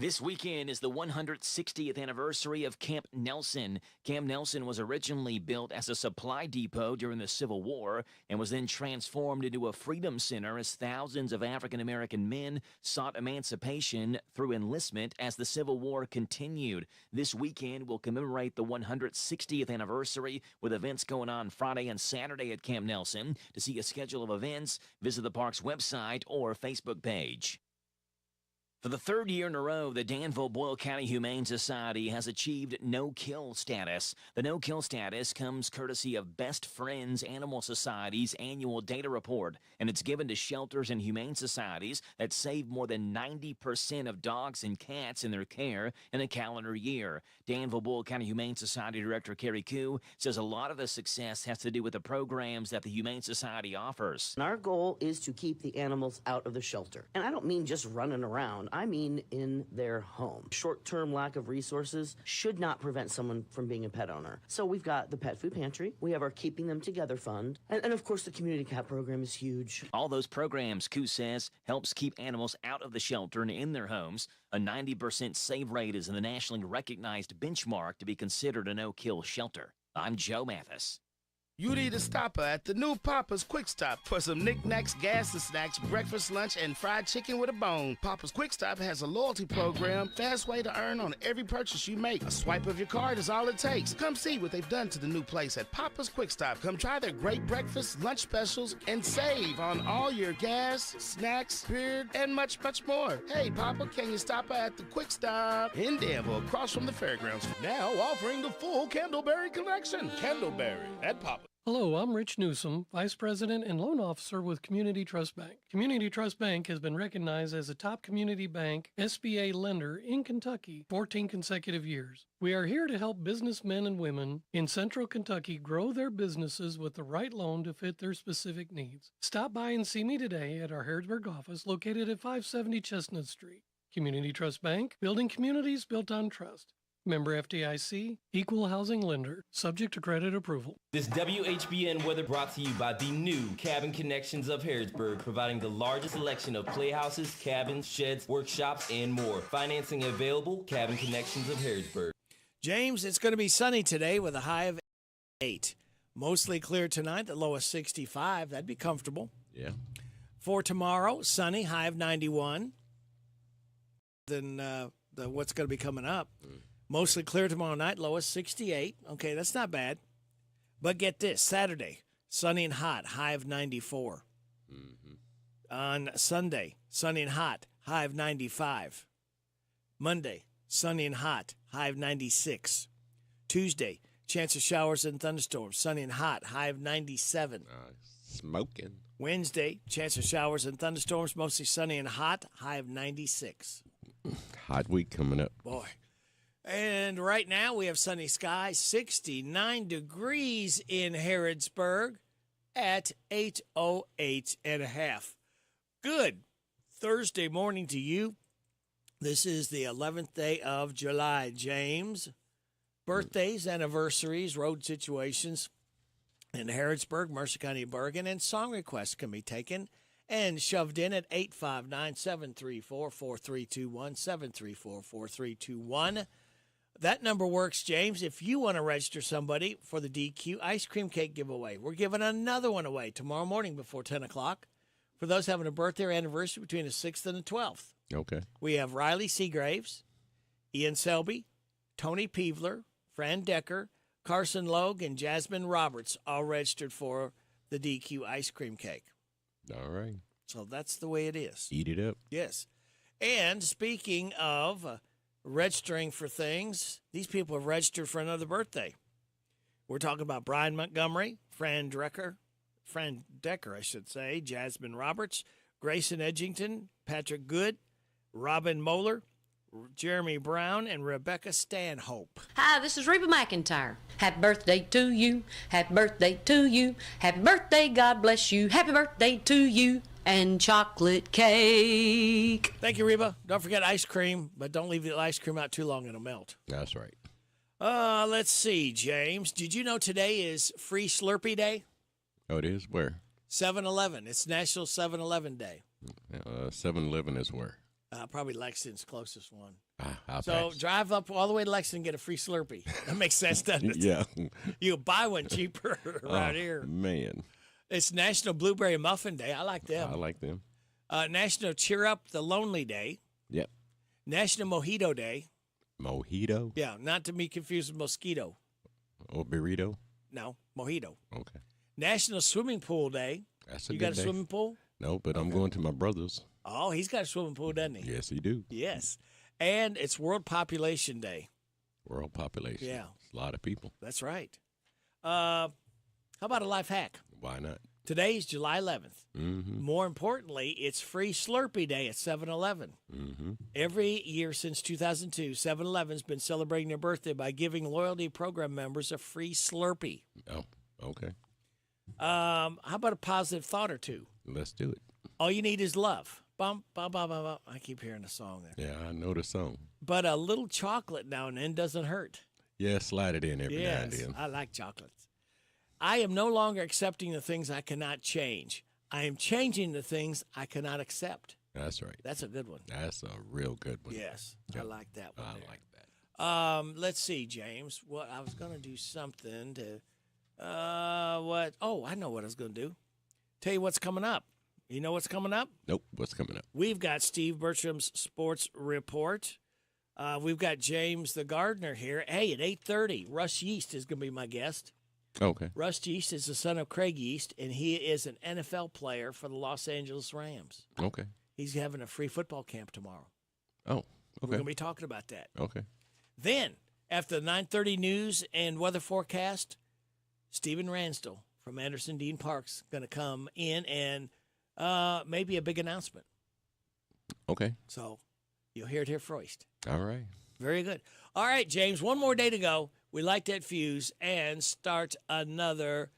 Speaker 22: This weekend is the 160th anniversary of Camp Nelson. Camp Nelson was originally built as a supply depot during the Civil War and was then transformed into a freedom center as thousands of African-American men sought emancipation through enlistment as the Civil War continued. This weekend will commemorate the 160th anniversary with events going on Friday and Saturday at Camp Nelson. To see a schedule of events, visit the park's website or Facebook page. For the third year in a row, the Danville-Boyle County Humane Society has achieved no-kill status. The no-kill status comes courtesy of Best Friends Animal Society's annual data report, and it's given to shelters and humane societies that save more than 90% of dogs and cats in their care in a calendar year. Danville-Boyle County Humane Society Director Carrie Koo says a lot of the success has to do with the programs that the Humane Society offers.
Speaker 1: Our goal is to keep the animals out of the shelter. And I don't mean just running around. I mean in their home. Short-term lack of resources should not prevent someone from being a pet owner. So we've got the Pet Food Pantry. We have our Keeping Them Together Fund. And of course, the Community Cat Program is huge.
Speaker 22: All those programs, Koo says, helps keep animals out of the shelter and in their homes. A 90% save rate is the nationally recognized benchmark to be considered a no-kill shelter. I'm Joe Mathis.
Speaker 28: You need a stopper at the new Papa's Quick Stop for some knickknacks, gas and snacks, breakfast, lunch, and fried chicken with a bone. Papa's Quick Stop has a loyalty program, fast way to earn on every purchase you make. A swipe of your card is all it takes. Come see what they've done to the new place at Papa's Quick Stop. Come try their great breakfast, lunch specials, and save on all your gas, snacks, beer, and much, much more. Hey, Papa, can you stop at the Quick Stop in Danville, across from the fairgrounds? Now offering the full Candleberry collection. Candleberry at Papa.
Speaker 3: Hello, I'm Rich Newsom, Vice President and Loan Officer with Community Trust Bank. Community Trust Bank has been recognized as a top community bank SBA lender in Kentucky 14 consecutive years. We are here to help businessmen and women in Central Kentucky grow their businesses with the right loan to fit their specific needs. Stop by and see me today at our Harrodsburg office located at 570 Chestnut Street. Community Trust Bank, building communities built on trust. Member FDIC, equal housing lender, subject to credit approval.
Speaker 6: This WHBN weather brought to you by the new Cabin Connections of Harrodsburg, providing the largest selection of playhouses, cabins, sheds, workshops, and more. Financing available, Cabin Connections of Harrodsburg.
Speaker 9: James, it's going to be sunny today with a high of 8. Mostly clear tonight, the low of 65. That'd be comfortable.
Speaker 12: Yeah.
Speaker 9: For tomorrow, sunny, high of 91. Then what's going to be coming up? Mostly clear tomorrow night, low of 68. Okay, that's not bad. But get this, Saturday, sunny and hot, high of 94. On Sunday, sunny and hot, high of 95. Monday, sunny and hot, high of 96. Tuesday, chance of showers and thunderstorms, sunny and hot, high of 97.
Speaker 12: Smoking.
Speaker 9: Wednesday, chance of showers and thunderstorms, mostly sunny and hot, high of 96.
Speaker 12: Hot week coming up.
Speaker 9: Boy. And right now we have sunny skies, 69 degrees in Harrodsburg at 8:08.5. Good Thursday morning to you. This is the 11th day of July, James. Birthdays, anniversaries, road situations in Harrodsburg, Mercer County, Bergen, and song requests can be taken and shoved in at 859-734-4321, 734-4321. That number works, James, if you want to register somebody for the DQ ice cream cake giveaway. We're giving another one away tomorrow morning before 10 o'clock for those having a birthday or anniversary between the 6th and the 12th.
Speaker 12: Okay.
Speaker 9: We have Riley Seagraves, Ian Selby, Tony Peevler, Fran Decker, Carson Logue, and Jasmine Roberts all registered for the DQ ice cream cake.
Speaker 12: All right.
Speaker 9: So that's the way it is.
Speaker 12: Eat it up.
Speaker 9: Yes. And speaking of registering for things, these people have registered for another birthday. We're talking about Brian Montgomery, Fran Decker, Jasmine Roberts, Grayson Edgington, Patrick Good, Robin Moeller, Jeremy Brown, and Rebecca Stanhope.
Speaker 14: Hi, this is Reba McIntyre. Happy birthday to you. Happy birthday to you. Happy birthday, God bless you. Happy birthday to you. And chocolate cake.
Speaker 9: Thank you, Reba. Don't forget ice cream, but don't leave the ice cream out too long. It'll melt.
Speaker 12: That's right.
Speaker 9: Let's see, James. Did you know today is Free Slurpee Day?
Speaker 12: Oh, it is? Where?
Speaker 9: 7-Eleven. It's National 7-Eleven Day.
Speaker 12: 7-Eleven is where?
Speaker 9: Probably Lexington's closest one.
Speaker 12: I'll
Speaker 4: So
Speaker 12: pass.
Speaker 4: drive up all the way to Lexington and get a free Slurpee. That makes sense, doesn't it?
Speaker 12: Yeah.
Speaker 4: You buy one cheaper right here.
Speaker 12: Man.
Speaker 4: It's National Blueberry Muffin Day. I like them.
Speaker 12: I like them.
Speaker 4: National Cheer Up the Lonely Day.
Speaker 12: Yep.
Speaker 4: National Mojito Day.
Speaker 12: Mojito?
Speaker 4: Yeah, not to be confused with mosquito.
Speaker 12: Or burrito?
Speaker 4: No, mojito.
Speaker 12: Okay.
Speaker 4: National Swimming Pool Day.
Speaker 12: That's a
Speaker 4: You
Speaker 12: good
Speaker 4: got a
Speaker 12: day.
Speaker 4: swimming pool?
Speaker 12: No, but I'm going to my brother's.
Speaker 4: Oh, he's got a swimming pool, doesn't he?
Speaker 12: Yes, he do.
Speaker 4: Yes. And it's World Population Day.
Speaker 12: World population.
Speaker 4: Yeah.
Speaker 12: It's a lot of people.
Speaker 4: That's right. How about a life hack?
Speaker 12: Why not?
Speaker 4: Today's July 11th.
Speaker 12: Mm-hmm.
Speaker 4: More importantly, it's Free Slurpee Day at 7-Eleven.
Speaker 12: Mm-hmm.
Speaker 4: Every year since 2002, 7-Eleven's been celebrating their birthday by giving loyalty program members a free Slurpee.
Speaker 12: Oh, okay.
Speaker 4: How about a positive thought or two?
Speaker 12: Let's do it.
Speaker 4: All you need is love. Bum, bum, bum, bum, bum. I keep hearing the song there.
Speaker 12: Yeah, I know the song.
Speaker 4: But a little chocolate now and then doesn't hurt.
Speaker 12: Yeah, slide it in every now and
Speaker 4: Yes,
Speaker 12: then.
Speaker 4: I like chocolates. I am no longer accepting the things I cannot change. I am changing the things I cannot accept.
Speaker 12: That's right.
Speaker 4: That's a good one.
Speaker 12: That's a real good one.
Speaker 4: Yes,
Speaker 12: Yep.
Speaker 4: I like that one.
Speaker 12: I
Speaker 4: there.
Speaker 12: like that.
Speaker 4: Let's see, James. What I was going to do something to. What? Oh, I know what I was going to do. Tell you what's coming up. You know what's coming up?
Speaker 12: Nope. What's coming up?
Speaker 4: We've got Steve Bertram's Sports Report. We've got James the Gardener here. Hey, at 8:30, Russ Yeast is going to be my guest.
Speaker 12: Okay.
Speaker 4: Russ Yeast is the son of Craig Yeast, and he is an NFL player for the Los Angeles Rams.
Speaker 12: Okay.
Speaker 4: He's having a free football camp tomorrow.
Speaker 12: Oh, okay.
Speaker 4: We're going to be talking about that.
Speaker 12: Okay.
Speaker 4: Then, after the 9:30 news and weather forecast, Stephen Ransdell from Anderson Dean Park's going to come in and maybe a big announcement.
Speaker 12: Okay.
Speaker 4: So you'll hear it here first.
Speaker 12: All right.
Speaker 4: Very good. All right, James, one more day to go. We light that fuse and start another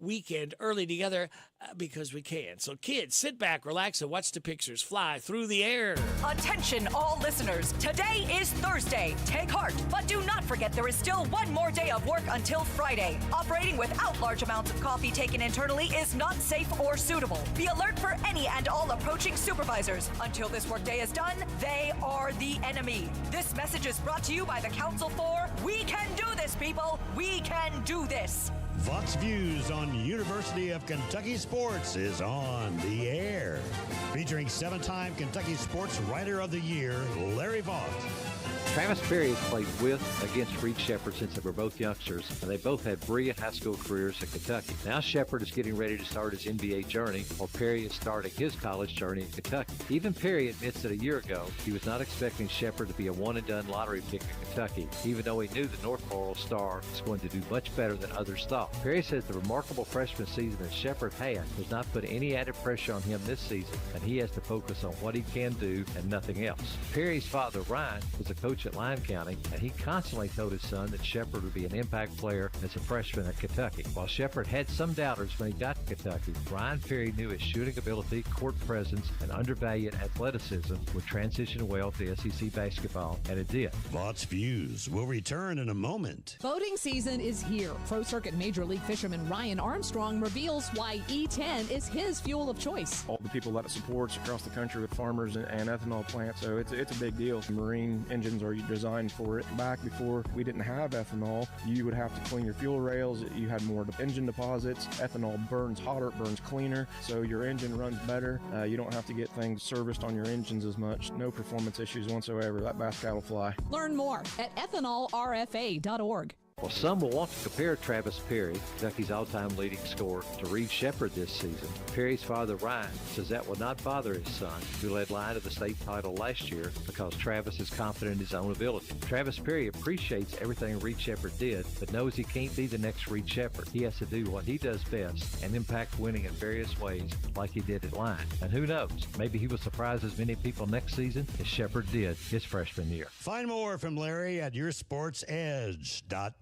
Speaker 4: weekend early together because we can. So kids, sit back, relax, and watch the pictures fly through the air.
Speaker 5: Attention all listeners, today is Thursday. Take heart, but do not forget there is still one more day of work until Friday. Operating without large amounts of coffee taken internally is not safe or suitable. Be alert for any and all approaching supervisors. Until this workday is done, they are the enemy. This message is brought to you by the Council for We Can Do This, people. We can do this.
Speaker 7: Vox Views on University of Kentucky Sports is on the air. Featuring 7-time Kentucky Sports Writer of the Year, Larry Vaught.
Speaker 16: Travis Perry has played with against Reed Shepherd since they were both youngsters, and they both had brilliant high school careers at Kentucky. Now Shepherd is getting ready to start his NBA journey, while Perry is starting his college journey in Kentucky. Even Perry admits that a year ago, he was not expecting Shepherd to be a one-and-done lottery pick in Kentucky, even though he knew the North Laurel star was going to do much better than others thought. Perry says the remarkable freshman season that Shepherd had has not put any added pressure on him this season, and he has to focus on what he can do and nothing else. Perry's father, Ryan, was a coach at Lyon County, and he constantly told his son that Shepherd would be an impact player as a freshman at Kentucky. While Shepherd had some doubters when he got to Kentucky, Ryan Perry knew his shooting ability, court presence, and undervalued athleticism would transition well to SEC basketball, and it did.
Speaker 7: Vaught's Views will return in a moment.
Speaker 18: Boating season is here. Pro Circuit Major League fisherman Ryan Armstrong reveals why E10 is his fuel of choice.
Speaker 24: All the people that it supports across the country with farmers and ethanol plants, so it's a big deal. Marine engines are designed for it. Back before we didn't have ethanol, you would have to clean your fuel rails. You had more engine deposits. Ethanol burns hotter, it burns cleaner, so your engine runs better. You don't have to get things serviced on your engines as much. No performance issues whatsoever. That bass cat will fly.
Speaker 18: Learn more at ethanolrfa.org.
Speaker 16: Well, some will want to compare Travis Perry, Kentucky's all-time leading scorer, to Reed Shepherd this season. Perry's father, Ryan, says that will not bother his son, who led Lyon to the state title last year, because Travis is confident in his own ability. Travis Perry appreciates everything Reed Shepherd did, but knows he can't be the next Reed Shepherd. He has to do what he does best and impact winning in various ways, like he did at Lyon. And who knows, maybe he will surprise as many people next season as Shepherd did his freshman year.
Speaker 7: Find more from Larry at yoursportsedge.com.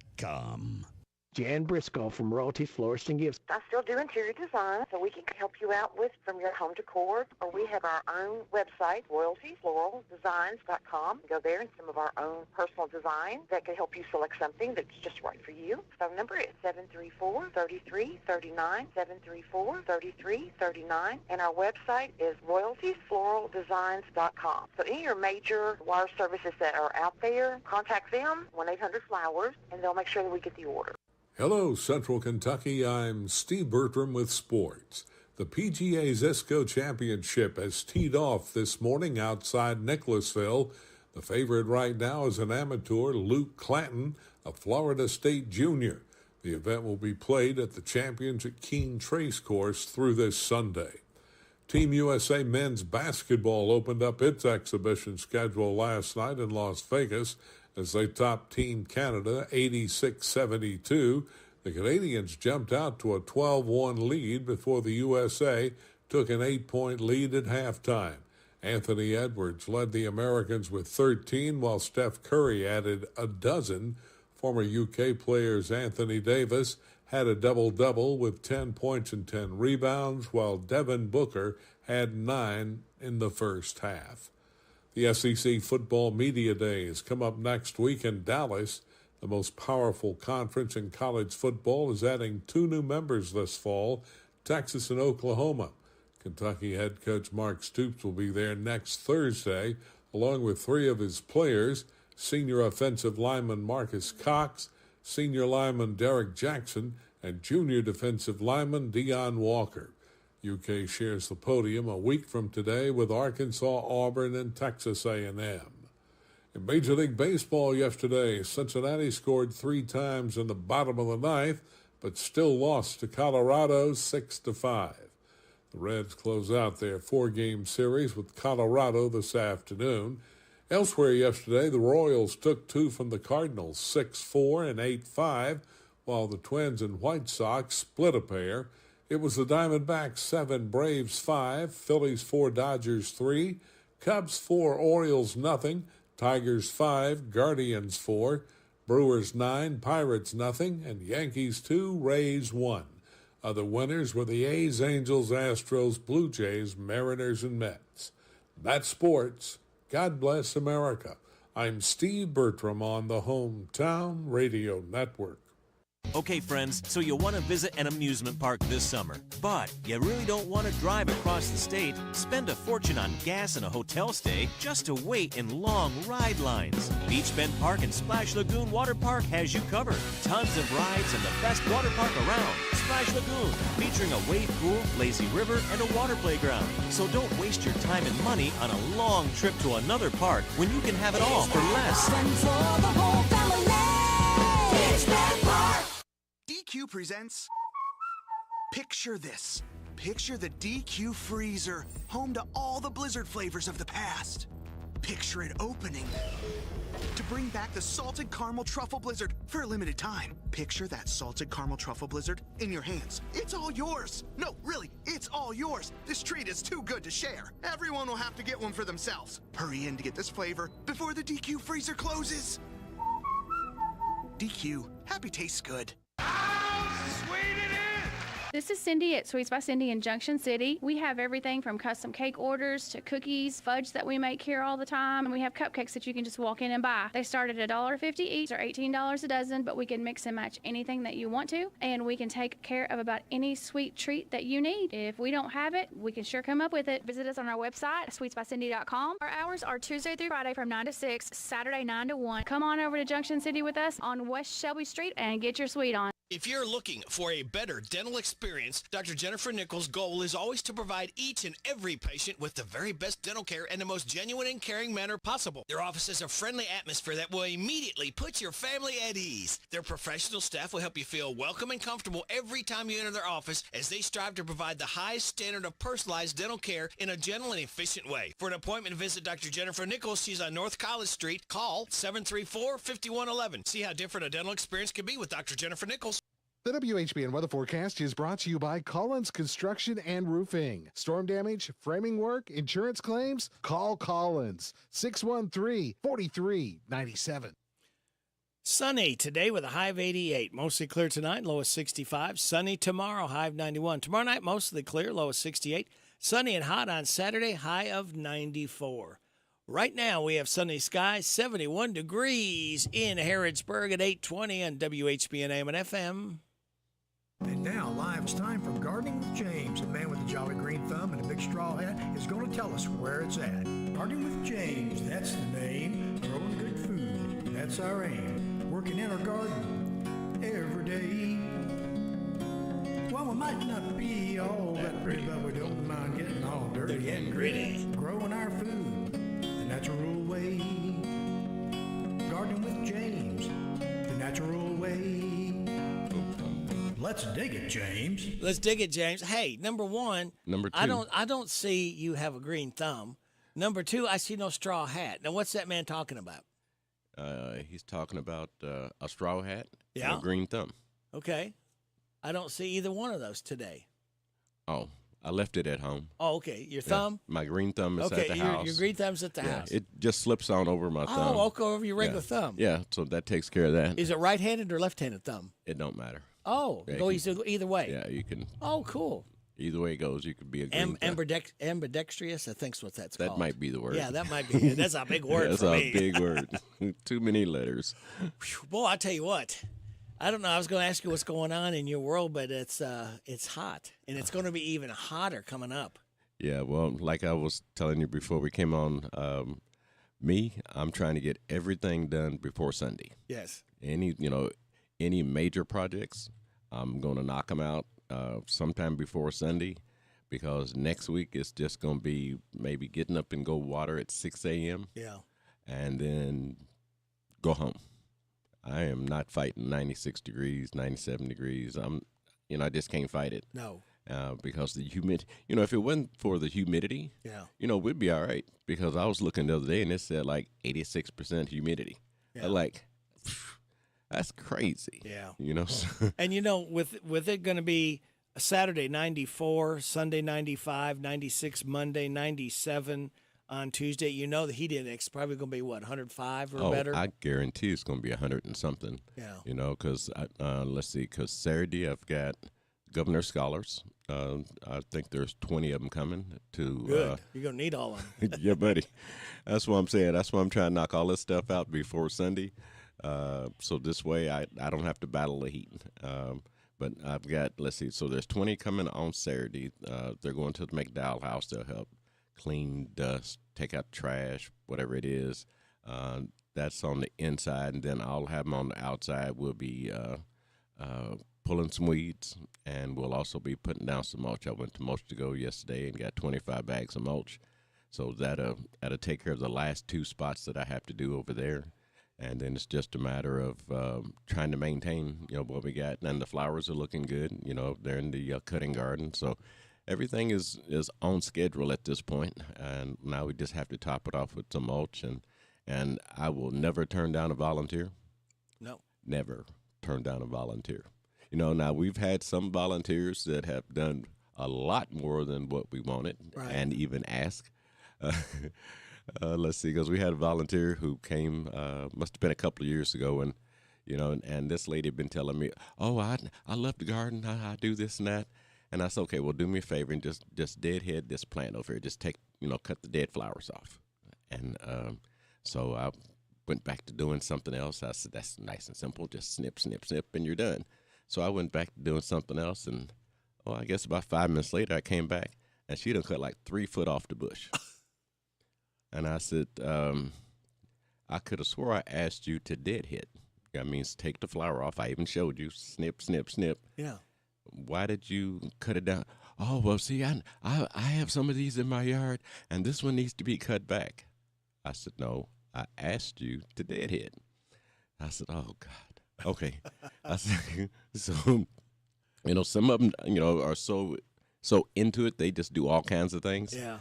Speaker 2: Jan Briscoe from Royalties Florist and Gifts.
Speaker 10: I still do interior design, so we can help you out with from your home decor, or we have our own website, royaltiesfloraldesigns.com. Go there and some of our own personal designs that can help you select something that's just right for you. Phone number is 734-3339, 734-3339, and our website is royaltiesfloraldesigns.com. So any of your major wire services that are out there, contact them, 1-800-FLOWERS, and they'll make sure that we get the order.
Speaker 11: Hello, Central Kentucky. I'm Steve Bertram with sports. The PGA Zisco Championship has teed off this morning outside Nicholasville. The favorite right now is an amateur, Luke Clanton, a Florida State junior. The event will be played at the Champions at Keene Trace Course through this Sunday. Team USA men's basketball opened up its exhibition schedule last night in Las Vegas as they topped Team Canada 86-72. The Canadians jumped out to a 12-1 lead before the USA took an 8-point lead at halftime. Anthony Edwards led the Americans with 13, while Steph Curry added a dozen. Former UK players Anthony Davis had a double-double with 10 points and 10 rebounds, while Devin Booker had 9 in the first half. The SEC Football Media Days come up next week in Dallas. The most powerful conference in college football is adding 2 new members this fall, Texas and Oklahoma. Kentucky head coach Mark Stoops will be there next Thursday, along with 3 of his players, senior offensive lineman Marcus Cox, senior lineman Derek Jackson, and junior defensive lineman Deion Walker. UK shares the podium a week from today with Arkansas, Auburn, and Texas A&M. In Major League Baseball yesterday, Cincinnati scored 3 times in the bottom of the ninth, but still lost to Colorado 6-5. The Reds close out their 4-game series with Colorado this afternoon. Elsewhere yesterday, the Royals took 2 from the Cardinals, 6-4 and 8-5, while the Twins and White Sox split a pair. It was the Diamondbacks 7, Braves 5, Phillies 4, Dodgers 3, Cubs 4, Orioles nothing, Tigers 5, Guardians 4, Brewers 9, Pirates nothing, and Yankees 2, Rays 1. Other winners were the A's, Angels, Astros, Blue Jays, Mariners, and Mets. That's sports. God bless America. I'm Steve Bertram on the Hometown Radio Network.
Speaker 13: Okay, friends, so you want to visit an amusement park this summer, but you really don't want to drive across the state, spend a fortune on gas and a hotel stay just to wait in long ride lines. Beach Bend Park and Splash Lagoon Water Park has you covered. Tons of rides and the best water park around. Splash Lagoon, featuring a wave pool, lazy river, and a water playground. So don't waste your time and money on a long trip to another park when you can have it all for less.
Speaker 15: DQ presents Picture This. Picture the DQ freezer, home to all the Blizzard flavors of the past. Picture it opening to bring back the salted caramel truffle blizzard for a limited time. Picture that salted caramel truffle blizzard in your hands. It's all yours. No, really, it's all yours. This treat is too good to share. Everyone will have to get one for themselves. Hurry in to get this flavor before the DQ freezer closes. DQ, happy tastes good.
Speaker 17: This is Cindy at Sweets by Cindy in Junction City. We have everything from custom cake orders to cookies, fudge that we make here all the time, and we have cupcakes that you can just walk in and buy. They start at $1.50 each or $18 a dozen, but we can mix and match anything that you want to, and we can take care of about any sweet treat that you need. If we don't have it, we can sure come up with it. Visit us on our website, sweetsbycindy.com. Our hours are Tuesday through Friday from 9 to 6, Saturday 9 to 1. Come on over to Junction City with us on West Shelby Street and get your sweet on.
Speaker 26: If you're looking for a better dental experience, Dr. Jennifer Nichols' goal is always to provide each and every patient with the very best dental care in the most genuine and caring manner possible. Their office is a friendly atmosphere that will immediately put your family at ease. Their professional staff will help you feel welcome and comfortable every time you enter their office as they strive to provide the highest standard of personalized dental care in a gentle and efficient way. For an appointment, visit Dr. Jennifer Nichols. She's on North College Street. Call 734-5111. See how different a dental experience can be with Dr. Jennifer Nichols.
Speaker 27: The WHBN weather forecast is brought to you by Collins Construction and Roofing. Storm damage, framing work, insurance claims? Call Collins. 613-4397.
Speaker 4: Sunny today with a high of 88. Mostly clear tonight, low of 65. Sunny tomorrow, high of 91. Tomorrow night, mostly clear, low of 68. Sunny and hot on Saturday, high of 94. Right now, we have sunny skies, 71 degrees in Harrodsburg at 8:20 on WHBN AM and FM.
Speaker 1: And now, live, it's time for Gardening with James. The man with the jolly green thumb and a big straw hat is going to tell us where it's at. Gardening with James, that's the name. Growing good food, that's our aim. Working in our garden every day. Well, we might not be all that pretty, but we don't mind getting all dirty and gritty. Growing our food the natural way. Gardening with James, the natural way. Let's dig it, James.
Speaker 4: Let's dig it, James. Hey, number one.
Speaker 12: Number two.
Speaker 4: I don't see you have a green thumb. Number two, I see no straw hat. Now, what's that man talking about?
Speaker 12: He's talking about a straw hat
Speaker 4: Yeah.
Speaker 12: and a green thumb.
Speaker 4: Okay. I don't see either one of those today.
Speaker 12: Oh, I left it at home.
Speaker 4: Oh, okay. Your
Speaker 12: Yeah,
Speaker 4: thumb?
Speaker 12: my green thumb is
Speaker 4: Okay,
Speaker 12: at the
Speaker 4: your
Speaker 12: house.
Speaker 4: green thumb's at the
Speaker 12: Yeah,
Speaker 4: house.
Speaker 12: it just slips on over my thumb.
Speaker 4: Oh, okay, over your regular
Speaker 12: Yeah.
Speaker 4: thumb.
Speaker 12: Yeah, so that takes care of that.
Speaker 4: Is it right-handed or left-handed thumb?
Speaker 12: It don't matter.
Speaker 4: Oh,
Speaker 12: Yeah,
Speaker 4: go
Speaker 12: you can-
Speaker 4: either way.
Speaker 12: Yeah, you can.
Speaker 4: Oh, cool.
Speaker 12: Either way it goes, you could be a green thumb.
Speaker 4: Ambidextrous, I think's what that's
Speaker 12: That
Speaker 4: called.
Speaker 12: might be the word.
Speaker 4: Yeah, that might be it. That's a big word
Speaker 12: That's
Speaker 4: for
Speaker 12: a
Speaker 4: me.
Speaker 12: big word. Too many letters.
Speaker 4: Boy, I tell you what. I don't know. I was going to ask you what's going on in your world, but it's hot, and it's going to be even hotter coming up.
Speaker 12: Yeah, well, like I was telling you before we came on, I'm trying to get everything done before Sunday.
Speaker 4: Yes.
Speaker 12: Any major projects, I'm going to knock them out sometime before Sunday, because next week it's just going to be maybe getting up and go water at 6 a.m.
Speaker 4: Yeah.
Speaker 12: And then go home. I am not fighting 96 degrees, 97 degrees. I just can't fight it.
Speaker 4: No.
Speaker 12: Because the humidity, if it wasn't for the humidity,
Speaker 4: Yeah.
Speaker 12: we'd be all right. Because I was looking the other day and it said like 86% humidity.
Speaker 4: Yeah.
Speaker 12: I'm like, that's crazy.
Speaker 4: Yeah.
Speaker 12: And
Speaker 4: with it going to be Saturday 94, Sunday 95, 96 Monday, 97 on Tuesday, the heat index is probably going to be 105 or better.
Speaker 12: I guarantee it's going to be 100 and something.
Speaker 4: Yeah.
Speaker 12: Because let's see, because Saturday I've got Governor Scholars. I think there's 20 of them coming to.
Speaker 4: Good. You're going to need all of them.
Speaker 12: Yeah, buddy. That's what I'm saying. That's why I'm trying to knock all this stuff out before Sunday. So this way I don't have to battle the heat. But I've got, let's see, so there's 20 coming on Saturday. They're going to the McDowell House. They'll help clean dust, take out trash, whatever it is. That's on the inside, and then I'll have them on the outside. We'll be pulling some weeds, and we'll also be putting down some mulch. I went to Mulch to Go yesterday and got 25 bags of mulch. So that'll take care of the last two spots that I have to do over there. And then it's just a matter of trying to maintain, what we got. And the flowers are looking good. They're in the cutting garden. So everything is on schedule at this point. And now we just have to top it off with some mulch. And I will never turn down a volunteer.
Speaker 4: No.
Speaker 12: Never turn down a volunteer. Now we've had some volunteers that have done a lot more than what we wanted and even asked. Let's see, because we had a volunteer who came, must have been a couple of years ago, and and this lady had been telling me, "Oh, I love the garden. I do this and that." And I said, "Okay, well, do me a favor and just deadhead this plant over here. Just cut the dead flowers off." And so I went back to doing something else. I said, "That's nice and simple. Just snip, snip, snip, and you're done." So I went back to doing something else, and I guess about 5 minutes later, I came back, and she done cut like 3 foot off the bush. And I said, I could have swore I asked you to deadhead. That means take the flower off. I even showed you, snip, snip, snip.
Speaker 4: Yeah.
Speaker 12: Why did you cut it down? Oh, well, see, I have some of these in my yard, and this one needs to be cut back. I said, no, I asked you to deadhead. I said, oh, God. Okay. I said, so, some of them, are so into it, they just do all kinds of things.
Speaker 4: Yeah.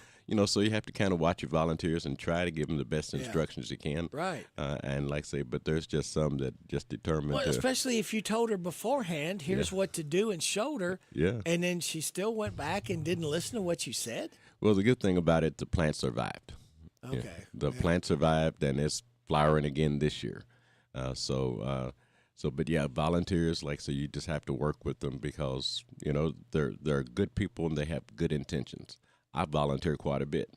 Speaker 12: So you have to kind of watch your volunteers and try to give them the best instructions you can.
Speaker 4: Right.
Speaker 12: And like I say, but there's just some that just determined
Speaker 4: Well,
Speaker 12: to.
Speaker 4: especially if you told her beforehand, here's what to do, and showed her.
Speaker 12: Yeah.
Speaker 4: And then she still went back and didn't listen to what you said.
Speaker 12: Well, the good thing about it, the plant survived.
Speaker 4: Okay.
Speaker 12: The plant survived, and it's flowering again this year. But yeah, volunteers, like so, you just have to work with them because they're good people and they have good intentions. I volunteer quite a bit.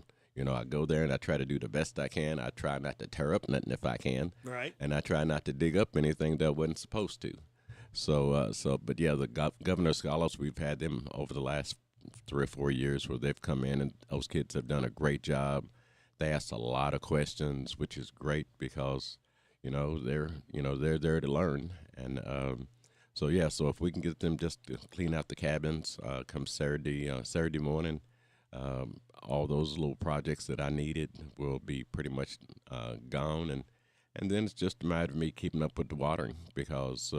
Speaker 12: I go there and I try to do the best I can. I try not to tear up nothing if I can,
Speaker 4: right?
Speaker 12: And I try not to dig up anything that I wasn't supposed to. But yeah, the Governor Scholars, we've had them over the last 3 or 4 years where they've come in and those kids have done a great job. They ask a lot of questions, which is great because they're there to learn. And so if we can get them just to clean out the cabins come Saturday morning, all those little projects that I needed will be pretty much gone. And then it's just a matter of me keeping up with the watering because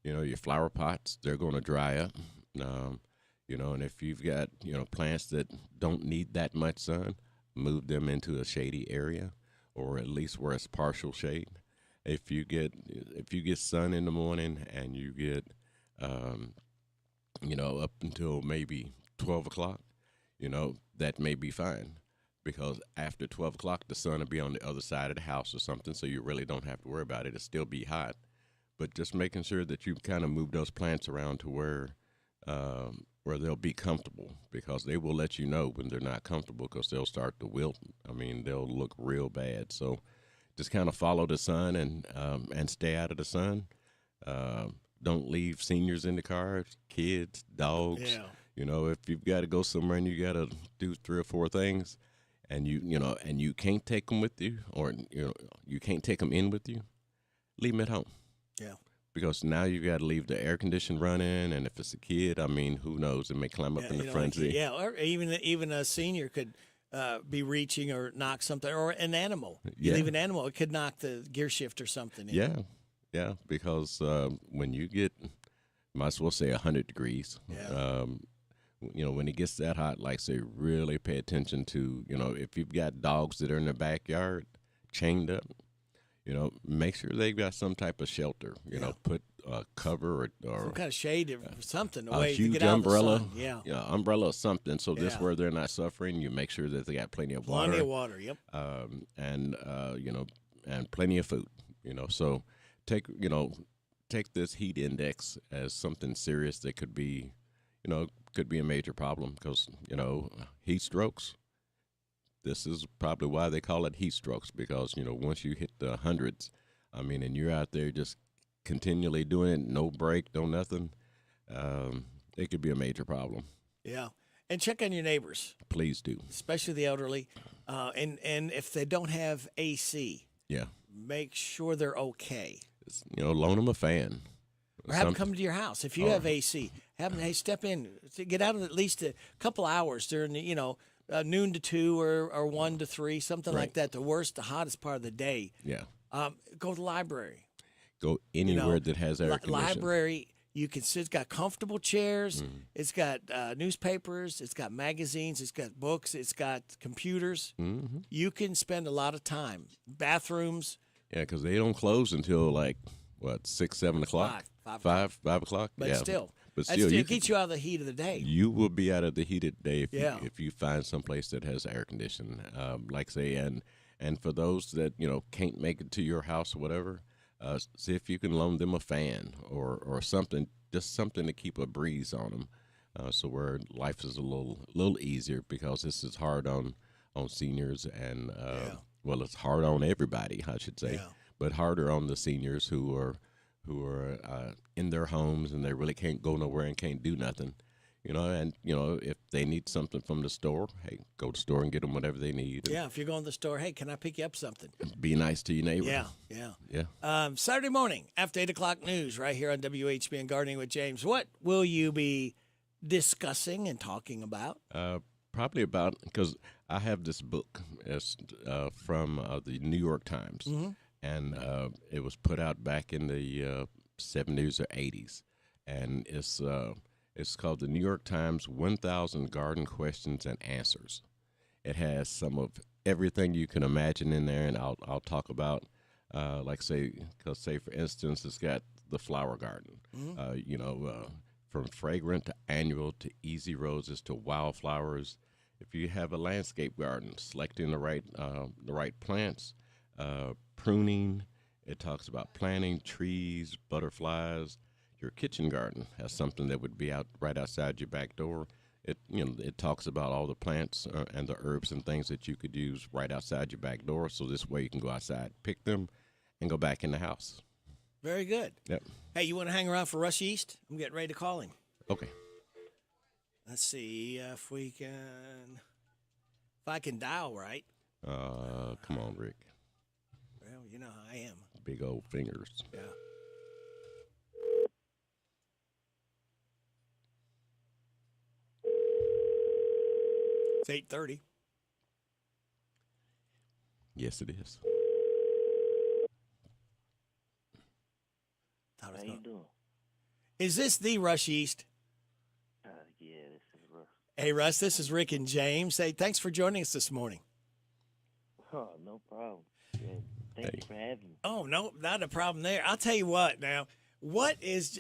Speaker 12: your flower pots, they're going to dry up. And if you've got plants that don't need that much sun, move them into a shady area, or at least where it's partial shade. If you get sun in the morning and you get up until maybe 12 o'clock, that may be fine, because after 12 o'clock the sun will be on the other side of the house or something, so you really don't have to worry about it. It'll still be hot, but just making sure that you kind of move those plants around to where they'll be comfortable, because they will let you know when they're not comfortable, because they'll start to wilt. I mean, they'll look real bad. So just kind of follow the sun and stay out of the sun. Don't leave seniors in the car, kids, dogs.
Speaker 4: Yeah.
Speaker 12: If you've got to go somewhere and you got to do 3 or 4 things, and you can't take them with you, or you can't take them in with you, leave them at home.
Speaker 4: Yeah.
Speaker 12: Because now you got to leave the air conditioner running, and if it's a kid, I mean, who knows? It may climb up in the front seat.
Speaker 4: Yeah, or even a senior could be reaching or knock something, or an animal. You leave an animal, it could knock the gear shift or something.
Speaker 12: Yeah, because when you get, might as well say 100 degrees. When it gets that hot, like say, really pay attention to, if you've got dogs that are in the backyard chained up, make sure they've got some type of shelter. Put a cover or
Speaker 4: some kind of shade or something,
Speaker 12: a
Speaker 4: way
Speaker 12: huge
Speaker 4: to get out
Speaker 12: umbrella,
Speaker 4: of the sun.
Speaker 12: Umbrella or something. So this where they're not suffering. You make sure that they got plenty of water.
Speaker 4: Plenty of water. Yep.
Speaker 12: And plenty of food. So take this heat index as something serious that could be a major problem, because heat strokes. This is probably why they call it heat strokes, because once you hit the hundreds, I mean, and you're out there just continually doing it, no break, no nothing, it could be a major problem.
Speaker 4: Yeah, and check on your neighbors.
Speaker 12: Please do,
Speaker 4: especially the elderly, and if they don't have AC, make sure they're okay.
Speaker 12: Loan them a fan.
Speaker 4: Or have them come to your house. If you have AC, have them, step in, get out of at least a couple hours during the, noon to 2 or 1 to 3, something like that. The hottest part of the day.
Speaker 12: Yeah.
Speaker 4: Go to the library.
Speaker 12: Go anywhere that has air conditioning.
Speaker 4: Library, you can sit. It's got comfortable chairs. Mm-hmm. It's got newspapers. It's got magazines. It's got books. It's got computers.
Speaker 12: Mm-hmm.
Speaker 4: You can spend a lot of time. Bathrooms.
Speaker 12: Yeah, because they don't close until 6, 7 o'clock? 5 o'clock?
Speaker 4: But
Speaker 12: yeah.
Speaker 4: still.
Speaker 12: But still,
Speaker 4: it gets you out of the heat of the day.
Speaker 12: You will be out of the heat of the day if you find someplace that has air conditioning. And for those that can't make it to your house or whatever, see if you can loan them a fan or something, just something to keep a breeze on them, so where life is a little easier, because this is hard on seniors and well, it's hard on everybody, I should say, but harder on the seniors who are in their homes and they really can't go nowhere and can't do nothing, and if they need something from the store, hey, go to the store and get them whatever they need.
Speaker 4: Yeah, if you're going to the store, hey, can I pick you up something?
Speaker 12: Be nice to your neighbor.
Speaker 4: Yeah. Saturday morning after 8 o'clock news right here on WHBN Gardening with James. What will you be discussing and talking about?
Speaker 12: Probably about, because I have this book from the New York Times.
Speaker 4: Mm-hmm.
Speaker 12: And it was put out back in the 70s or 80s, and it's called the New York Times 1,000 Garden Questions and Answers. It has some of everything you can imagine in there, and I'll talk about say for instance, it's got the flower garden, from fragrant to annual to easy roses to wildflowers. If you have a landscape garden, selecting the right plants. Pruning, It talks about planting trees, butterflies. Your kitchen garden has something that would be out right outside your back door. It talks about all the plants and the herbs and things that you could use right outside your back door. So this way you can go outside, pick them, and go back in the house.
Speaker 4: Very good.
Speaker 12: Yep.
Speaker 4: Hey, you want to hang around for Rush East? I'm getting ready to call him.
Speaker 12: Okay.
Speaker 4: Let's see if I can dial right.
Speaker 12: Come on, Rick.
Speaker 4: Well, you know how I am.
Speaker 12: Big old fingers.
Speaker 4: Yeah. It's 8:30.
Speaker 12: Yes, it is.
Speaker 8: How you doing?
Speaker 4: Is this the Rush East?
Speaker 8: Yeah, this is Russ.
Speaker 4: Hey, Russ, this is Rick and James. Hey, thanks for joining us this morning.
Speaker 8: Oh, no problem. Yeah, thank you for having me.
Speaker 4: Oh, no, not a problem there. I'll tell you what now. What is,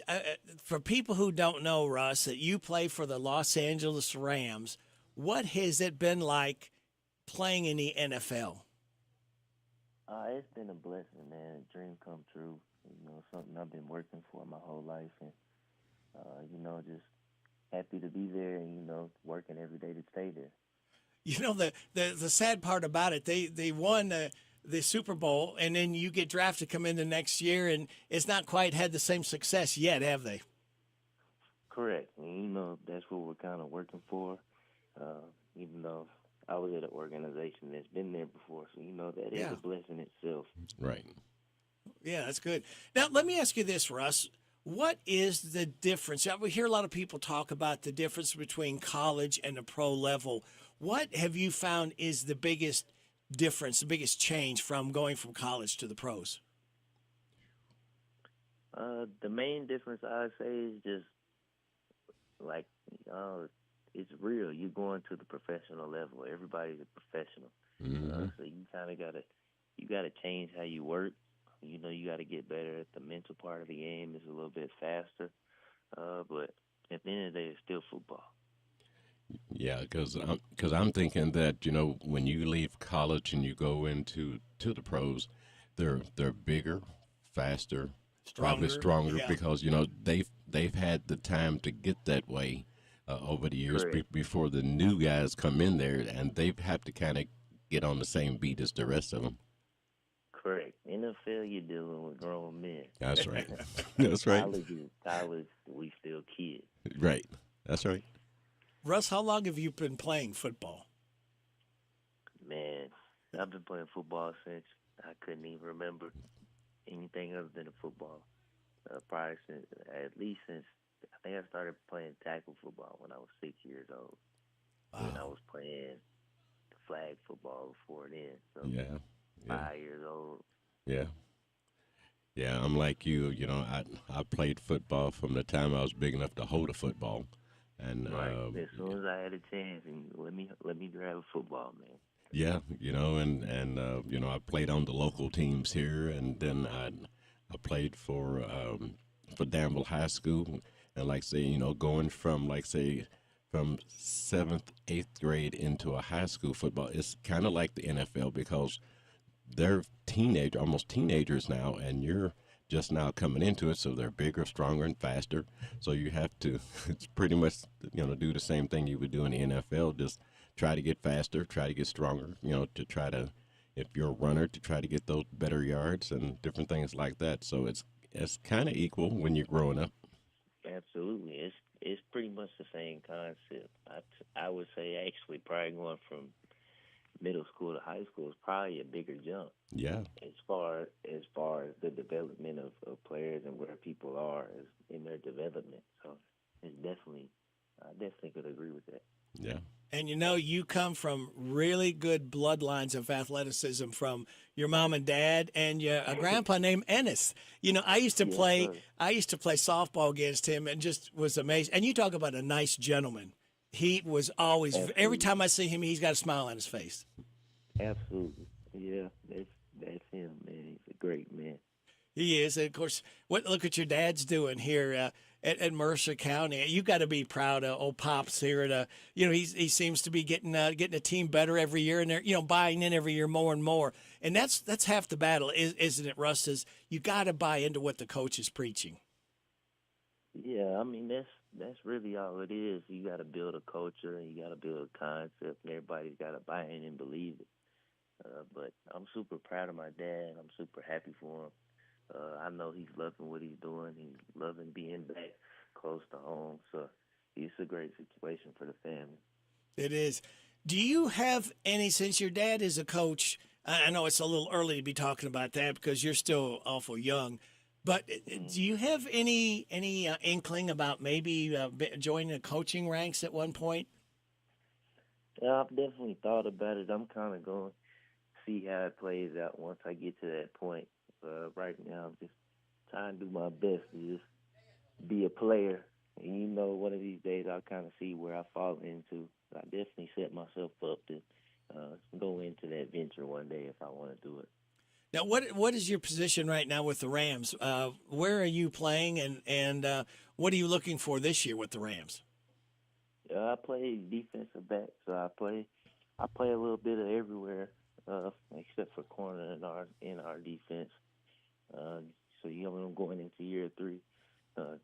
Speaker 4: for people who don't know, Russ, that you play for the Los Angeles Rams, what has it been like playing in the NFL?
Speaker 8: It's been a blessing, man. A dream come true. Something I've been working for my whole life. And, just happy to be there and, working every day to stay there.
Speaker 4: You know, the sad part about it, they won the Super Bowl, and then you get drafted to come in the next year, and it's not quite had the same success yet, have they?
Speaker 8: Correct. And, that's what we're kind of working for, even though I was at an organization that's been there before. So, that is a blessing itself.
Speaker 12: Right.
Speaker 4: Yeah, that's good. Now, let me ask you this, Russ. What is the difference? We hear a lot of people talk about the difference between college and the pro level. What have you found is the biggest difference, the biggest change from going from college to the pros?
Speaker 8: The main difference I'd say is just it's real. You're going to the professional level. Everybody's a professional.
Speaker 12: Mm-hmm.
Speaker 8: So you kind of gotta change how you work. You got to get better at the mental part of the game. It's a little bit faster. But at the end of the day, it's still football.
Speaker 12: Yeah, because I'm thinking that, when you leave college and you go into the pros, they're bigger, faster, probably stronger
Speaker 4: yeah.
Speaker 12: because, they've had the time to get that way over the years before the new guys come in there, and they have to kind of get on the same beat as the rest of them.
Speaker 8: Correct. NFL, you're dealing with grown men.
Speaker 12: That's right. That's right.
Speaker 8: College, we still kids.
Speaker 12: Right. That's right.
Speaker 4: Russ, how long have you been playing football?
Speaker 8: Man, I've been playing football since I couldn't even remember anything other than football. Probably since I think I started playing tackle football when I was 6 years old. Wow. And I was playing flag football before then. So
Speaker 12: yeah.
Speaker 8: 5 years old.
Speaker 12: Yeah. Yeah, I'm like you. I played football from the time I was big enough to hold a football. And
Speaker 8: as soon as I had a chance, and let me grab a football, man.
Speaker 12: Yeah, and I played on the local teams here, and then I played for Danville High School, and going from from 7th, 8th grade into a high school football, it's kind of like the NFL because they're almost teenagers now, and you're just now coming into it, so they're bigger, stronger, and faster. So you have to, it's pretty much, do the same thing you would do in the NFL, just try to get faster, try to get stronger, to try to, if you're a runner, to try to get those better yards and different things like that. So it's kind of equal when you're growing up.
Speaker 8: Absolutely. It's pretty much the same concept. I would say actually probably going from middle school to high school is probably a bigger jump.
Speaker 12: Yeah.
Speaker 8: As far as the development of players and where people are in their development. So it's I definitely could agree with that.
Speaker 12: Yeah.
Speaker 4: And you come from really good bloodlines of athleticism from your mom and dad and a grandpa named Ennis. I used to play softball against him and just was amazed. And you talk about a nice gentleman. He was always, every time I see him, he's got a smile on his face.
Speaker 8: Absolutely. Yeah, that's him, man. He's a great man.
Speaker 4: He is. And of course, look what your dad's doing here. at Mercer County. You got to be proud of old Pops here. He seems to be getting a team better every year, and they're buying in every year more and more. And that's half the battle, isn't it, Russ? Is you got to buy into what the coach is preaching.
Speaker 8: Yeah, I mean that's really all it is. You got to build a culture, and you got to build a concept, and everybody's got to buy in and believe it. But I'm super proud of my dad. I'm super happy for him. I know he's loving what he's doing. He's loving being back close to home. So it's a great situation for the family.
Speaker 4: It is. Do you have any, since your dad is a coach, I know it's a little early to be talking about that because you're still awful young, but do you have any inkling about maybe joining the coaching ranks at one point?
Speaker 8: Yeah, I've definitely thought about it. I'm kind of going to see how it plays out once I get to that point. Right now, I'm just trying to do my best to just be a player. And one of these days I'll kind of see where I fall into. I definitely set myself up to go into that venture one day if I want to do it.
Speaker 4: Now, what is your position right now with the Rams? Where are you playing, and what are you looking for this year with the Rams?
Speaker 8: I play defensive back, so I play a little bit of everywhere, except for corner in our defense. So I'm going into year 3,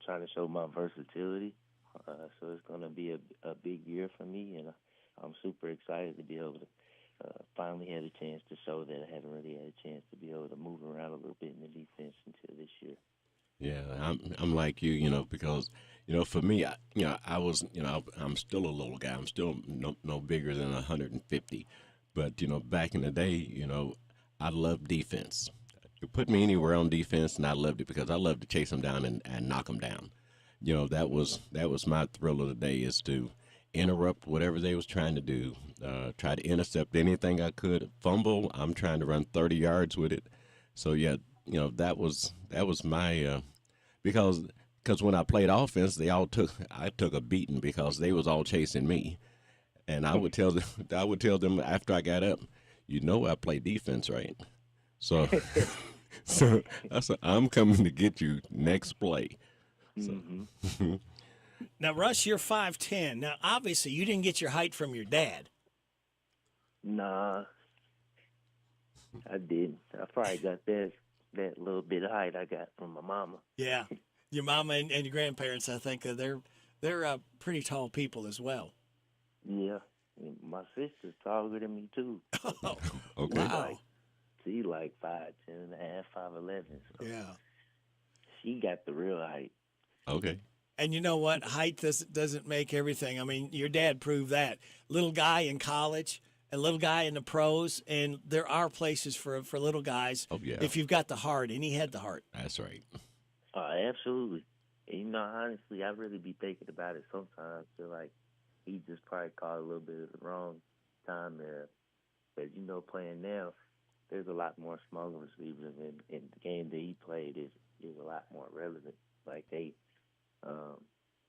Speaker 8: trying to show my versatility. So it's going to be a big year for me, and I'm super excited to be able to finally have a chance to show that I haven't really had a chance to be able to move around a little bit in the defense until this year.
Speaker 12: Yeah, I'm like you, because for me, I was, I'm still a little guy. I'm still no bigger than 150, but back in the day, I loved defense. You put me anywhere on defense, and I loved it because I loved to chase them down and knock them down. That was my thrill of the day, is to interrupt whatever they was trying to do, try to intercept anything I could. Fumble, I'm trying to run 30 yards with it. So yeah, that was my because when I played offense, I took a beating because they was all chasing me, and I would tell them after I got up, I play defense, right? So I said, I'm coming to get you next play. So.
Speaker 8: Mm-hmm.
Speaker 4: Now, Russ, you're 5'10". Now, obviously, you didn't get your height from your dad.
Speaker 8: Nah, I didn't. I probably got that little bit of height I got from my mama.
Speaker 4: Yeah, your mama and your grandparents, I think they're pretty tall people as well.
Speaker 8: Yeah, my sister's taller than me too.
Speaker 4: Oh,
Speaker 12: okay.
Speaker 4: Wow.
Speaker 8: She's like 5'10" and a half, 5'11". So
Speaker 4: yeah,
Speaker 8: she got the real height.
Speaker 12: Okay.
Speaker 4: And you know what? Height doesn't make everything. I mean, your dad proved that. Little guy in college, a little guy in the pros, and there are places for little guys.
Speaker 12: Oh yeah.
Speaker 4: If you've got the heart, and he had the heart.
Speaker 12: That's right.
Speaker 8: Absolutely. And, honestly, I really be thinking about it sometimes. Feel like he just probably caught a little bit of the wrong time there. But playing now, there's a lot more smaller receivers, and the game that he played is a lot more relevant. Like they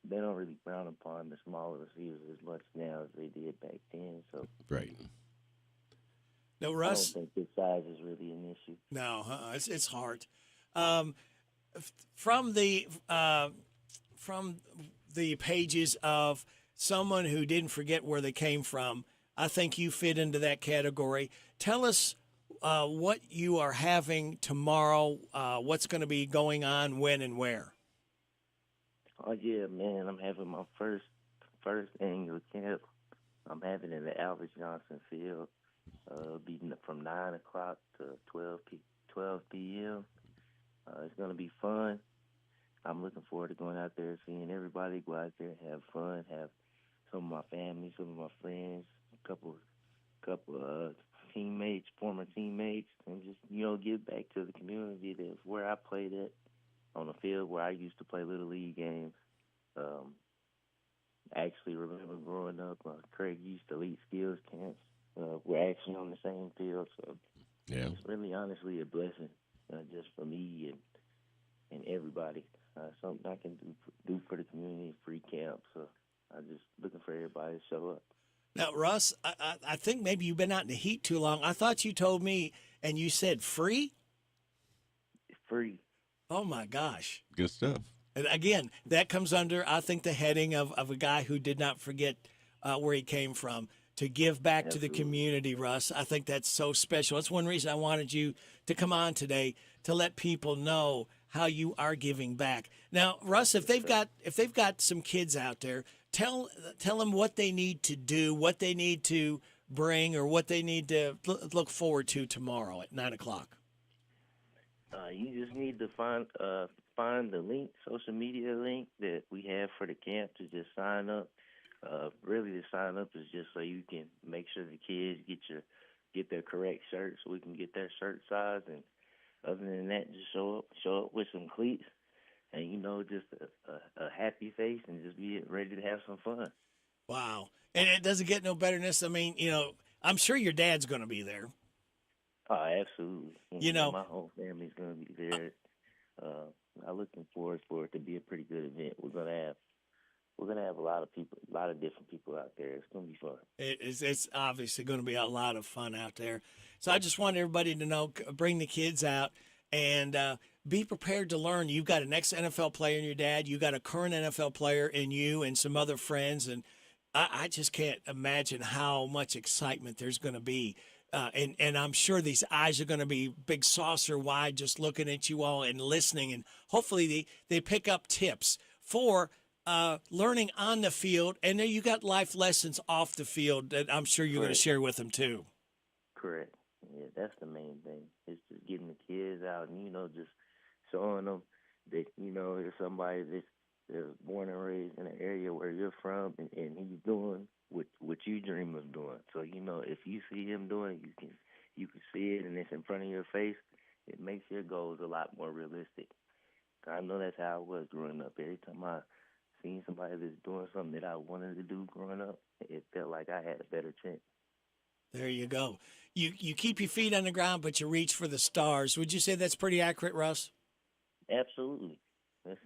Speaker 8: don't really frown upon the smaller receivers as much now as they did back then. So
Speaker 12: right.
Speaker 4: No, Russ.
Speaker 8: I don't think his size is really an issue.
Speaker 4: No, it's hard. From the pages of someone who didn't forget where they came from, I think you fit into that category. Tell us what you are having tomorrow, what's going to be going on, when, and where.
Speaker 8: Oh yeah, man! I'm having my first annual camp. I'm having it at Albert Johnson Field. Be from 9 o'clock to 12 p.m. It's gonna be fun. I'm looking forward to going out there, seeing everybody go out there, have fun, have some of my family, some of my friends, a couple teammates, former teammates, and just give back to the community. That's where I played at. On the field where I used to play Little League games. I actually remember growing up, Craig used elite skills camps. We're actually on the same field, so
Speaker 12: yeah,
Speaker 8: it's really honestly a blessing just for me and everybody. Something I can do for the community, free camp. So I'm just looking for everybody to show up.
Speaker 4: Now, Russ, I think maybe you've been out in the heat too long. I thought you told me, and you said free?
Speaker 8: Free.
Speaker 4: Oh, my gosh.
Speaker 12: Good stuff.
Speaker 4: And again, that comes under, I think, the heading of a guy who did not forget where he came from, to give back to the community, Russ. I think that's so special. That's one reason I wanted you to come on today, to let people know how you are giving back. Now, Russ, if they've got some kids out there, tell them what they need to do, what they need to bring, or what they need to look forward to tomorrow at 9:00.
Speaker 8: You just need to find the link, social media link that we have for the camp to just sign up. Really, the sign up is just so you can make sure the kids get their correct shirt, so we can get their shirt size. And other than that, just show up with some cleats and just a happy face and just be ready to have some fun.
Speaker 4: Wow, and it doesn't get no better than this. I mean, I'm sure your dad's going to be there.
Speaker 8: Oh, absolutely. My whole family's going to be there. I'm looking forward for it to be a pretty good event. We're gonna have a lot of people, a lot of different people out there. It's gonna be fun.
Speaker 4: It's obviously going to be a lot of fun out there. So I just want everybody to know, bring the kids out and be prepared to learn. You've got an ex-NFL player in your dad. You got a current NFL player in you and some other friends, and I just can't imagine how much excitement there's going to be. And I'm sure these eyes are going to be big saucer wide, just looking at you all and listening. And hopefully they pick up tips for learning on the field. And then you got life lessons off the field that I'm sure you're going to share with them too.
Speaker 8: Correct. Yeah, that's the main thing. It's just getting the kids out and, just showing them that, there's somebody that's born and raised in an area where you're from and he's doing what you dream of doing. So, if you see him doing it, you can see it and it's in front of your face. It makes your goals a lot more realistic. I know that's how I was growing up. Every time I seen somebody that's doing something that I wanted to do growing up, it felt like I had a better chance.
Speaker 4: There you go. You keep your feet on the ground, but you reach for the stars. Would you say that's pretty accurate, Russ?
Speaker 8: Absolutely. That's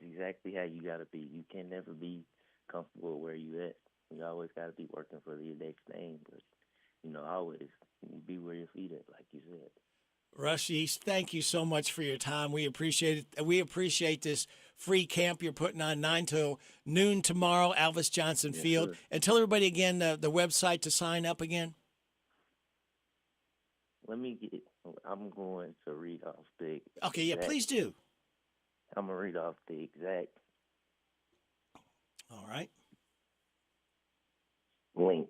Speaker 8: exactly how you got to be. You can never be comfortable where you at. You always got to be working for the next thing, but, always be where your feet at, like you said.
Speaker 4: Russ Yeast, thank you so much for your time. We appreciate it. We appreciate this free camp you're putting on 9 till noon tomorrow, Alvis Johnson Field.
Speaker 8: Sir.
Speaker 4: And tell everybody again the website to sign up again.
Speaker 8: I'm going to read off the
Speaker 4: Okay, yeah, please do.
Speaker 8: I'm going to read off the exact
Speaker 4: All right.
Speaker 8: link.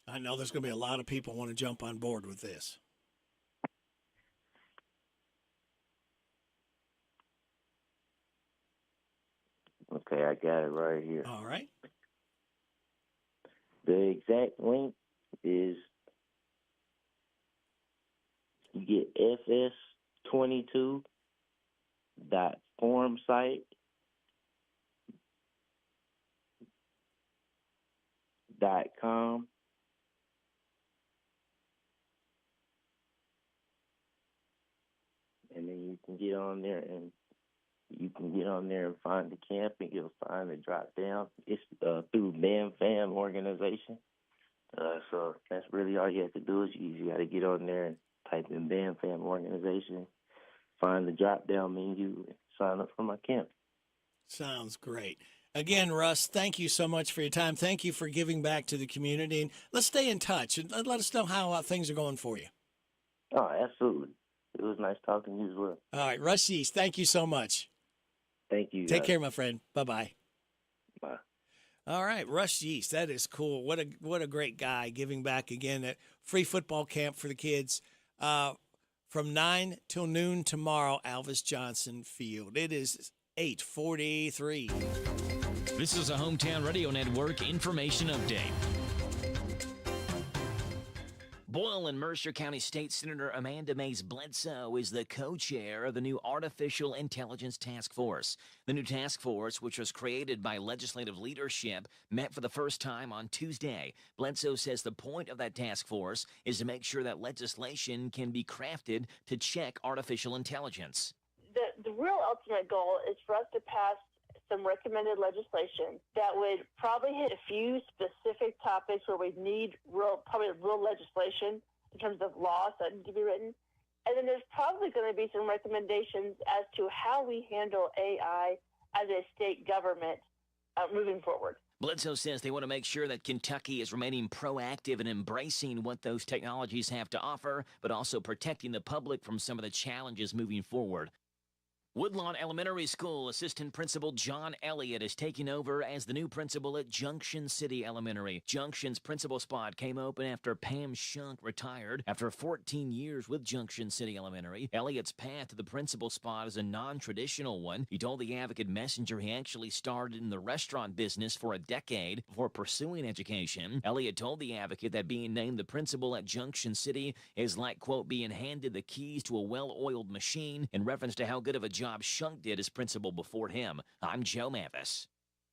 Speaker 4: I know there's going to be a lot of people want to jump on board with this.
Speaker 8: Okay, I got it right here.
Speaker 4: All right.
Speaker 8: The exact link is you get fs22.formsite.com. And then you can get on there and find the camp, and you'll find the drop down. It's through Bam Fam organization. So that's really all you have to do is you got to get on there and type in Bam Fam organization, find the drop down menu, and sign up for my camp.
Speaker 4: Sounds great. Again, Russ, thank you so much for your time. Thank you for giving back to the community. And let's stay in touch and let us know how things are going for you.
Speaker 8: Oh, absolutely. It was nice talking to you as well.
Speaker 4: All right, Russ Yeast, thank you so much.
Speaker 8: Thank you.
Speaker 4: Take care, my friend. Bye-bye.
Speaker 8: Bye.
Speaker 4: All right, Russ Yeast, that is cool. What a great guy, giving back again at free football camp for the kids from 9 till noon tomorrow, Alvis Johnson Field. It is 8:43.
Speaker 3: This is a Hometown Radio Network information update. Boyle and Mercer County State Senator Amanda Mays Bledsoe is the co-chair of the new Artificial Intelligence Task Force. The new task force, which was created by legislative leadership, met for the first time on Tuesday. Bledsoe says the point of that task force is to make sure that legislation can be crafted to check artificial intelligence.
Speaker 19: The real ultimate goal is for us to pass some recommended legislation that would probably hit a few specific topics where we need real legislation in terms of laws that need to be written. And then there's probably going to be some recommendations as to how we handle AI as a state government moving forward.
Speaker 3: Bledsoe says they want to make sure that Kentucky is remaining proactive and embracing what those technologies have to offer, but also protecting the public from some of the challenges moving forward. Woodlawn Elementary School Assistant Principal John Elliott is taking over as the new principal at Junction City Elementary. Junction's principal spot came open after Pam Shunk retired after 14 years with Junction City Elementary. Elliott's path to the principal spot is a non-traditional one. He told the Advocate Messenger he actually started in the restaurant business for a decade before pursuing education. Elliott told the Advocate that being named the principal at Junction City is like, quote, being handed the keys to a well-oiled machine, in reference to how good of a job Shunk did as principal before him. I'm Joe Mathis.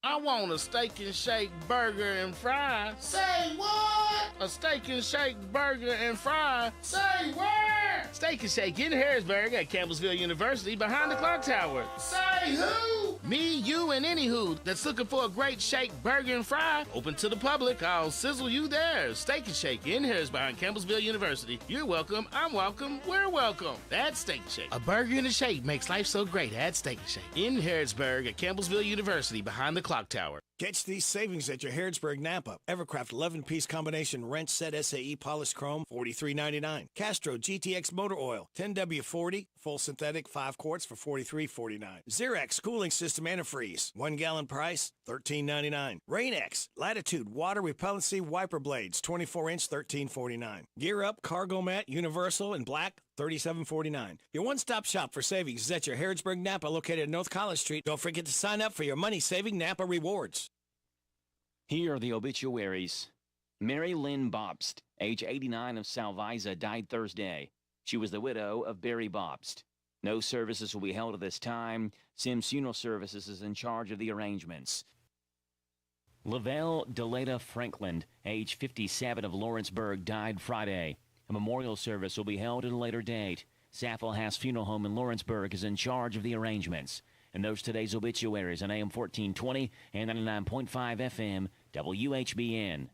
Speaker 6: I want a steak and shake burger and fries. Say what? A steak and shake burger and fries. Say where? Steak and Shake in Harrisburg at Campbellsville University behind the clock tower. Say who? Me, you, and any who that's looking for a great shake burger and fry. Open to the public. I'll sizzle you there. Steak and Shake in Harrisburg behind Campbellsville University. You're welcome. I'm welcome. We're welcome. That's Steak and Shake. A burger and a shake makes life so great at Steak and Shake in Harrisburg at Campbellsville University behind the clock tower.
Speaker 9: Catch these savings at your Harrodsburg Napa. Evercraft 11-piece combination wrench set SAE polished chrome, $43.99. Castro GTX motor oil, 10W40, full synthetic, 5 quarts for $43.49. Xerox cooling system antifreeze, 1 gallon price, $13.99. Rain-X Latitude water repellency wiper blades, 24-inch, $13.49. Gear Up cargo mat universal in black, $37.49. Your one-stop shop for savings is at your Harrodsburg Napa, located at North College Street. Don't forget to sign up for your money-saving Napa rewards.
Speaker 3: Here are the obituaries. Mary Lynn Bobst, age 89, of Salvisa, died Thursday. She was the widow of Barry Bobst. No services will be held at this time. Sims Funeral Services is in charge of the arrangements. Lavelle Deleta Franklin, age 57, of Lawrenceburg, died Friday. A memorial service will be held at a later date. Saffel House Funeral Home in Lawrenceburg is in charge of the arrangements. And those today's obituaries on AM 1420 and 99.5 FM WHBN.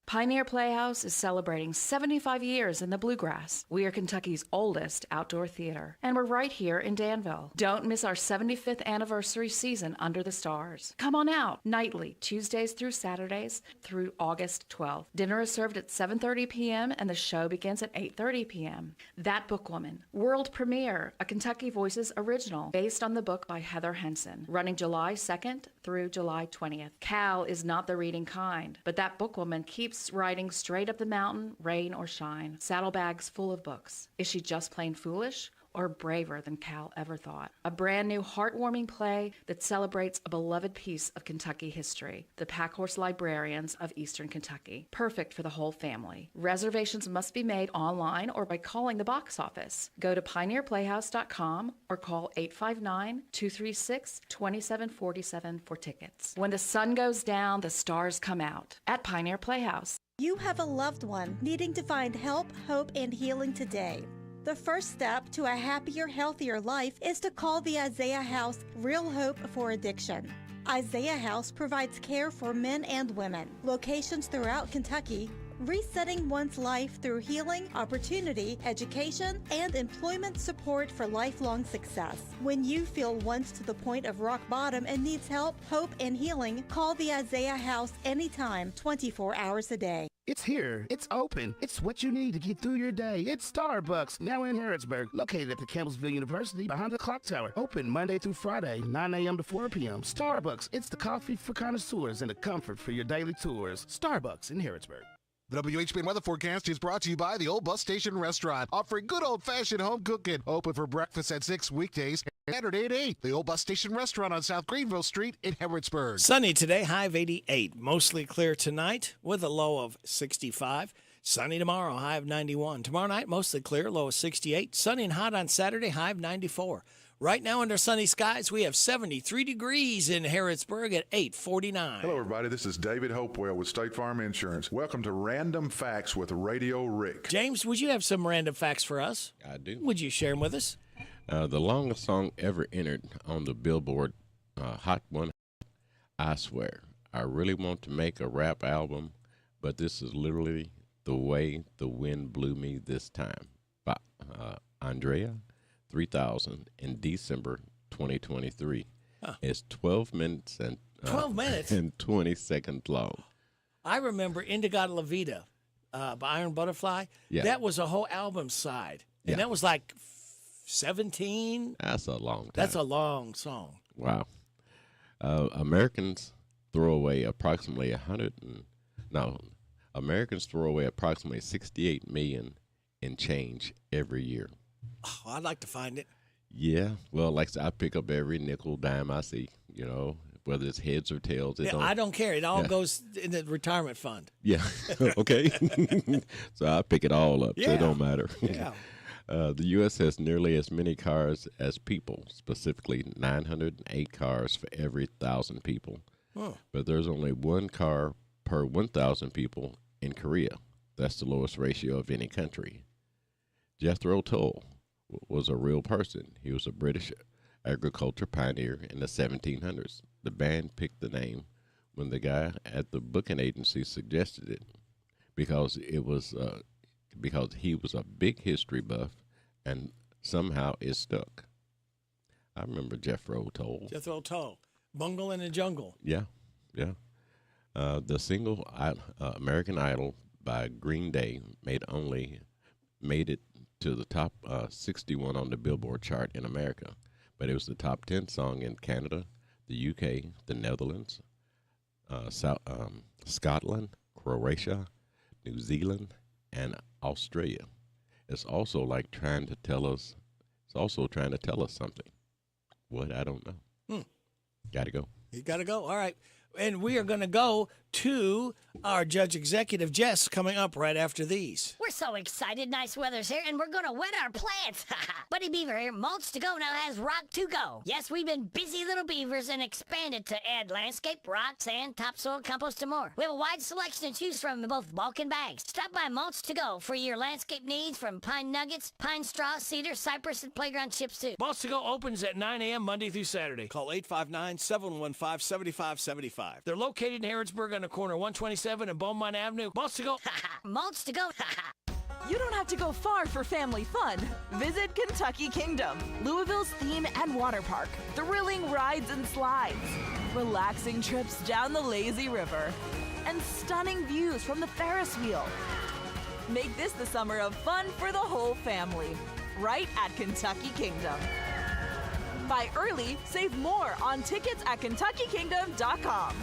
Speaker 5: Pioneer Playhouse is celebrating 75 years in the Bluegrass. We are Kentucky's oldest outdoor theater, and we're right here in Danville. Don't miss our 75th anniversary season Under the Stars. Come on out nightly, Tuesdays through Saturdays through August 12th. Dinner is served at 7:30 p.m. and the show begins at 8:30 p.m. That Bookwoman, world premiere, a Kentucky Voices original based on the book by Heather Henson, running July 2nd through July 20th. Cal is not the reading kind, but That Bookwoman keeps riding straight up the mountain, rain or shine. Saddlebags full of books. Is she just plain foolish or braver than Cal ever thought? A brand new heartwarming play that celebrates a beloved piece of Kentucky history, the Packhorse Librarians of Eastern Kentucky. Perfect for the whole family. Reservations must be made online or by calling the box office. Go to pioneerplayhouse.com or call 859-236-2747 for tickets. When the sun goes down, the stars come out at Pioneer Playhouse.
Speaker 14: You have a loved one needing to find help, hope, and healing today. The first step to a happier, healthier life is to call the Isaiah House Real Hope for Addiction. Isaiah House provides care for men and women. Locations throughout Kentucky, resetting one's life through healing, opportunity, education, and employment support for lifelong success. When you feel once to the point of rock bottom and needs help, hope, and healing, call the Isaiah House anytime, 24 hours a day.
Speaker 20: It's here. It's open. It's what you need to get through your day. It's Starbucks, now in Harrodsburg, located at the Campbellsville University behind the clock tower. Open Monday through Friday, 9 a.m. to 4 p.m. Starbucks, it's the coffee for connoisseurs and the comfort for your daily tours. Starbucks in Harrodsburg.
Speaker 27: The WHBN weather forecast is brought to you by the Old Bus Station Restaurant, offering good old-fashioned home cooking. Open for breakfast at 6 weekdays, Saturday at 8. The Old Bus Station Restaurant on South Greenville Street in Harrodsburg.
Speaker 9: Sunny today, high of 88. Mostly clear tonight with a low of 65. Sunny tomorrow, high of 91. Tomorrow night, mostly clear, low of 68. Sunny and hot on Saturday, high of 94. Right now, under sunny skies, we have 73 degrees in Harrodsburg at 8:49.
Speaker 21: Hello, everybody. This is David Hopewell with State Farm Insurance. Welcome to Random Facts with Radio Rick.
Speaker 9: James, would you have some random facts for us?
Speaker 12: I do.
Speaker 9: Would you share them with us?
Speaker 12: The longest song ever entered on the Billboard Hot 100, I Swear. I really want to make a rap album, but this is literally the way the wind blew me this time. Andrea, 3,000 in December 2023.
Speaker 4: Huh.
Speaker 12: It's 12 minutes and
Speaker 4: 12 minutes?
Speaker 12: and 20 seconds long.
Speaker 4: I remember Indigada La Vida by Iron Butterfly.
Speaker 12: Yeah.
Speaker 4: That was a whole album side. And
Speaker 12: Yeah.
Speaker 4: that was like 17.
Speaker 12: That's a long time.
Speaker 4: That's a long song.
Speaker 12: Wow. Americans throw away approximately Americans throw away approximately 68 million in change every year.
Speaker 4: Oh, I'd like to find it.
Speaker 12: Yeah. Well, like I said, I pick up every nickel, dime I see, whether it's heads or tails.
Speaker 4: I don't care. It all
Speaker 12: Yeah.
Speaker 4: goes in the retirement fund.
Speaker 12: Yeah. Okay. So I pick it all up. So
Speaker 4: Yeah.
Speaker 12: it don't matter.
Speaker 4: Yeah.
Speaker 12: The U.S. has nearly as many cars as people, specifically 908 cars for every 1,000 people.
Speaker 4: Huh.
Speaker 12: But there's only one car per 1,000 people in Korea. That's the lowest ratio of any country. Jethro Tull was a real person. He was a British agriculture pioneer in the 1700s. The band picked the name when the guy at the booking agency suggested it because he was a big history buff, and somehow it stuck. I remember Jethro Tull.
Speaker 4: Jethro Tull. Bungle in the Jungle.
Speaker 12: Yeah, yeah. The single American Idol by Green Day made it to the top 61 on the Billboard chart in America, but it was the top 10 song in Canada, the UK, the Netherlands, Scotland, Croatia, New Zealand, and Australia. It's also trying to tell us something. What? I don't know. Gotta go.
Speaker 4: You got to go. All right. And we are going to go to our Judge Executive, Jess, coming up right after these.
Speaker 7: We're so excited. Nice weather's here, and we're going to wet our plants. Buddy Beaver here, Mulch to Go now has Rock to Go. Yes, we've been busy little beavers and expanded to add landscape, rock, sand, topsoil, compost, and more. We have a wide selection to choose from in both bulk and bags. Stop by Mulch to Go for your landscape needs from pine nuggets, pine straw, cedar, cypress, and playground chips, too.
Speaker 4: Mulch to Go opens at 9 a.m. Monday through Saturday.
Speaker 9: Call 859-715-7575.
Speaker 4: They're located in Harrodsburg on the corner of 127 and Beaumont Avenue. Mulch to Go.
Speaker 7: Mulch to Go.
Speaker 16: You don't have to go far for family fun. Visit Kentucky Kingdom, Louisville's theme and water park. Thrilling rides and slides, relaxing trips down the lazy river, and stunning views from the Ferris wheel. Make this the summer of fun for the whole family, right at Kentucky Kingdom. Buy early, save more on tickets at KentuckyKingdom.com.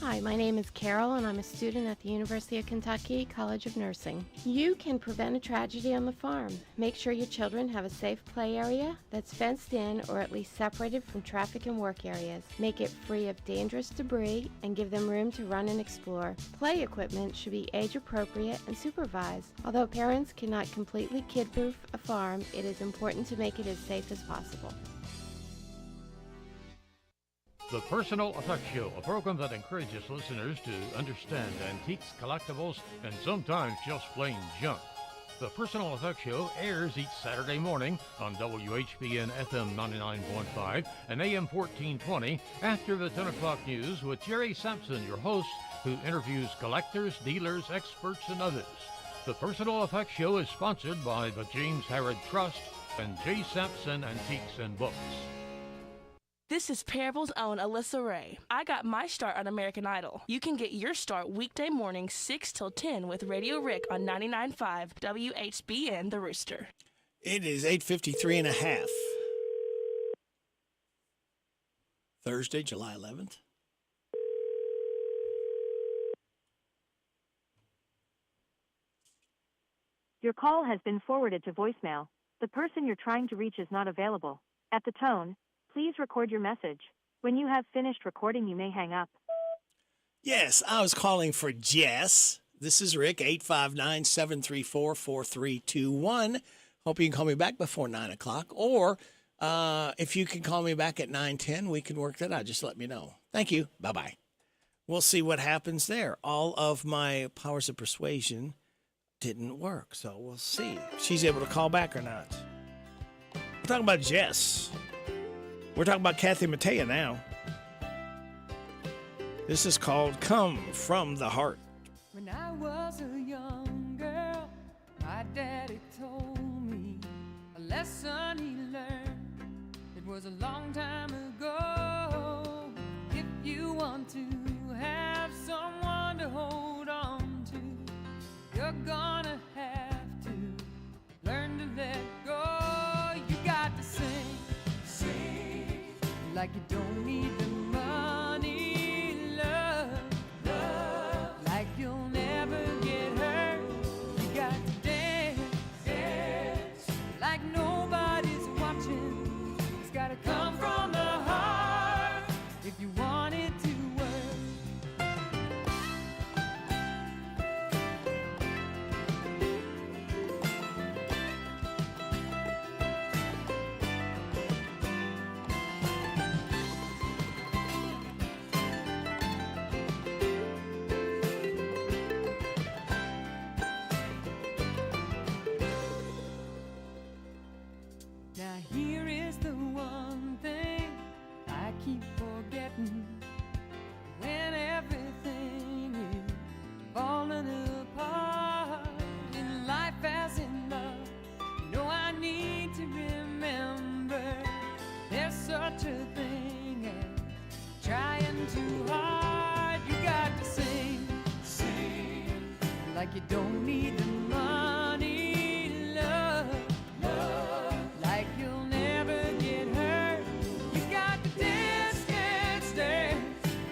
Speaker 18: Hi, my name is Carol, and I'm a student at the University of Kentucky College of Nursing. You can prevent a tragedy on the farm. Make sure your children have a safe play area that's fenced in or at least separated from traffic and work areas. Make it free of dangerous debris and give them room to run and explore. Play equipment should be age appropriate and supervised. Although parents cannot completely kid-proof a farm, it is important to make it as safe as possible.
Speaker 22: The Personal Effects Show, a program that encourages listeners to understand antiques, collectibles, and sometimes just plain junk. The Personal Effects Show airs each Saturday morning on WHBN FM 99.5 and AM 1420 after the 10 o'clock news with Jerry Sampson, your host, who interviews collectors, dealers, experts, and others. The Personal Effects Show is sponsored by the James Harrod Trust and J. Sampson Antiques and Books.
Speaker 23: This is Parable's own Alyssa Ray. I got my start on American Idol. You can get your start weekday mornings 6 till 10 with Radio Rick on 99.5 WHBN The Rooster.
Speaker 4: It is 8:53 and a half. Thursday, July 11th.
Speaker 24: Your call has been forwarded to voicemail. The person you're trying to reach is not available. At the tone, please record your message. When you have finished recording, you may hang up.
Speaker 4: Yes, I was calling for Jess. This is Rick, 859-734-4321. Hope you can call me back before 9 o'clock. Or if you can call me back at 9:10, we can work that out. Just let me know. Thank you. Bye-bye. We'll see what happens there. All of my powers of persuasion didn't work, so we'll see if she's able to call back or not. We're talking about Jess. We're talking about Kathy Mattea now.
Speaker 9: This is called Come From the Heart.
Speaker 2: When I was a young girl, my daddy told me a lesson he learned. It was a long time ago. If you want to have someone to hold on to, you're gonna have to learn to let go. You got to sing like you don't need the money, love, like you'll never get hurt. You got to dance like nobody's watching. It's gotta come from the heart if you want it to work. Now here is the one thing I keep forgetting. When everything is falling apart in life as in love, you know I need to remember there's such a thing as trying too hard. You got to sing like you don't need the money, love, like you'll never get hurt. You got to dance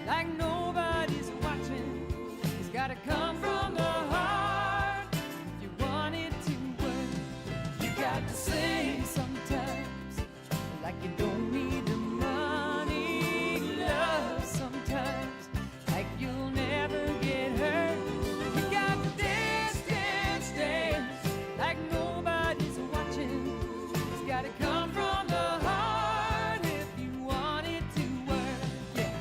Speaker 2: like nobody's watching. It's gotta come from the heart if you want it to work. You got to sing sometimes like you don't need the money, love, sometimes like you'll never get hurt. You got to dance like nobody's watching. It's gotta come from the heart if you want it to work. Yeah.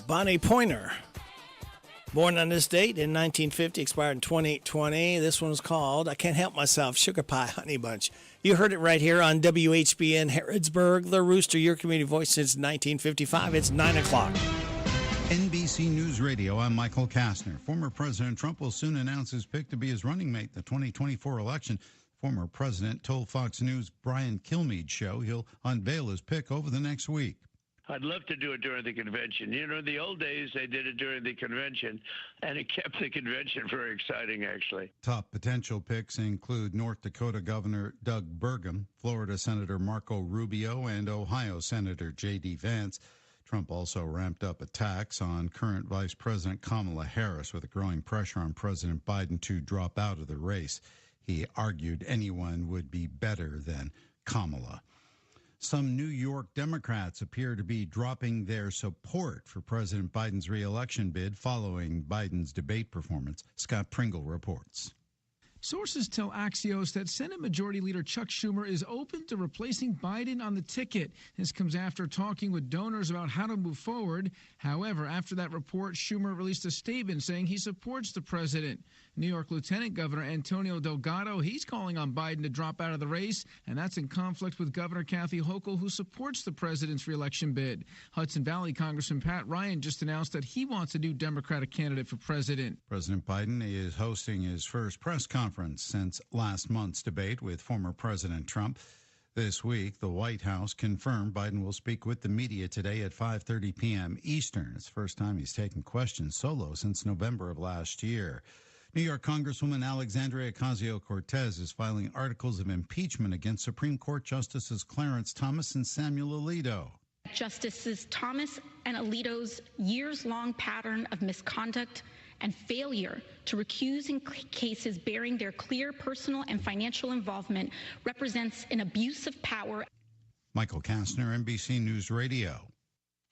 Speaker 9: Bonnie Pointer. Born on this date in 1950, expired in 2020. This one's called I Can't Help Myself, Sugar Pie Honey Bunch. You heard it right here on WHBN Harrodsburg, the Rooster, your community voice since 1955. It's 9 o'clock.
Speaker 10: NBC News Radio, I'm Michael Kastner. Former President Trump will soon announce his pick to be his running mate in the 2024 election. Former president told Fox News' Brian Kilmeade's show he'll unveil his pick over the next week.
Speaker 11: I'd love to do it during the convention. You know, in the old days, they did it during the convention, and it kept the convention very exciting, actually.
Speaker 10: Top potential picks include North Dakota Governor Doug Burgum, Florida Senator Marco Rubio, and Ohio Senator J.D. Vance. Trump also ramped up attacks on current Vice President Kamala Harris with a growing pressure on President Biden to drop out of the race. He argued anyone would be better than Kamala. Some New York Democrats appear to be dropping their support for President Biden's re-election bid following Biden's debate performance. Scott Pringle reports.
Speaker 13: Sources tell Axios that Senate Majority Leader Chuck Schumer is open to replacing Biden on the ticket. This comes after talking with donors about how to move forward. However, after that report, Schumer released a statement saying he supports the president. New York Lieutenant Governor Antonio Delgado, he's calling on Biden to drop out of the race, and that's in conflict with Governor Kathy Hochul, who supports the president's reelection bid. Hudson Valley Congressman Pat Ryan just announced that he wants a new Democratic candidate for president.
Speaker 10: President Biden is hosting his first press conference since last month's debate with former President Trump. This week, the White House confirmed Biden will speak with the media today at 5:30 p.m. Eastern. It's the first time he's taken questions solo since November of last year. New York Congresswoman Alexandria Ocasio-Cortez is filing articles of impeachment against Supreme Court Justices Clarence Thomas and Samuel Alito.
Speaker 15: Justices Thomas and Alito's years-long pattern of misconduct and failure to recuse in cases bearing their clear personal and financial involvement represents an abuse of power.
Speaker 10: Michael Kastner, NBC News Radio.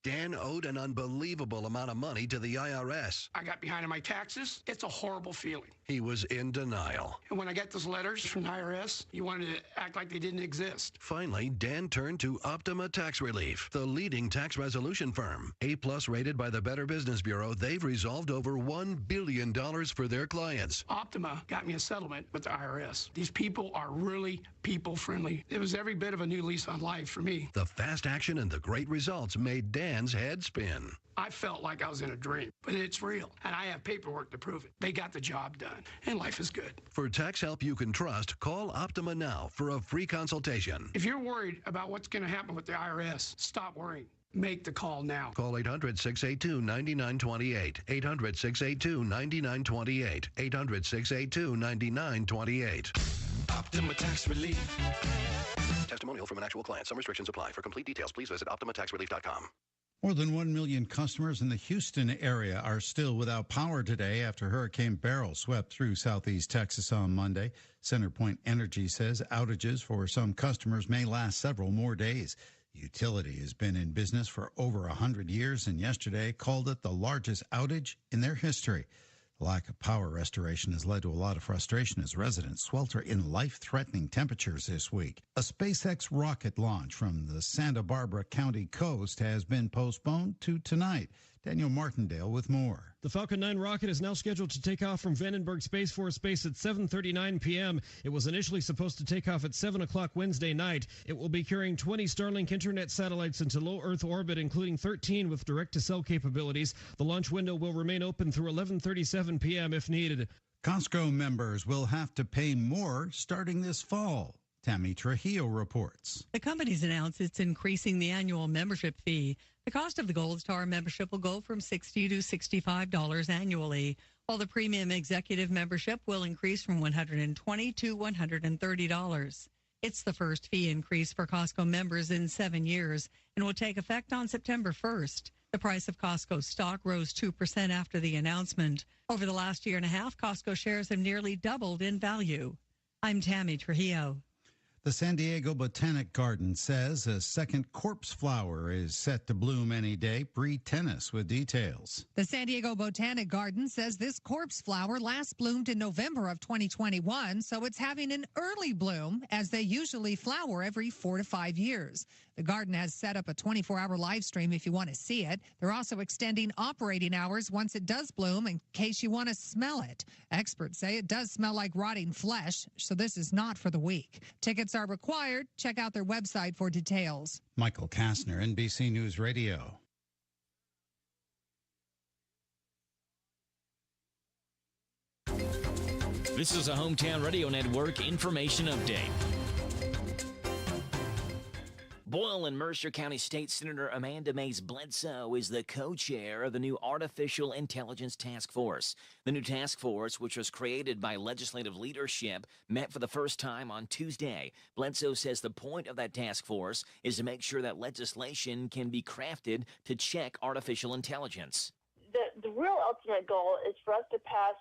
Speaker 17: Dan owed an unbelievable amount of money to the IRS.
Speaker 25: I got behind on my taxes. It's a horrible feeling.
Speaker 17: He was in denial.
Speaker 25: And when I got those letters from the IRS, you wanted to act like they didn't exist.
Speaker 17: Finally, Dan turned to Optima Tax Relief, the leading tax resolution firm. A-plus rated by the Better Business Bureau, they've resolved over $1 billion for their clients.
Speaker 25: Optima got me a settlement with the IRS. These people are really people-friendly. It was every bit of a new lease on life for me.
Speaker 17: The fast action and the great results made Dan's head spin.
Speaker 25: I felt like I was in a dream, but it's real, and I have paperwork to prove it. They got the job done, and life is good.
Speaker 17: For tax help you can trust, call Optima now for a free consultation.
Speaker 25: If you're worried about what's going to happen with the IRS, stop worrying. Make the call now.
Speaker 17: Call 800-682-9928. 800-682-9928. 800-682-9928. Optima Tax Relief. Testimonial from an actual client. Some restrictions apply. For complete details, please visit OptimaTaxRelief.com.
Speaker 10: More than 1 million customers in the Houston area are still without power today after Hurricane Beryl swept through southeast Texas on Monday. CenterPoint Energy says outages for some customers may last several more days. The utility has been in business for over 100 years and yesterday called it the largest outage in their history. The lack of power restoration has led to a lot of frustration as residents swelter in life-threatening temperatures this week. A SpaceX rocket launch from the Santa Barbara County coast has been postponed to tonight. Daniel Martindale with more.
Speaker 26: The Falcon 9 rocket is now scheduled to take off from Vandenberg Space Force Base at 7:39 p.m. It was initially supposed to take off at 7 o'clock Wednesday night. It will be carrying 20 Starlink Internet satellites into low Earth orbit, including 13 with direct-to-cell capabilities. The launch window will remain open through 11:37 p.m. if needed.
Speaker 10: Costco members will have to pay more starting this fall. Tammy Trujillo reports.
Speaker 28: The company's announced it's increasing the annual membership fee. The cost of the Gold Star membership will go from $60 to $65 annually, while the Premium Executive membership will increase from $120 to $130. It's the first fee increase for Costco members in 7 years and will take effect on September 1st. The price of Costco stock rose 2% after the announcement. Over the last year and a half, Costco shares have nearly doubled in value. I'm Tammy Trujillo.
Speaker 10: The San Diego Botanic Garden says a second corpse flower is set to bloom any day. Bree Tennis with details.
Speaker 1: The San Diego Botanic Garden says this corpse flower last bloomed in November of 2021, so it's having an early bloom as they usually flower every 4 to 5 years. The garden has set up a 24-hour live stream if you want to see it. They're also extending operating hours once it does bloom in case you want to smell it. Experts say it does smell like rotting flesh, so this is not for the weak. Tickets are required. Check out their website for details.
Speaker 10: Michael Kastner, NBC News Radio.
Speaker 3: This is a Hometown Radio Network information update. Boyle and Mercer County State Senator Amanda Mays Bledsoe is the co-chair of the new Artificial Intelligence Task Force. The new task force, which was created by legislative leadership, met for the first time on Tuesday. Bledsoe says the point of that task force is to make sure that legislation can be crafted to check artificial intelligence.
Speaker 5: The real ultimate goal is for us to pass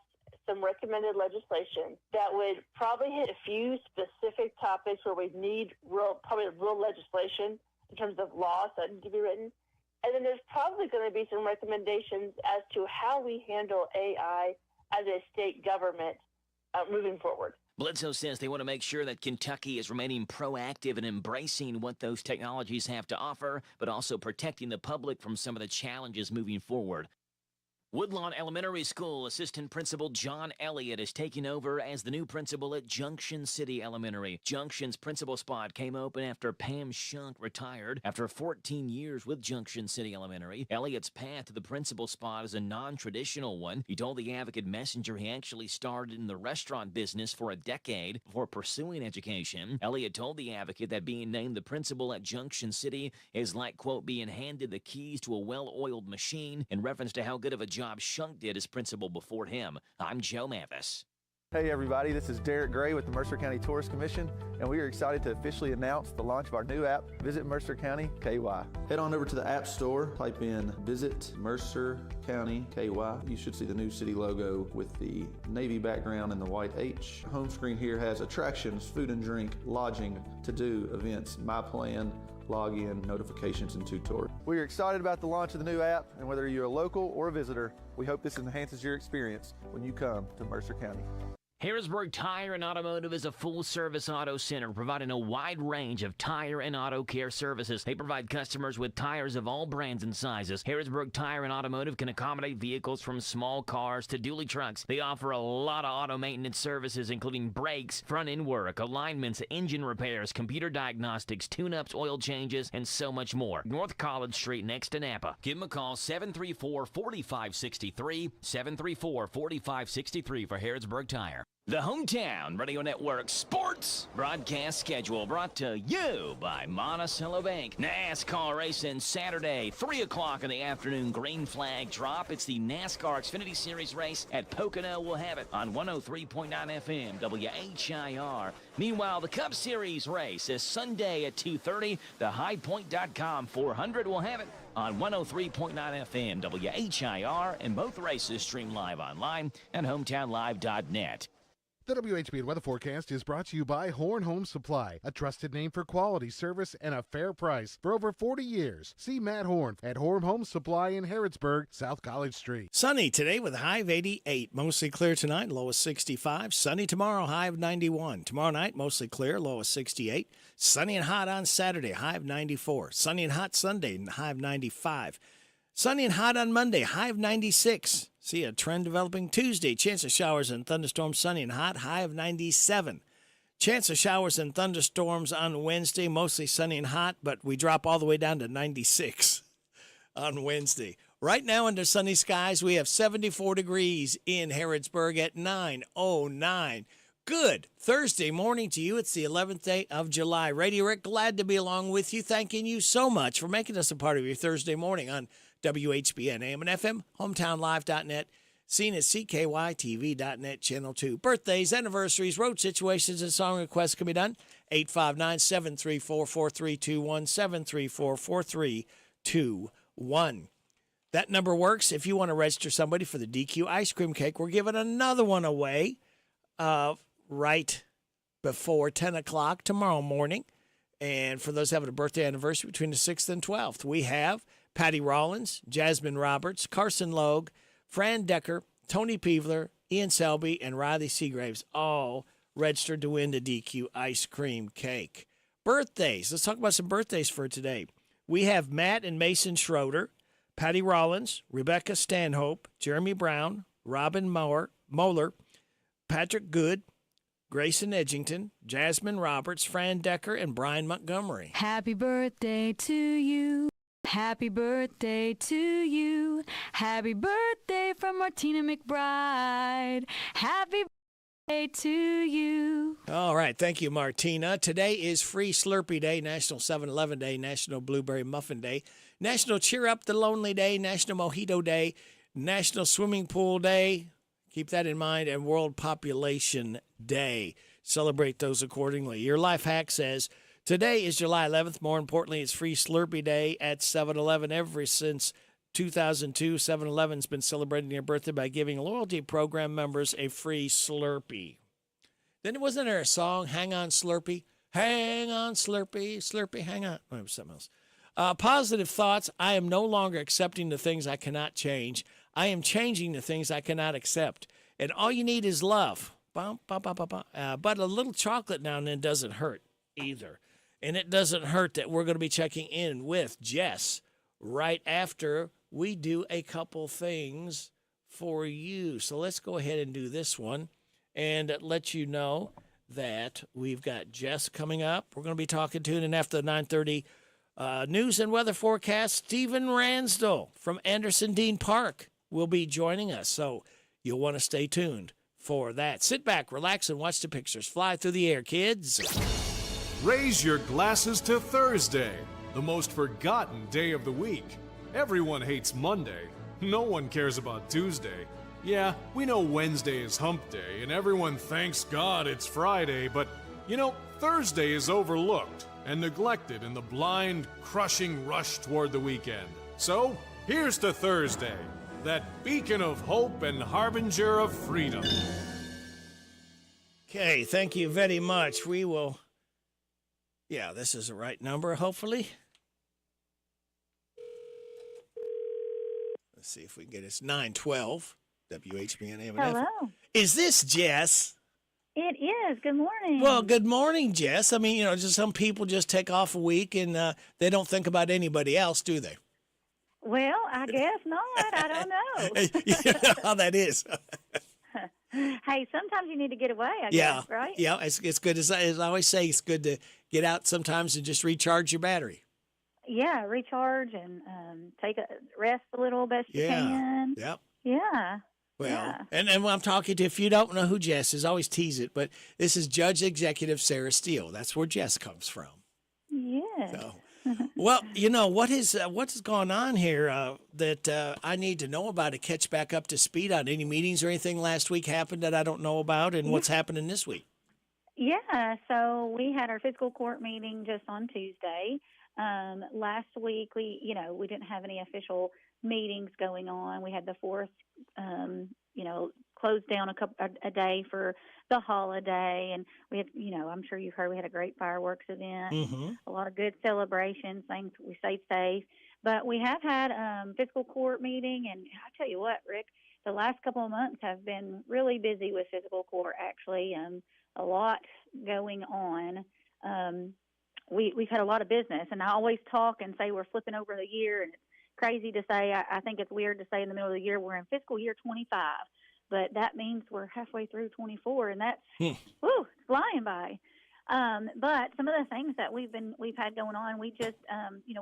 Speaker 5: some recommended legislation that would probably hit a few specific topics where we need real legislation in terms of laws that need to be written. And then there's probably going to be some recommendations as to how we handle AI as a state government moving forward.
Speaker 3: Bledsoe says they want to make sure that Kentucky is remaining proactive and embracing what those technologies have to offer, but also protecting the public from some of the challenges moving forward. Woodlawn Elementary School Assistant Principal John Elliott is taking over as the new principal at Junction City Elementary. Junction's principal spot came open after Pam Shunk retired after 14 years with Junction City Elementary. Elliott's path to the principal spot is a non-traditional one. He told the Advocate Messenger he actually started in the restaurant business for a decade before pursuing education. Elliott told the Advocate that being named the principal at Junction City is like, quote, being handed the keys to a well-oiled machine, in reference to how good of a job Shunk did as principal before him. I'm Joe Mathis.
Speaker 6: Hey everybody, this is Derek Gray with the Mercer County Tourist Commission, and we are excited to officially announce the launch of our new app, Visit Mercer County KY. Head on over to the App Store, type in Visit Mercer County KY. You should see the new city logo with the navy background and the white H. Home screen here has attractions, food and drink, lodging, to-do, events, My Plan, login, notifications, and tutorials. We are excited about the launch of the new app, and whether you're a local or a visitor, we hope this enhances your experience when you come to Mercer County.
Speaker 3: Harrisburg Tire and Automotive is a full-service auto center providing a wide range of tire and auto care services. They provide customers with tires of all brands and sizes. Harrisburg Tire and Automotive can accommodate vehicles from small cars to dually trucks. They offer a lot of auto maintenance services, including brakes, front-end work, alignments, engine repairs, computer diagnostics, tune-ups, oil changes, and so much more. North College Street next to Napa. Give them a call, 734-4563, 734-4563 for Harrisburg Tire. The Hometown Radio Network Sports broadcast schedule brought to you by Monticello Bank. NASCAR racing Saturday, 3 o'clock in the afternoon, green flag drop. It's the NASCAR Xfinity Series race at Pocono. We'll have it on 103.9 FM, WHIR. Meanwhile, the Cup Series race is Sunday at 2:30. The HighPoint.com 400 will have it on 103.9 FM, WHIR, and both races stream live online at hometownlive.net.
Speaker 27: The WHBN weather forecast is brought to you by Horn Home Supply, a trusted name for quality service and a fair price for over 40 years. See Matt Horn at Horn Home Supply in Harrodsburg, South College Street.
Speaker 9: Sunny today with a high of 88. Mostly clear tonight, low of 65. Sunny tomorrow, high of 91. Tomorrow night, mostly clear, low of 68. Sunny and hot on Saturday, high of 94. Sunny and hot Sunday, high of 95. Sunny and hot on Monday, high of 96. See a trend developing Tuesday. Chance of showers and thunderstorms, sunny and hot, high of 97. Chance of showers and thunderstorms on Wednesday, mostly sunny and hot, but we drop all the way down to 96 on Wednesday. Right now under sunny skies, we have 74 degrees in Harrodsburg at 9:09. Good Thursday morning to you. It's the 11th day of July. Radio Rick, glad to be along with you. Thanking you so much for making us a part of your Thursday morning on WHBN, AM and FM, hometownlive.net, seen at CKYTV.net, Channel 2. Birthdays, anniversaries, road situations, and song requests can be done. 859-734-4321, 734-4321. That number works if you want to register somebody for the DQ ice cream cake. We're giving another one away right
Speaker 4: before 10 o'clock tomorrow morning. And for those having a birthday anniversary between the 6th and 12th, we have Patty Rollins, Jasmine Roberts, Carson Logue, Fran Decker, Tony Peevler, Ian Selby, and Riley Seagraves, all registered to win the DQ ice cream cake. Birthdays. Let's talk about some birthdays for today. We have Matt and Mason Schroeder, Patty Rollins, Rebecca Stanhope, Jeremy Brown, Robin Moeller, Patrick Good, Grayson Edgington, Jasmine Roberts, Fran Decker, and Brian Montgomery.
Speaker 2: Happy birthday to you. Happy birthday to you. Happy birthday from Martina McBride. Happy birthday to you.
Speaker 4: All right. Thank you, Martina. Today is Free Slurpee Day, National 7-Eleven Day, National Blueberry Muffin Day, National Cheer Up the Lonely Day, National Mojito Day, National Swimming Pool Day. Keep that in mind. And World Population Day. Celebrate those accordingly. Your life hack says, today is July 11th. More importantly, it's Free Slurpee Day at 7-Eleven. Ever since 2002, 7-Eleven's been celebrating their birthday by giving loyalty program members a free Slurpee. Then wasn't there a song, Hang On Slurpee? Hang on Slurpee, Slurpee, hang on. Oh, it was something else. Positive thoughts. I am no longer accepting the things I cannot change. I am changing the things I cannot accept. And all you need is love. But a little chocolate now and then doesn't hurt either. And it doesn't hurt that we're going to be checking in with Jess right after we do a couple things for you. So let's go ahead and do this one and let you know that we've got Jess coming up. We're going to be talking to, and after the 9:30 news and weather forecast, Stephen Ransdell from Anderson Dean Park will be joining us. So you'll want to stay tuned for that. Sit back, relax, and watch the pictures fly through the air, kids.
Speaker 7: Raise your glasses to Thursday, the most forgotten day of the week. Everyone hates Monday. No one cares about Tuesday. Yeah, we know Wednesday is hump day, and everyone thanks God it's Friday, but, you know, Thursday is overlooked and neglected in the blind, crushing rush toward the weekend. So, here's to Thursday, that beacon of hope and harbinger of freedom.
Speaker 4: Okay, thank you very much. We will... Yeah, this is the right number, hopefully. Let's see if we can get it. It's 912 WHBN.
Speaker 8: Hello.
Speaker 4: Is this Jess?
Speaker 8: It is. Good morning.
Speaker 4: Well, good morning, Jess. I mean, you know, just some people just take off a week and they don't think about anybody else, do they?
Speaker 8: Well, I guess not. I don't know.
Speaker 4: You know how that is.
Speaker 8: Hey, sometimes you need to get away, I
Speaker 4: Yeah.
Speaker 8: guess, right?
Speaker 4: Yeah, it's good. As I always say, it's good to get out sometimes and just recharge your battery.
Speaker 8: Yeah, recharge and take a rest a little best you can.
Speaker 4: Yep.
Speaker 8: Yeah.
Speaker 4: Well,
Speaker 8: yeah.
Speaker 4: and when I'm talking to, if you don't know who Jess is, always tease it, but this is Judge Executive Sarah Steele. That's where Jess comes from.
Speaker 8: Yeah.
Speaker 4: So, well, you know, what's going on here that I need to know about to catch back up to speed on? Any meetings or anything last week happened that I don't know about, and what's happening this week?
Speaker 8: Yeah, so we had our fiscal court meeting just on Tuesday. Last week, we didn't have any official meetings going on. We had the fourth, closed down a day for the holiday, and we had, I'm sure you've heard we had a great fireworks event, a lot of good celebrations, things we stayed safe. But we have had fiscal court meeting, and I tell you what, Rick, the last couple of months have been really busy with fiscal court, actually, a lot going on. We've had a lot of business, and I always talk and say we're flipping over the year, and it's crazy to say. I think it's weird to say in the middle of the year we're in fiscal year 25, but that means we're halfway through 24, and that's it's flying by. But some of the things that we've had going on, we just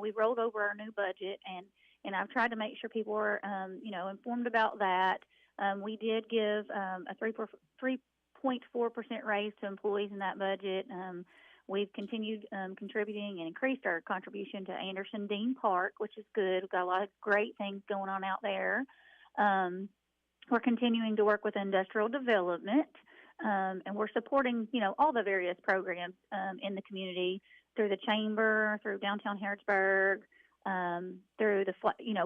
Speaker 8: we rolled over our new budget, and I've tried to make sure people are informed about that. We did give a 3.4% raise to employees in that budget. We've continued contributing and increased our contribution to Anderson Dean Park, which is good. We've got a lot of great things going on out there. We're continuing to work with industrial development, and we're supporting, all the various programs in the community through the chamber, through downtown Harrodsburg, through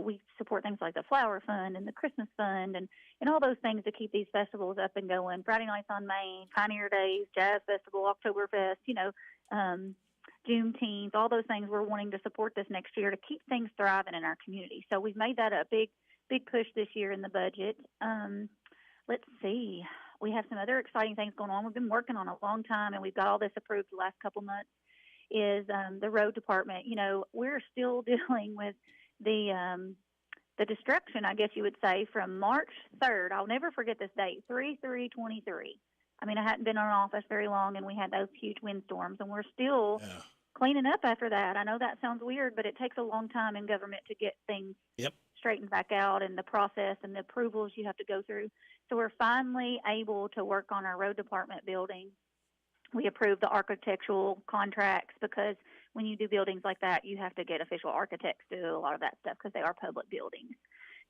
Speaker 8: we support things like the Flower Fund and the Christmas Fund and all those things to keep these festivals up and going. Friday Nights on Main, Pioneer Days, Jazz Festival, Oktoberfest, Juneteenth, all those things. We're wanting to support this next year to keep things thriving in our community. So we've made that a big push this year in the budget. Let's see. We have some other exciting things going on. We've been working on a long time, and we've got all this approved the last couple months, is the road department. We're still dealing with the destruction, I guess you would say, from March 3rd. I'll never forget this date, 3/3/23. I mean, I hadn't been in office very long, and we had those huge windstorms, and we're still cleaning up after that. I know that sounds weird, but it takes a long time in government to get things straightened back out, and the process and the approvals you have to go through. So we're finally able to work on our road department building. We approved the architectural contracts because when you do buildings like that, you have to get official architects to do a lot of that stuff because they are public buildings.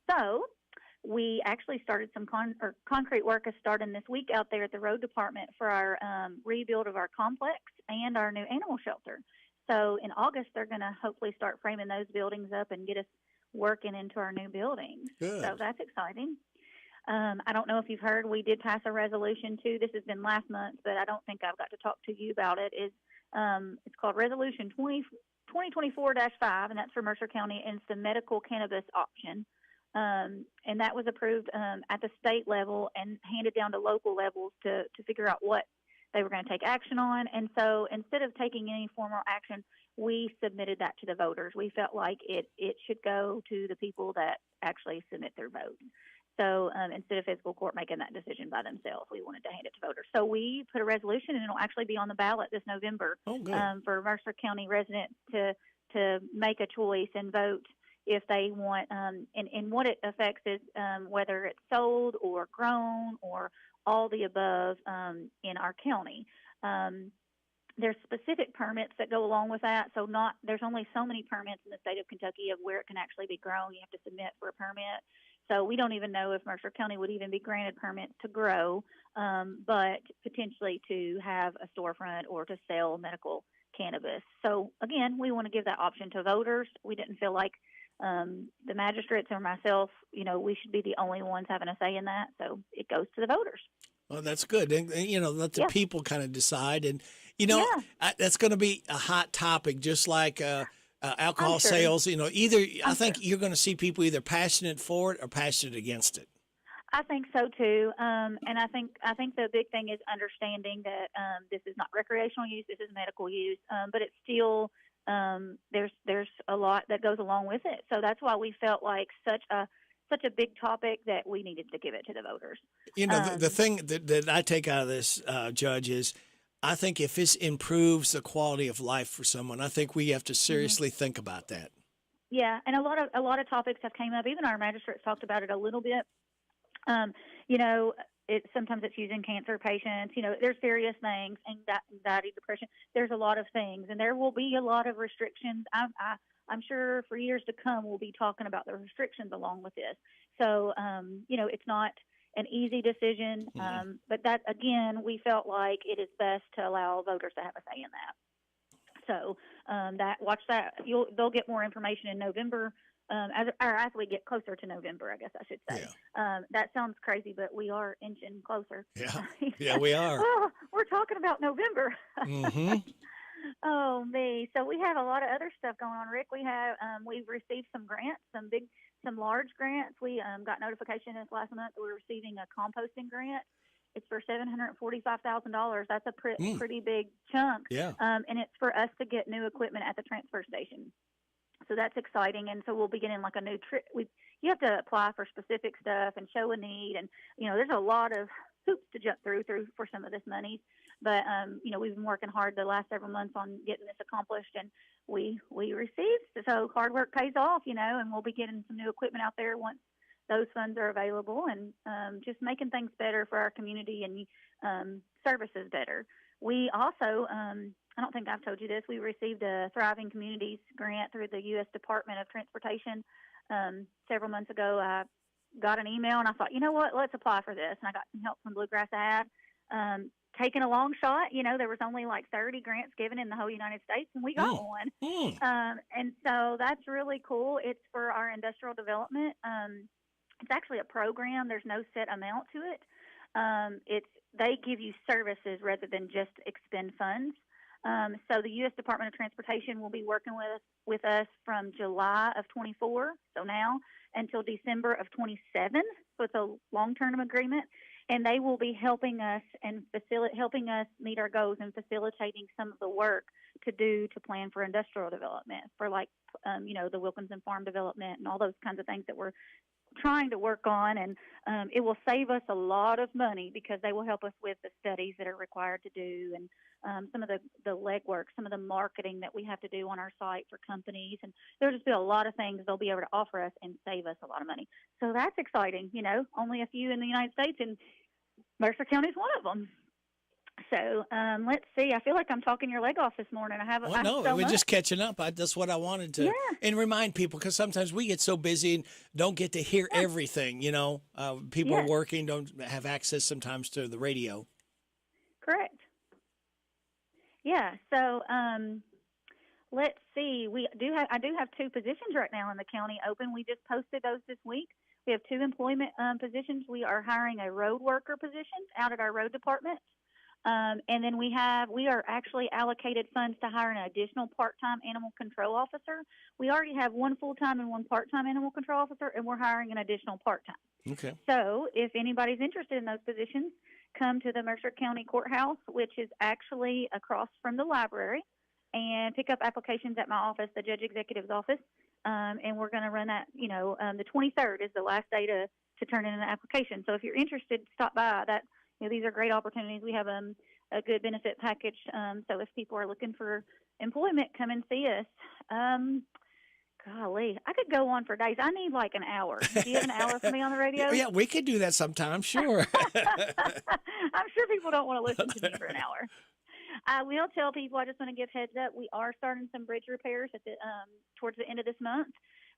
Speaker 8: So we actually started some concrete work is starting this week out there at the road department for our rebuild of our complex and our new animal shelter. So in August, they're going to hopefully start framing those buildings up and get us working into our new buildings.
Speaker 9: Good.
Speaker 8: So that's exciting. I don't know if you've heard, we did pass a resolution too. This has been last month, but I don't think I've got to talk to you about it. It's called Resolution 2024-5, and that's for Mercer County, and it's the medical cannabis option. And that was approved at the state level and handed down to local levels to figure out what they were going to take action on. And so instead of taking any formal action, we submitted that to the voters. We felt like it should go to the people that actually submit their vote. So instead of fiscal court making that decision by themselves, we wanted to hand it to voters. So we put a resolution, and it'll actually be on the ballot this November for Mercer County residents to make a choice and vote if they want. And what it affects is whether it's sold or grown or all the above in our county. There's specific permits that go along with that. So there's only so many permits in the state of Kentucky of where it can actually be grown. You have to submit for a permit. So we don't even know if Mercer County would even be granted permits to grow, but potentially to have a storefront or to sell medical cannabis. So again, we want to give that option to voters. We didn't feel like the magistrates or myself, we should be the only ones having a say in that. So it goes to the voters.
Speaker 9: Well, that's good. And let the people kind of decide. And, that's going to be a hot topic, just like alcohol sales. I think you're going to see people either passionate for it or passionate against it.
Speaker 8: I think so too, and I think the big thing is understanding that this is not recreational use; this is medical use. But it's still there's a lot that goes along with it. So that's why we felt like such a big topic that we needed to give it to the voters.
Speaker 9: The thing that I take out of this, Judge, is I think if this improves the quality of life for someone, I think we have to seriously think about that.
Speaker 8: Yeah, and a lot of topics have came up. Even our magistrates talked about it a little bit. Sometimes it's used in cancer patients. There's various things, anxiety, depression. There's a lot of things, and there will be a lot of restrictions. I'm sure for years to come we'll be talking about the restrictions along with this. So, it's not an easy decision, but that, again, we felt like it is best to allow voters to have a say in that. So watch that. They'll get more information in November. As we get closer to November, I guess I should say.
Speaker 9: Yeah.
Speaker 8: That sounds crazy, but we are inching closer.
Speaker 9: Yeah, we are.
Speaker 8: Oh, we're talking about November.
Speaker 9: Mm-hmm.
Speaker 8: Oh, me. So we have a lot of other stuff going on, Rick. We've received some grants, some large grants. We got notification this last month that we're receiving a composting grant. It's for $745,000. That's a pretty big chunk.
Speaker 9: Yeah.
Speaker 8: And it's for us to get new equipment at the transfer station. So that's exciting, and so we'll be getting like a new trip. You have to apply for specific stuff and show a need, and there's a lot of hoops to jump through for some of this money. But we've been working hard the last several months on getting this accomplished, and we received. So hard work pays off, and we'll be getting some new equipment out there once those funds are available, and just making things better for our community and services better. We also, I don't think I've told you this, we received a Thriving Communities grant through the U.S. Department of Transportation several months ago. I got an email, and I thought, you know what, let's apply for this. And I got some help from Bluegrass Ad. taking a long shot. There was only like 30 grants given in the whole United States, and we got one. And so that's really cool. It's for our industrial development. It's actually a program. There's no set amount to it. They give you services rather than just expend funds. So the U.S. Department of Transportation will be working with us from July of 24, so now, until December of 27. So it's a long-term agreement, and they will be helping us helping us meet our goals and facilitating some of the work to plan for industrial development, for like the Wilkinson Farm development and all those kinds of things that we're trying to work on. And it will save us a lot of money because they will help us with the studies that are required to do, and some of the legwork, some of the marketing that we have to do on our site for companies. And there'll just be a lot of things they'll be able to offer us and save us a lot of money. So that's exciting. Only a few in the United States, and Mercer County is one of them. So let's see. I feel like I'm talking your leg off this morning.
Speaker 4: We're just catching up. That's what I wanted to and remind people, because sometimes we get so busy and don't get to hear everything. People are working, don't have access sometimes to the radio.
Speaker 8: Correct. Yeah. So let's see. I do have 2 positions right now in the county open. We just posted those this week. We have 2 employment positions. We are hiring a road worker position out at our road department. And then we are actually allocated funds to hire an additional part-time animal control officer. We already have 1 full-time and 1 part-time animal control officer, and we're hiring an additional part-time.
Speaker 4: Okay.
Speaker 8: So if anybody's interested in those positions, come to the Mercer County Courthouse, which is actually across from the library, and pick up applications at my office, the Judge Executive's office. And we're going to run that, the 23rd is the last day to turn in an application. So if you're interested, stop by. These are great opportunities. We have a good benefit package. So if people are looking for employment, come and see us. Golly, I could go on for days. I need like an hour. Do you have an hour for me on the radio?
Speaker 4: Yeah, we could do that sometime, sure.
Speaker 8: I'm sure people don't want to listen to me for an hour. I will tell people, I just want to give heads up, we are starting some bridge repairs towards the end of this month.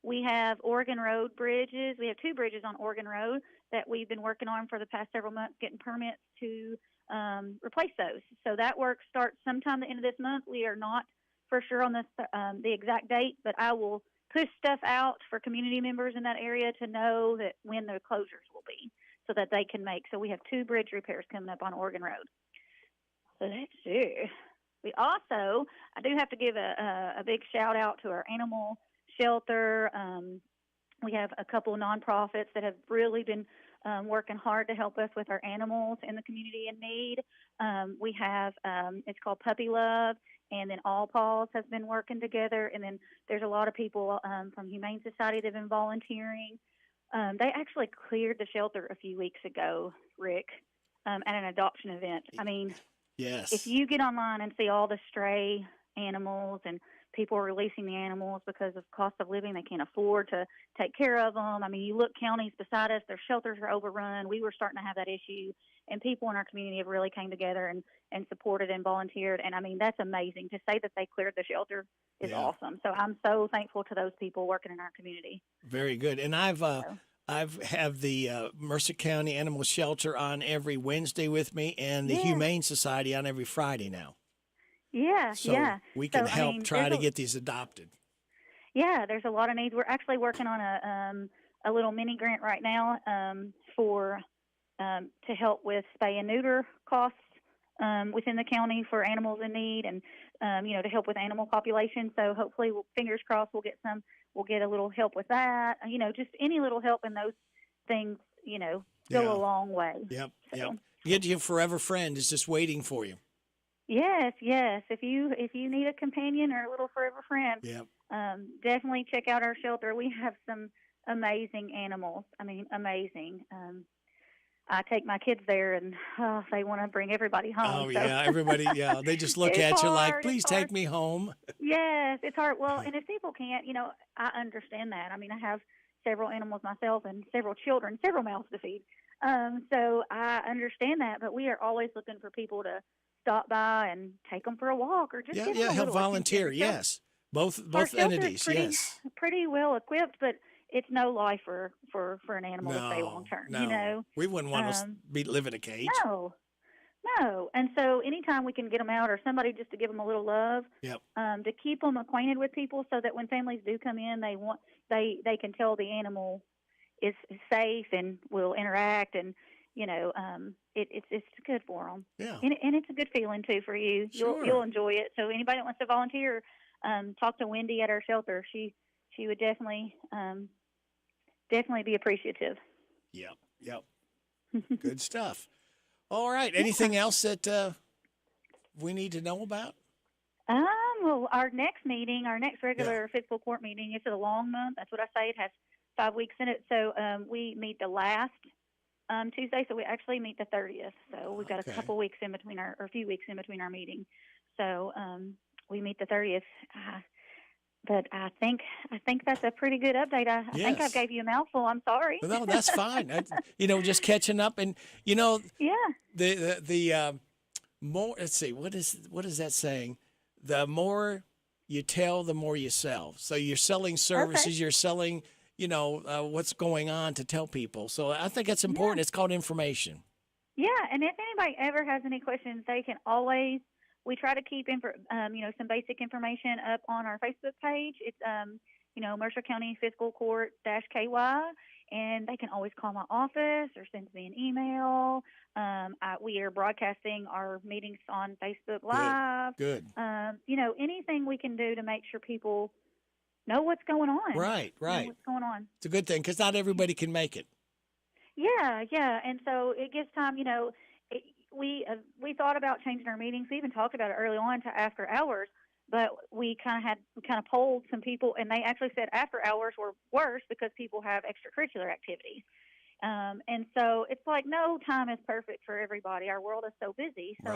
Speaker 8: We have Oregon Road bridges. We have 2 bridges on Oregon Road that we've been working on for the past several months, getting permits to replace those. So that work starts sometime the end of this month. We are not for sure on the exact date, but I will push stuff out for community members in that area to know that when the closures will be, so that they can make. So we have 2 bridge repairs coming up on Oregon Road. So that's it. I do have to give a big shout out to our animal shelter. We have a couple of nonprofits that have really been working hard to help us with our animals in the community in need. We have, it's called Puppy Love, and then All Paws has been working together. And then there's a lot of people from Humane Society that have been volunteering. They actually cleared the shelter a few weeks ago, Rick, at an adoption event. I mean,
Speaker 4: yes.
Speaker 8: If you get online and see all the stray animals, and people are releasing the animals because of cost of living, they can't afford to take care of them. I mean, you look counties beside us, their shelters are overrun. We were starting to have that issue, and people in our community have really came together and supported and volunteered. And I mean, that's amazing. To say that they cleared the shelter is awesome. So I'm so thankful to those people working in our community.
Speaker 4: Very good. And I've have the Mercer County Animal Shelter on every Wednesday with me, and the Humane Society on every Friday now.
Speaker 8: Yeah,
Speaker 4: so we can help try to get these adopted.
Speaker 8: Yeah, there's a lot of needs. We're actually working on a little mini grant right now for to help with spay and neuter costs within the county for animals in need, and to help with animal population. So hopefully, fingers crossed, we'll get a little help with that. Just any little help in those things, go a long way.
Speaker 4: Yep. Get your forever friend is just waiting for you.
Speaker 8: Yes. If you need a companion or a little forever friend, definitely check out our shelter. We have some amazing animals. I mean, amazing. I take my kids there, and they want to bring everybody home.
Speaker 4: Oh, yeah, everybody, they just look at you like, please take me home.
Speaker 8: Yes, it's hard. Well, and if people can't, I understand that. I mean, I have several animals myself and several children, several mouths to feed. So I understand that, but we are always looking for people to stop by and take them for a walk, or just
Speaker 4: help volunteer. Yes, both entities.
Speaker 8: Pretty well equipped, but it's no life for an animal to stay long term.
Speaker 4: No, we wouldn't want to be live in a cage.
Speaker 8: No. And so anytime we can get them out or somebody just to give them a little love,
Speaker 9: Yep.
Speaker 8: to keep them acquainted with people so that when families do come in, they can tell the animal is safe and will interact, and it's good for them.
Speaker 9: Yeah.
Speaker 8: And it's a good feeling too for you.
Speaker 9: Sure.
Speaker 8: You'll enjoy it. So anybody that wants to volunteer, talk to Wendy at our shelter. She would definitely be appreciative.
Speaker 9: Yep. Good stuff. All right. Anything else that we need to know about?
Speaker 8: Well, our next regular fiscal court meeting, it's a long month. That's what I say. It has 5 weeks in it. So we meet the last Tuesday. So we actually meet the 30th. So we've got a couple weeks in between or a few weeks in between our meeting. So we meet the 30th. But I think that's a pretty good update. I think I gave you a mouthful. I'm sorry.
Speaker 9: No, that's fine. Just catching up, and
Speaker 8: Yeah.
Speaker 9: the more. Let's see. What is that saying? The more you tell, the more you sell. So you're selling services.
Speaker 8: Okay.
Speaker 9: You're selling. What's going on to tell people. So I think that's important. It's called information.
Speaker 8: Yeah, and if anybody ever has any questions, they can always. We try to keep some basic information up on our Facebook page. It's Mercer County Fiscal Court -KY, and they can always call my office or send me an email. We are broadcasting our meetings on Facebook Live.
Speaker 9: Good.
Speaker 8: Anything we can do to make sure people know what's going on.
Speaker 9: Right.
Speaker 8: Know what's going on.
Speaker 9: It's a good thing because not everybody can make it.
Speaker 8: Yeah, and so it gives time. We thought about changing our meetings. We even talked about it early on to after hours, but we kind of polled some people, and they actually said after hours were worse because people have extracurricular activities. And so it's like no time is perfect for everybody. Our world is so busy. So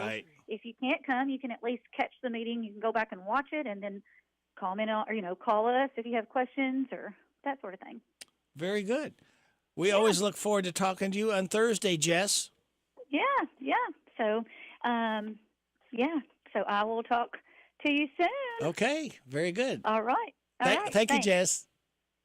Speaker 8: if you can't come, you can at least catch the meeting. You can go back and watch it, and then comment on, or call us if you have questions or that sort of thing.
Speaker 9: Very good. We always look forward to talking to you on Thursday, Jess.
Speaker 8: Yeah. So, so I will talk to you soon.
Speaker 9: Okay, very good.
Speaker 8: All right.
Speaker 9: Thank you, Jess.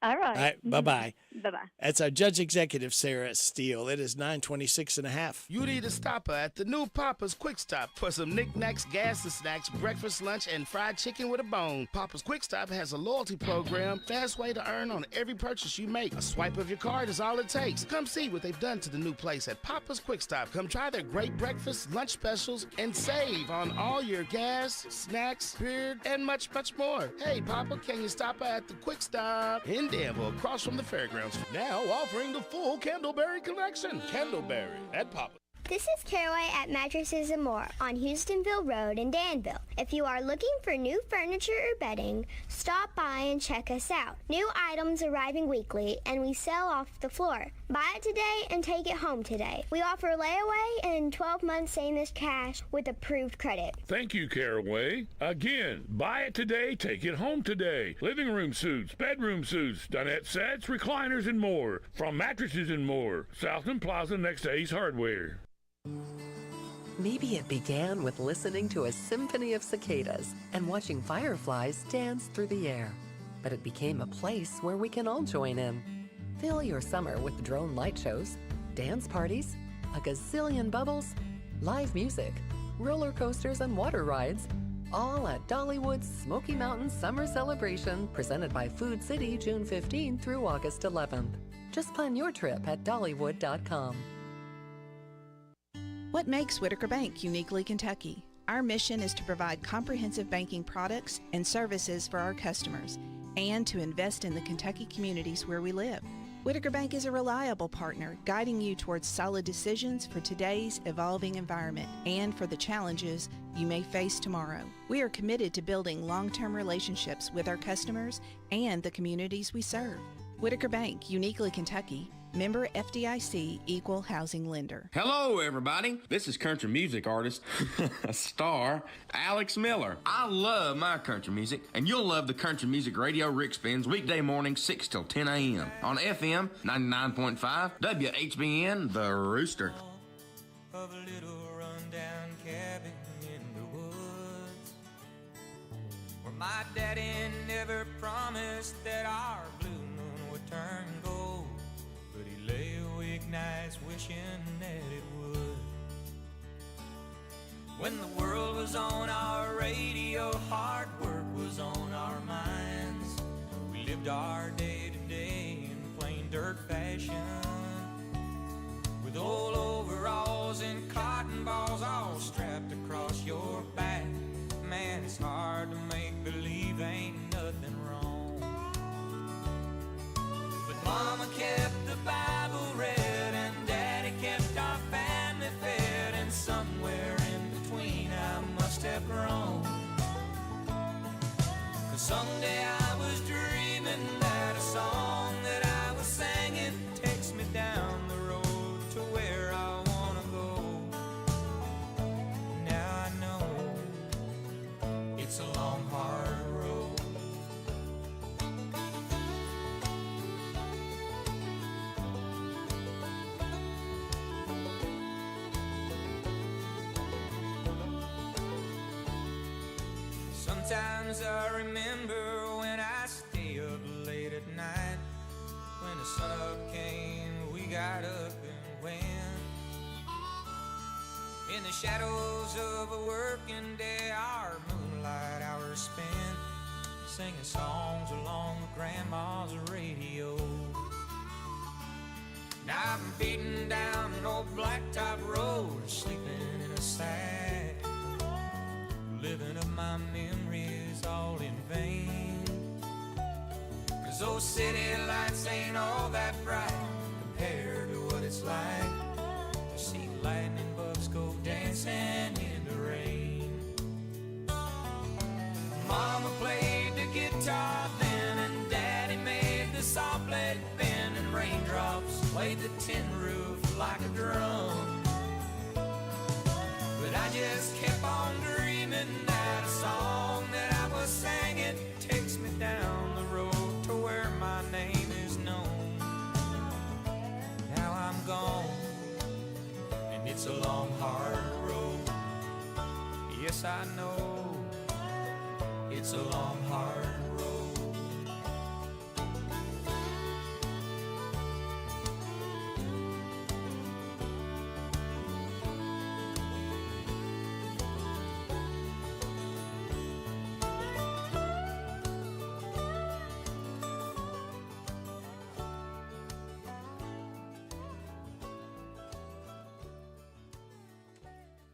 Speaker 8: All right.
Speaker 9: All right, bye-bye.
Speaker 8: Bye-bye.
Speaker 9: That's our Judge Executive, Sarah Steele. It is 9:26.5.
Speaker 12: You need a stopper at the new Papa's Quick Stop for some knickknacks, gas and snacks, breakfast, lunch, and fried chicken with a bone. Papa's Quick Stop has a loyalty program, fast way to earn on every purchase you make. A swipe of your card is all it takes. Come see what they've done to the new place at Papa's Quick Stop. Come try their great breakfast, lunch specials, and save on all your gas, snacks, beer, and much, much more. Hey, Papa, can you stop at the Quick Stop in Danville, across from the fairgrounds? Now offering the full Candleberry collection. Candleberry at Papa.
Speaker 14: This is Caraway at Mattresses and More on Houstonville Road in Danville. If you are looking for new furniture or bedding, stop by and check us out. New items arriving weekly, and we sell off the floor. Buy it today and take it home today. We offer layaway and 12 months same as cash with approved credit.
Speaker 16: Thank you, Caraway. Again, buy it today, take it home today. Living room suits, bedroom suits, dinette sets, recliners, and more. From Mattresses and More, Southland Plaza next to Ace Hardware.
Speaker 18: Maybe it began with listening to a symphony of cicadas and watching fireflies dance through the air. But it became a place where we can all join in. Fill your summer with drone light shows, dance parties, a gazillion bubbles, live music, roller coasters, and water rides, all at Dollywood's Smoky Mountain Summer Celebration, presented by Food City June 15th through August 11th. Just plan your trip at Dollywood.com.
Speaker 19: What makes Whitaker Bank uniquely Kentucky? Our mission is to provide comprehensive banking products and services for our customers and to invest in the Kentucky communities where we live. Whitaker Bank is a reliable partner, guiding you towards solid decisions for today's evolving environment and for the challenges you may face tomorrow. We are committed to building long-term relationships with our customers and the communities we serve. Whitaker Bank, uniquely Kentucky, member FDIC, equal housing lender.
Speaker 20: Hello, everybody. This is country music artist, star, Alex Miller. I love my country music, and you'll love the country music radio Rick spins weekday morning 6 till 10 a.m. on FM 99.5 WHBN, The Rooster.
Speaker 2: Of a little rundown cabin in the woods, where my daddy never promised that our blue moon would turn gold, but he lay awake nights wishing that it would. When the world was on our radio, hard work was on our minds. We lived our day to day in plain dirt fashion, with old overalls and cotton balls all strapped across your back. Man, it's hard to make believe ain't nothing wrong. But Mama kept the Bible read and Daddy kept our family fed, and somewhere in between I must have grown. 'Cause someday I was dreaming that a song that I was singing takes me down the road to where I wanna go. Now I know it's a long, hard road. Sometimes I remember when I stay up late at night. When the sun up came, we got up and went. In the shadows of a working day, our moonlight hours spent singing songs along with Grandma's radio. Now I'm beating down an old blacktop road, sleeping in a sack, living up my memories all in vain. 'Cause those city lights ain't all that bright compared to what it's like to see lightning bugs go dancing in the rain. Mama played the guitar then, and Daddy made the saw blade bend, and raindrops played the tin roof like a drum. But I just kept on dreaming that a song that I was singing takes me down the road to where my name is known. Now I'm gone, and it's a long, hard road. Yes, I know it's a long, hard road.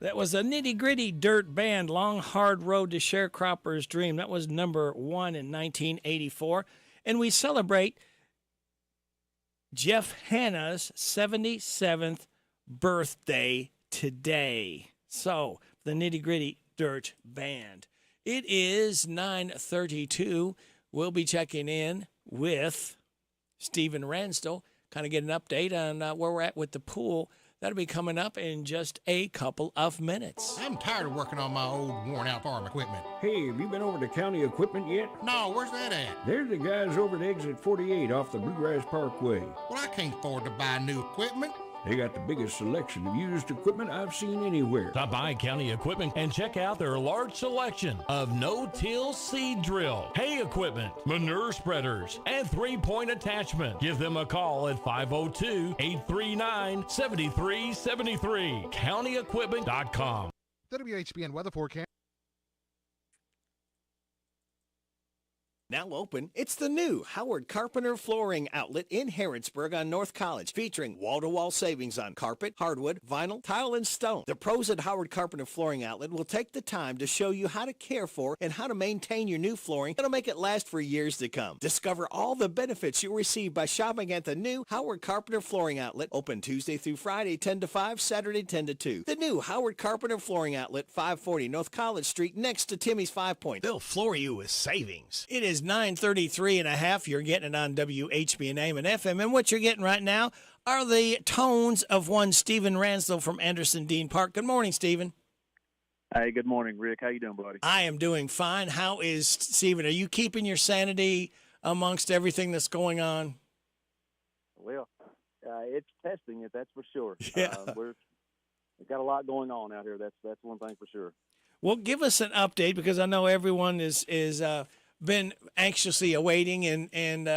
Speaker 4: That was a nitty-gritty dirt band, Long Hard Road to Sharecropper's Dream. That was number 1 in 1984. And we celebrate Jeff Hanna's 77th birthday today. So, the nitty-gritty dirt band. It is 9:32. We'll be checking in with Stephen Ransdell, kind of get an update on where we're at with the pool. That'll be coming up in just a couple of minutes.
Speaker 27: I'm tired of working on my old worn-out farm equipment.
Speaker 11: Hey, have you been over to County Equipment yet?
Speaker 27: No, where's that at?
Speaker 11: They're the guys over at exit 48 off the Bluegrass Parkway.
Speaker 27: Well, I can't afford to buy new equipment.
Speaker 11: They got the biggest selection of used equipment I've seen anywhere.
Speaker 13: Stop by County Equipment and check out their large selection of no-till seed drill, hay equipment, manure spreaders, and three-point attachment. Give them a call at 502-839-7373. CountyEquipment.com.
Speaker 27: WHBN weather forecast.
Speaker 9: Now open, it's the new Howard Carpenter Flooring Outlet in Harrodsburg on North College, featuring wall-to-wall savings on carpet, hardwood, vinyl, tile, and stone. The pros at Howard Carpenter Flooring Outlet will take the time to show you how to care for and how to maintain your new flooring that'll make it last for years to come. Discover all the benefits you'll receive by shopping at the new Howard Carpenter Flooring Outlet, open Tuesday through Friday 10 to 5, Saturday 10 to 2. The new Howard Carpenter Flooring Outlet, 540 North College Street, next to Timmy's 5 Point. They'll floor you with savings.
Speaker 4: It is 9:33 and a half. You're getting it on WHBN AM and FM. And what you're getting right now are the tones of one Stephen Ransdell from Anderson Dean Park. Good morning, Stephen.
Speaker 15: Hey, good morning, Rick. How you doing, buddy?
Speaker 4: I am doing fine. How is Stephen? Are you keeping your sanity amongst everything that's going on?
Speaker 15: Well, it's testing it, that's for sure.
Speaker 4: Yeah.
Speaker 15: We've got a lot going on out here. That's one thing for sure.
Speaker 4: Well, give us an update, because I know everyone is been anxiously awaiting and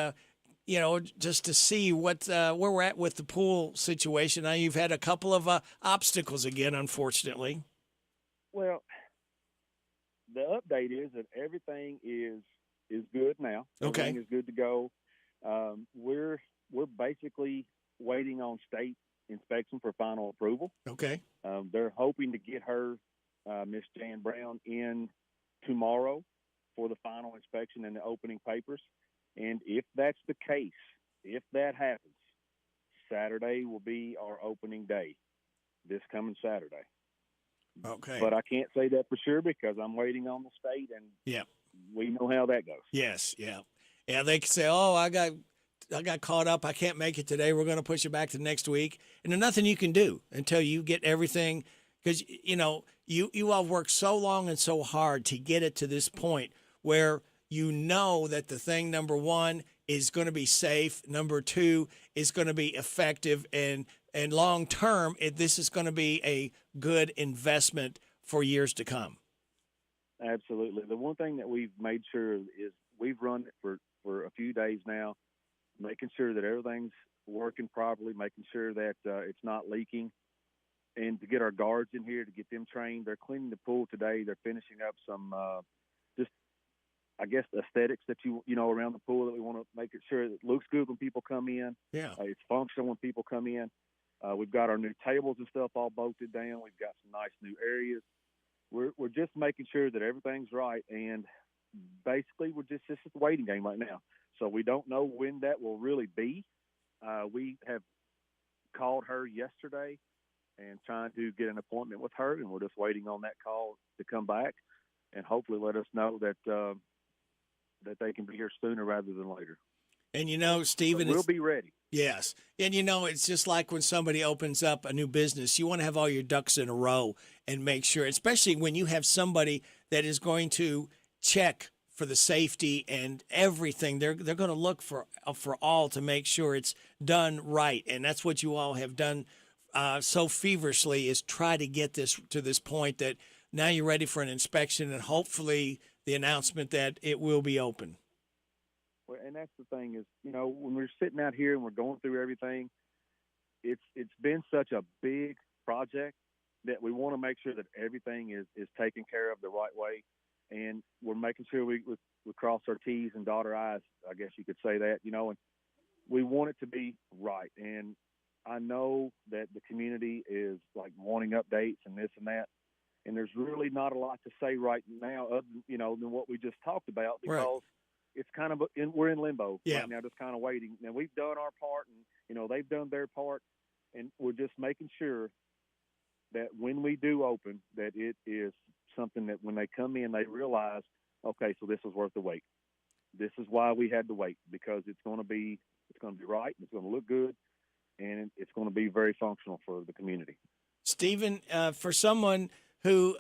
Speaker 4: you know, just to see what where we're at with the pool situation. Now, you've had a couple of obstacles again, unfortunately.
Speaker 15: Well, the update is that everything is good now.
Speaker 9: Okay.
Speaker 15: Everything is good to go. We're basically waiting on state inspection for final approval.
Speaker 9: Okay.
Speaker 15: They're hoping to get her, Miss Jan Brown, in tomorrow for the final inspection and the opening papers. And if that's the case, if that happens, Saturday will be our opening day, this coming Saturday.
Speaker 9: Okay.
Speaker 15: But I can't say that for sure because I'm waiting on the state, and
Speaker 9: Yeah.
Speaker 15: we know how that goes.
Speaker 9: Yes. Yeah. Yeah. They can say, "Oh, I got caught up. I can't make it today. We're going to push it back to next week." And there's nothing you can do until you get everything, because you all worked so long and so hard to get it to this point where you know that the thing, number one, is going to be safe. Number two is going to be effective, and long term, this is going to be a good investment for years to come.
Speaker 15: Absolutely. The one thing that we've made sure is we've run it for a few days now, making sure that everything's working properly, making sure that it's not leaking, and to get our guards in here to get them trained. They're cleaning the pool today. They're finishing up some just, I guess, aesthetics that you know around the pool that we want to make it sure that it looks good when people come in.
Speaker 9: Yeah.
Speaker 15: It's functional when people come in. We've got our new tables and stuff all bolted down. We've got some nice new areas. We're just making sure that everything's right, and basically we're just a waiting game right now. So we don't know when that will really be. We have called her yesterday and trying to get an appointment with her, and we're just waiting on that call to come back and hopefully let us know that that they can be here sooner rather than later.
Speaker 9: And Stephen,
Speaker 15: we'll be ready.
Speaker 9: Yes. And it's just like when somebody opens up a new business, you want to have all your ducks in a row and make sure, especially when you have somebody that is going to check for the safety and everything. They're going to look for all to make sure it's done right. And that's what you all have done so feverishly, is try to get this to this point that now you're ready for an inspection and hopefully the announcement that it will be open.
Speaker 15: Well, and that's the thing is, when we're sitting out here and we're going through everything, it's been such a big project that we want to make sure that everything is taken care of the right way. And we're making sure we cross our T's and dot our I's, I guess you could say that, and we want it to be right. And I know that the community is like wanting updates and this and that. And there's really not a lot to say right now other than what we just talked about, because
Speaker 9: right.
Speaker 15: It's kind of we're in limbo
Speaker 9: right
Speaker 15: now, just kind of waiting. Now we've done our part, and they've done their part, and we're just making sure that when we do open, that it is something that when they come in, they realize, okay, so this is worth the wait. This is why we had to wait, because it's going to be right, and it's going to look good, and it's going to be very functional for the community.
Speaker 9: Stephen, for someone who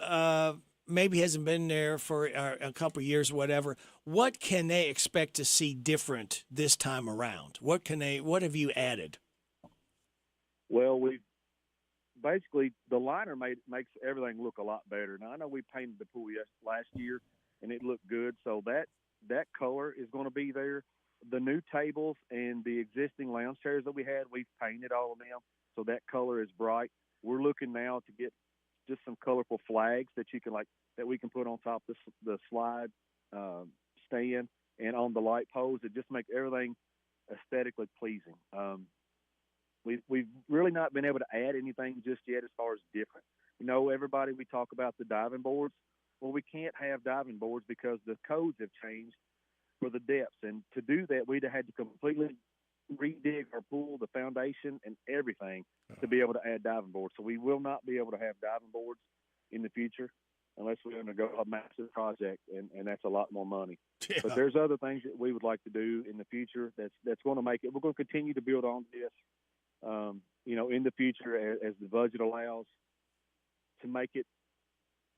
Speaker 9: maybe hasn't been there for a couple of years or whatever, what can they expect to see different this time around? What have you added?
Speaker 15: Well, basically the liner makes everything look a lot better. Now I know we painted the pool last year and it looked good, so that color is going to be there. The new tables and the existing lounge chairs that we had, we've painted all of them, so that color is bright. We're looking now to get just some colorful flags that that we can put on top of the slide stand and on the light poles. It just make everything aesthetically pleasing. We've really not been able to add anything just yet as far as different. Everybody, we talk about the diving boards. Well, we can't have diving boards because the codes have changed for the depths. And to do that, we'd have had to completely redig our pool, the foundation, and everything to be able to add diving boards. So we will not be able to have diving boards in the future unless we undergo a massive project, and that's a lot more money. Yeah. But there's other things that we would like to do in the future that's going to make it. We're going to continue to build on this, in the future as the budget allows, to make it.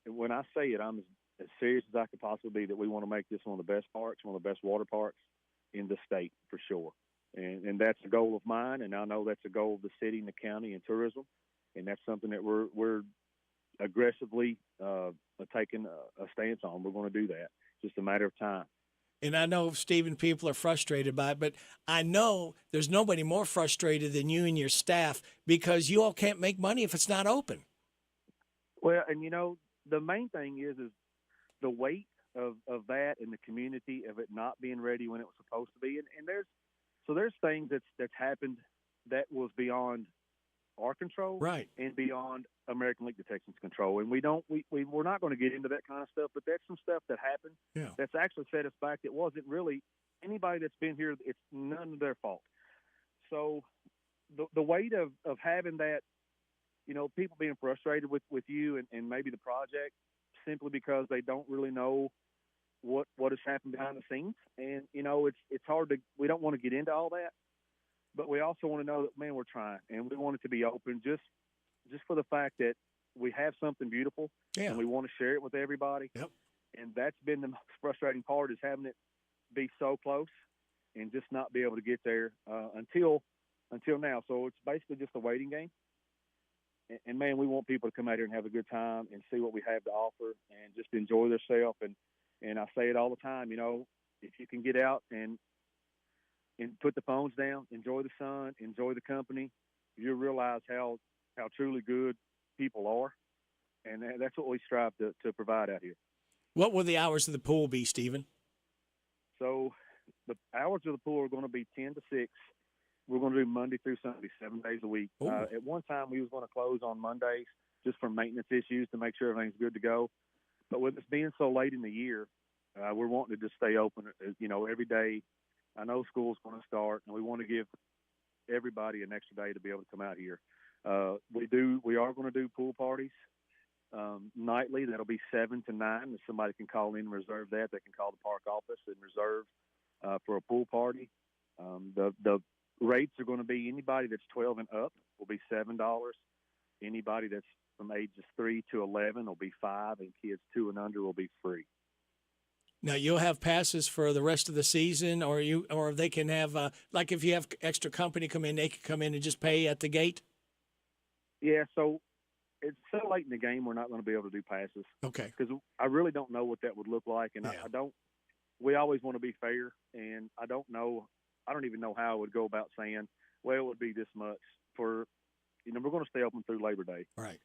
Speaker 15: When I say it, I'm as serious as I could possibly be that we want to make this one of the best parks, one of the best water parks in the state for sure. And that's a goal of mine, and I know that's a goal of the city and the county and tourism, and that's something that we're aggressively taking a stance on. We're going to do that. It's just a matter of time.
Speaker 9: And I know, Stephen, people are frustrated by it, but I know there's nobody more frustrated than you and your staff, because you all can't make money if it's not open.
Speaker 15: Well, and the main thing is the weight of that in the community of it not being ready when it was supposed to be. And there's things that's happened that was beyond our control,
Speaker 9: right,
Speaker 15: and beyond American Leak Detection's control. And we're not going to get into that kind of stuff, but that's some stuff that happened that's actually set us back. It wasn't really anybody that's been here. It's none of their fault. So the weight of having that, people being frustrated with you and maybe the project simply because they don't really know what has happened behind the scenes. And, it's hard we don't want to get into all that, but we also want to know that, man, we're trying, and we want it to be open just for the fact that we have something beautiful and we want to share it with everybody.
Speaker 9: Yep.
Speaker 15: And that's been the most frustrating part, is having it be so close and just not be able to get there until now. So it's basically just a waiting game. And man, we want people to come out here and have a good time and see what we have to offer and just enjoy themselves. And I say it all the time, if you can get out and put the phones down, enjoy the sun, enjoy the company, you'll realize how truly good people are. And that's what we strive to provide out here.
Speaker 9: What will the hours of the pool be, Stephen?
Speaker 15: So the hours of the pool are going to be 10 to 6. We're going to do Monday through Sunday, 7 days a week. At one time, we was going to close on Mondays just for maintenance issues to make sure everything's good to go. But with us being so late in the year, we're wanting to just stay open, every day. I know school's going to start, and we want to give everybody an extra day to be able to come out here. We are going to do pool parties nightly. That'll be 7 to 9. If somebody can call in and reserve that, they can call the park office and reserve for a pool party. The rates are going to be anybody that's 12 and up will be $7. Anybody that's from ages 3 to 11 will be $5, and kids 2 and under will be free.
Speaker 9: Now you'll have passes for the rest of the season, or they can have like if you have extra company come in, they can come in and just pay at the gate.
Speaker 15: Yeah, so it's so late in the game, we're not going to be able to do passes.
Speaker 9: Okay.
Speaker 15: Because I really don't know what that would look like, and I don't. We always want to be fair, and I don't know. I don't even know how I would go about saying, well, it would be this much for. We're going to stay open through Labor Day.
Speaker 9: Right.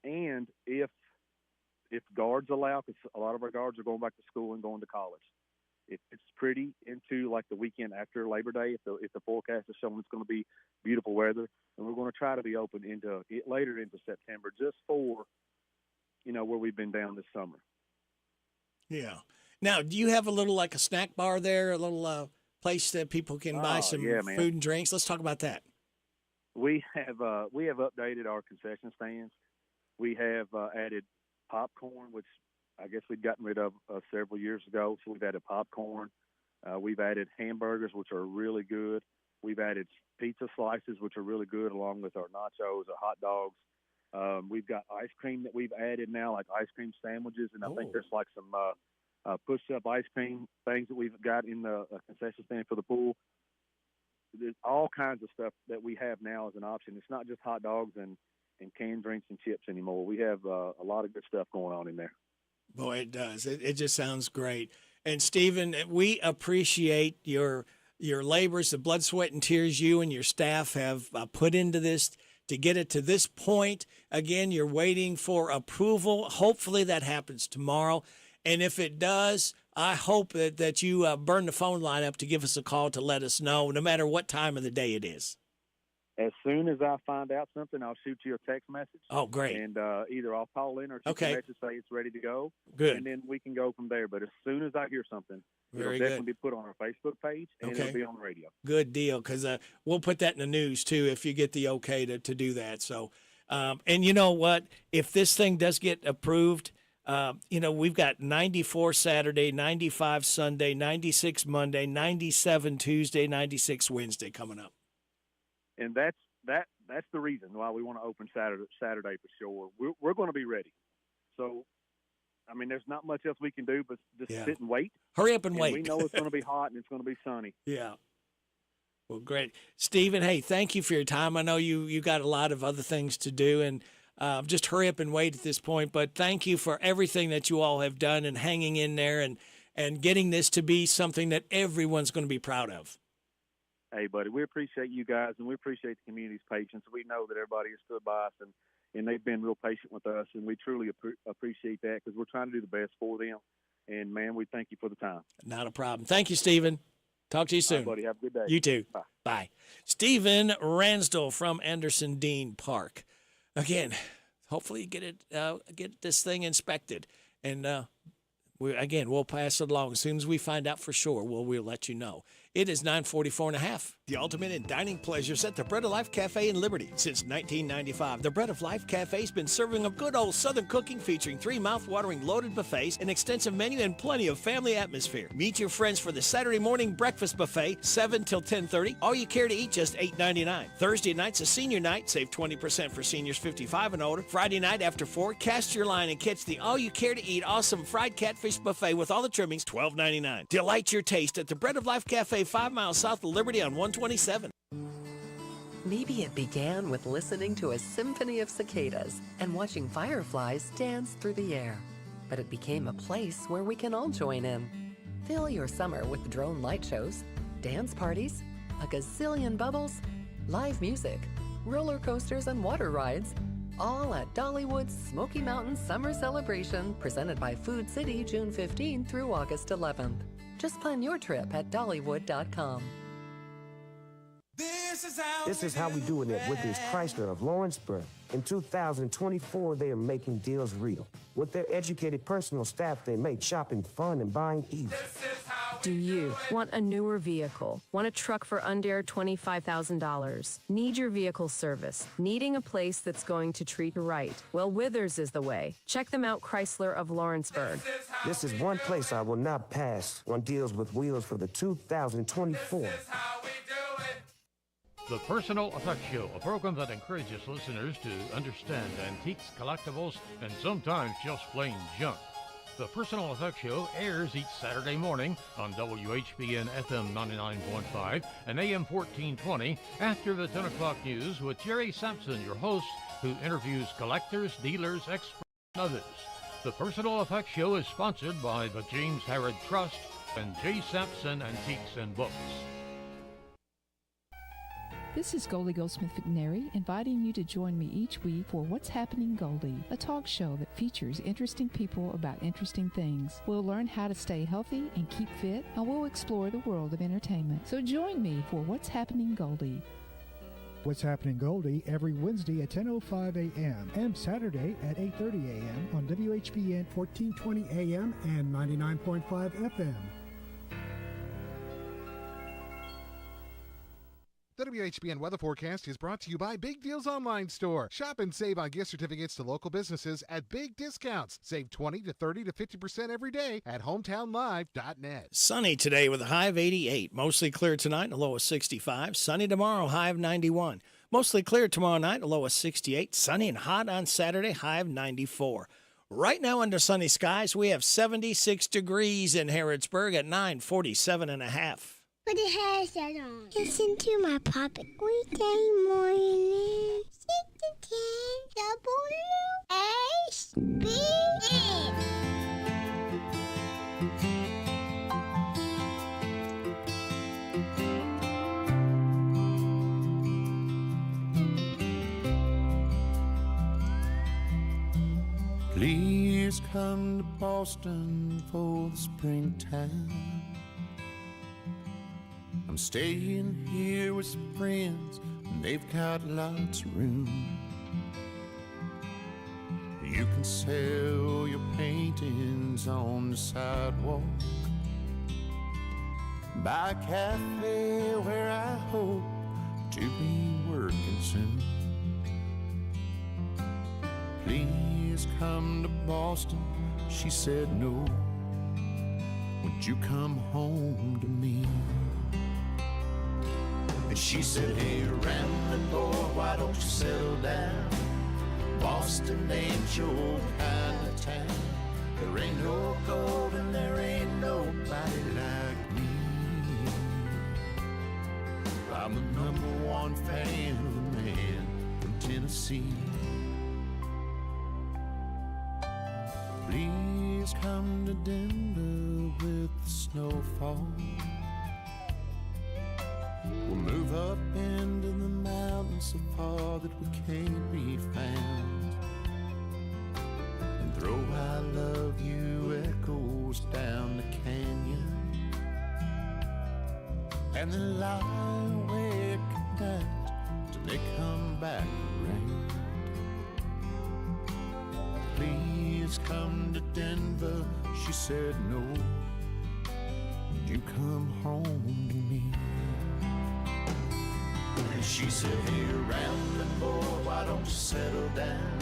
Speaker 15: And if guards allow, because a lot of our guards are going back to school and going to college, if it's pretty into like the weekend after Labor Day, if the forecast is showing it's going to be beautiful weather, and we're going to try to be open later into September, just for where we've been down this summer.
Speaker 9: Yeah. Now, do you have a little like a snack bar there, a little place that people can buy some food and drinks? Let's talk about that.
Speaker 15: We have updated our concession stands. We have added popcorn, which I guess we'd gotten rid of several years ago. So we've added popcorn. We've added hamburgers, which are really good. We've added pizza slices, which are really good, along with our nachos or hot dogs. We've got ice cream that we've added now, like ice cream sandwiches, and I think there's like some push-up ice cream things that we've got in the concession stand for the pool. There's all kinds of stuff that we have now as an option. It's not just hot dogs and canned drinks and chips anymore. We have a lot of good stuff going on in there.
Speaker 9: Boy, it does. It just sounds great. And Stephen, we appreciate your labors, the blood, sweat, and tears you and your staff have put into this to get it to this point. Again, you're waiting for approval. Hopefully that happens tomorrow. And if it does, I hope that you burn the phone line up to give us a call to let us know, no matter what time of the day it is.
Speaker 15: As soon as I find out something, I'll shoot you a text message.
Speaker 9: Oh, great.
Speaker 15: And either I'll call in or shoot you a message, say it's ready to go.
Speaker 9: Good.
Speaker 15: And then we can go from there. But as soon as I hear something,
Speaker 9: Very
Speaker 15: it'll definitely
Speaker 9: good.
Speaker 15: be put on our Facebook page, and it'll be on the radio.
Speaker 9: Good deal, because we'll put that in the news, too, if you get the okay to do that. So, and you know what? If this thing does get approved, we've got 94 Saturday, 95 Sunday, 96 Monday, 97 Tuesday, 96 Wednesday coming up.
Speaker 15: And that's the reason why we want to open Saturday for sure. We're going to be ready. So, I mean, there's not much else we can do but just sit and wait.
Speaker 9: Hurry up and wait.
Speaker 15: We know it's going to be hot and it's going to be sunny.
Speaker 9: Yeah. Well, great. Stephen, hey, thank you for your time. I know you got a lot of other things to do, and just hurry up and wait at this point. But thank you for everything that you all have done and hanging in there and getting this to be something that everyone's going to be proud of.
Speaker 15: Hey, buddy, we appreciate you guys, and we appreciate the community's patience. We know that everybody has stood by us, and they've been real patient with us, and we truly appreciate that because we're trying to do the best for them. And, man, we thank you for the time.
Speaker 4: Not a problem. Thank you, Stephen. Talk to you soon.
Speaker 15: All right, buddy. Have a good day.
Speaker 4: You too.
Speaker 15: Bye.
Speaker 4: Bye. Stephen Ransdell from Anderson Dean Park. Again, hopefully get this thing inspected. And we'll pass it along. As soon as we find out for sure, we'll let you know. It is 9:44.5.
Speaker 9: The ultimate in dining pleasures at the Bread of Life Cafe in Liberty. Since 1995, the Bread of Life Cafe's been serving up good old Southern cooking featuring 3 mouth-watering loaded buffets, an extensive menu, and plenty of family atmosphere. Meet your friends for the Saturday morning breakfast buffet, 7 till 10:30. All you care to eat, just $8.99. Thursday night's a senior night. Save 20% for seniors 55 and older. Friday night after 4, cast your line and catch the all you care to eat awesome fried catfish buffet with all the trimmings, $12.99. Delight your taste at the Bread of Life Cafe, 5 miles south of Liberty on 127.
Speaker 18: Maybe it began with listening to a symphony of cicadas and watching fireflies dance through the air. But it became a place where we can all join in. Fill your summer with drone light shows, dance parties, a gazillion bubbles, live music, roller coasters, and water rides, all at Dollywood's Smoky Mountain Summer Celebration, presented by Food City, June 15th through August 11th. Just plan your trip at Dollywood.com.
Speaker 17: This is how we doing it with this Chrysler of Lawrenceburg. In 2024, they are making deals real. With their educated personal staff, they make shopping fun and buying easy.
Speaker 21: Do you want a newer vehicle? Want a truck for under $25,000? Need your vehicle service? Needing a place that's going to treat you right? Well, Withers is the way. Check them out, Chrysler of Lawrenceburg.
Speaker 17: This is one place I will not pass on deals with wheels for the 2024.
Speaker 22: The Personal Effect Show, a program that encourages listeners to understand antiques, collectibles, and sometimes just plain junk. The Personal Effect Show airs each Saturday morning on WHBN FM 99.5 and AM 1420 after the 10 o'clock news with Jerry Sampson, your host, who interviews collectors, dealers, experts, and others. The Personal Effect Show is sponsored by the James Harrod Trust and J. Sampson Antiques and Books.
Speaker 23: This is Goldie Goldsmith McNary, inviting you to join me each week for What's Happening Goldie, a talk show that features interesting people about interesting things. We'll learn how to stay healthy and keep fit, and we'll explore the world of entertainment. So join me for What's Happening Goldie.
Speaker 24: What's Happening Goldie every Wednesday at 10:05 a.m. and Saturday at 8:30 a.m. on WHBN 1420 a.m. and 99.5 FM.
Speaker 27: The WHBN weather forecast is brought to you by Big Deals Online Store. Shop and save on gift certificates to local businesses at big discounts. Save 20 to 30 to 50% every day at hometownlive.net.
Speaker 9: Sunny today with a high of 88. Mostly clear tonight and a low of 65. Sunny tomorrow, high of 91. Mostly clear tomorrow night, a low of 68. Sunny and hot on Saturday, high of 94. Right now under sunny skies, we have 76 degrees in Harrodsburg at 9:47.5.
Speaker 14: Put the headset on. Listen to my puppet. Weekday morning, 6 to 10, WHBN.
Speaker 25: Please come to Boston for the springtime. I'm staying here with some friends, and they've got lots of room. You can sell your paintings on the sidewalk, buy a cafe where I hope to be working soon. Please come to Boston, she said no. Would you come home to me? And she said, hey, rambling boy, why don't you settle down? Boston ain't your kind of town. There ain't no gold and there ain't nobody like me. I'm the #1 fan of the man from Tennessee. Please come to Denver with the snowfall. We'll move up into the mountains so far that we can't be found. love you echoes down the canyon, and they lie awake at night till they come back around. Please come to Denver, she said no. You come home to me. And she said, hey, rambling boy, why don't you settle down?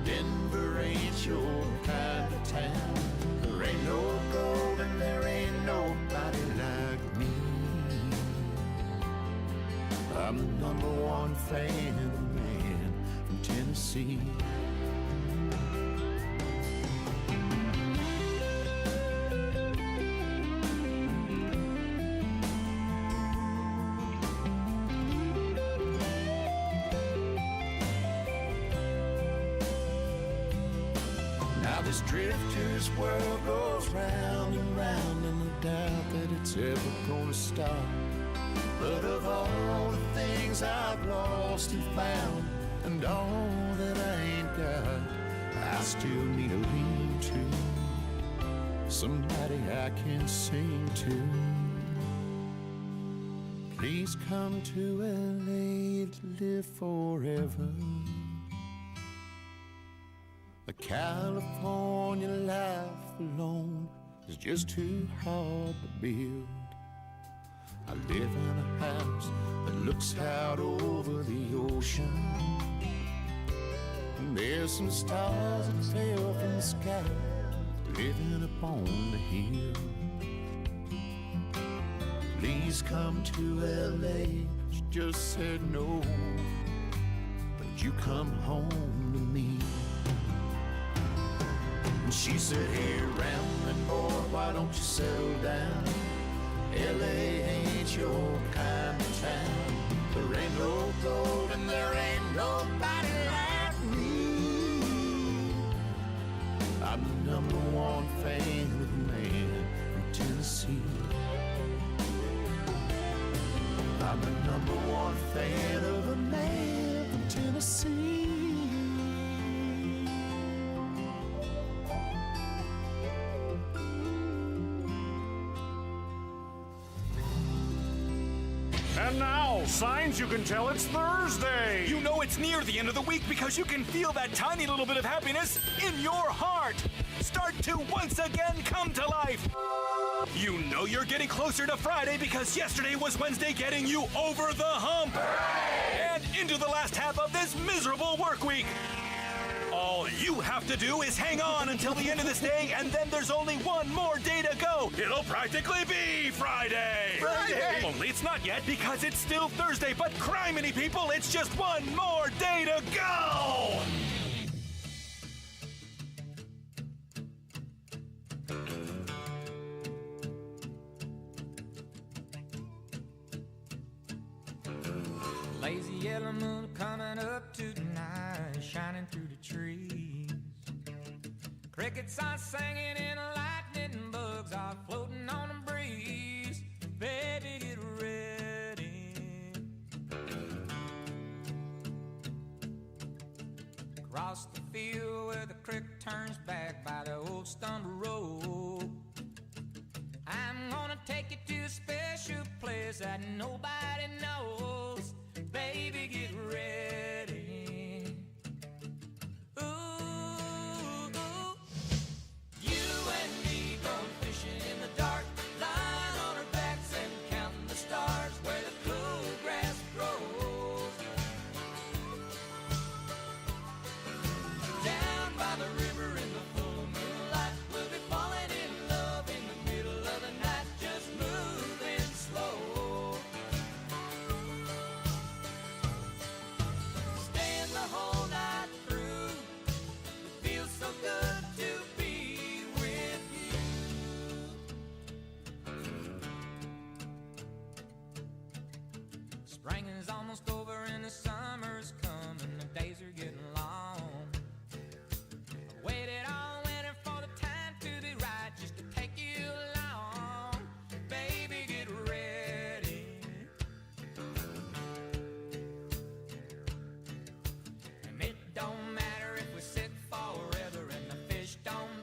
Speaker 25: Denver ain't your kind of town. There ain't no gold and there ain't nobody like me. I'm the #1 fan of the man from Tennessee. This drifter's world goes round and round, and no doubt that it's ever gonna stop. But of all the things I've lost and found, and all that I ain't got, I still need a lean-to, somebody I can sing to. Please come to LA to live forever. A California life alone is just too hard to build. I live in a house that looks out over the ocean, and there's some stars that fell from the sky living upon the hill. Please come to LA, she just said no. Won't you come home to me? And she said, hey, rambling boy, why don't you settle down? L.A. ain't your kind of town. There ain't no gold and there ain't nobody like me. I'm the #1 fan of the man from Tennessee. I'm the #1 fan of a man from Tennessee.
Speaker 1: And now, signs you can tell it's Thursday.
Speaker 3: You know it's near the end of the week because you can feel that tiny little bit of happiness in your heart. Start to once again come to life. You know you're getting closer to Friday because yesterday was Wednesday, getting you over the hump. And into the last half of this miserable work week. All you have to do is hang on until the end of this day, and then there's only one more day to go. It'll practically be Friday. Friday! Only it's not yet because it's still Thursday, but criminy people, it's just one more day to go!
Speaker 2: Lazy yellow moon coming up tonight, shining through the trees. Crickets are singing and lightning bugs are floating on the breeze. Baby, get ready. Across the field where the creek turns back by the old stumble road, I'm gonna take you to a special place that nobody knows. Baby, get ready. Ooh, ooh. You and me going fishing in the dark, lying on our backs and counting the stars where the cool grass grows. Down by the river in the full moonlight, we'll be falling in love in the middle of the night, just moving slow. Staying the whole night through, it feels so good to be with you. Spring is almost over and the summer's coming, the days are getting long. Waited all winter for the time to be right, just to take you along. Baby, get ready. And it don't matter if we sit forever and the fish don't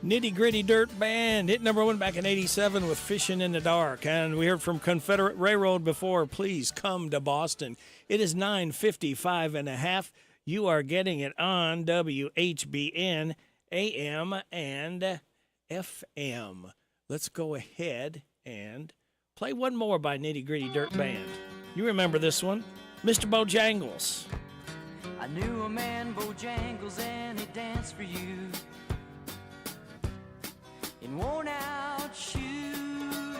Speaker 9: Nitty Gritty Dirt Band hit number 1 back in 87 with Fishing in the Dark. And we heard from Confederate Railroad before, Please Come to Boston. It is 9:55 and a half. You are getting it on WHBN, AM and FM. Let's go ahead and play one more by Nitty Gritty Dirt Band. You remember this one? Mr. Bojangles.
Speaker 2: I knew a man, Bojangles, and he danced for you in worn-out shoes,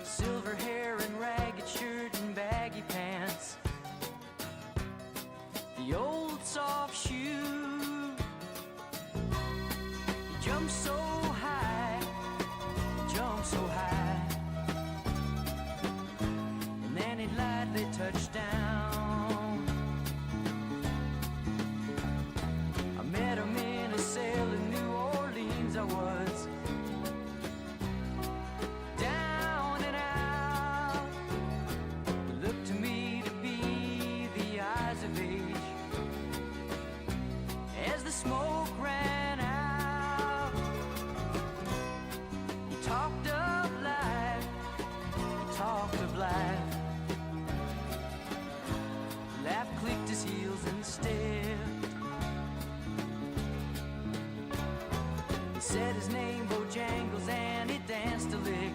Speaker 2: silver hair and ragged shirt and baggy pants, the old soft shoe. He jumped so high, and then he lightly touched down. I met him in a sail in New Orleans, I was down and out. He looked to me to be the eyes of age as the smoke ran out. He talked of life, laugh clicked his heels and stepped. He said his name, Bojangles, and he danced a lick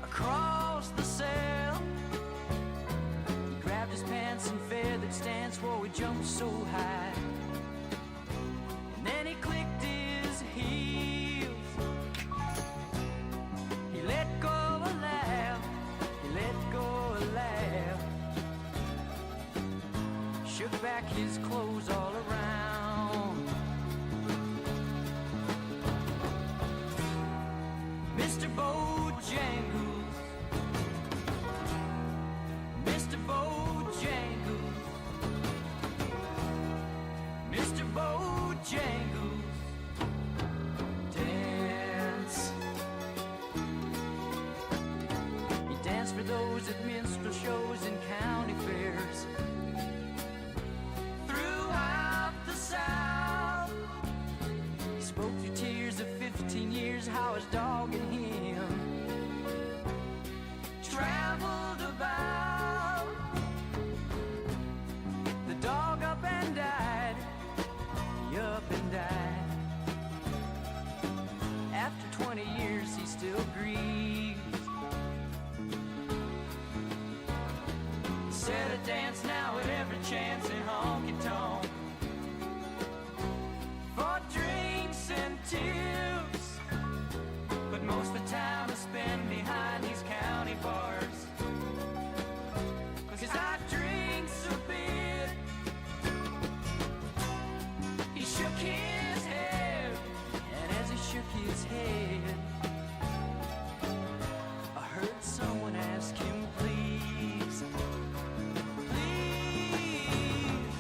Speaker 2: across the cell. He grabbed his pants and feathered stance, whoa, he jumped so high. And then he clicked his heels. He let go a laugh, he let go a laugh, shook back his clothes all around. Mr. Bojangles, Mr. Bojangles, Mr. Bojangles, dance. He danced for those at minstrel shows and county fairs throughout the South. He spoke through tears of 15 years, how his dog and him traveled about. The dog up and died, he up and died. After 20 years, he still grieves. He said I dance now at every chance in honky-tonk for drinks and tips, but most of the time I spend behind these county bars, 'cause I drinks a bit. He shook his head, and as he shook his head, I heard someone ask him, please, please,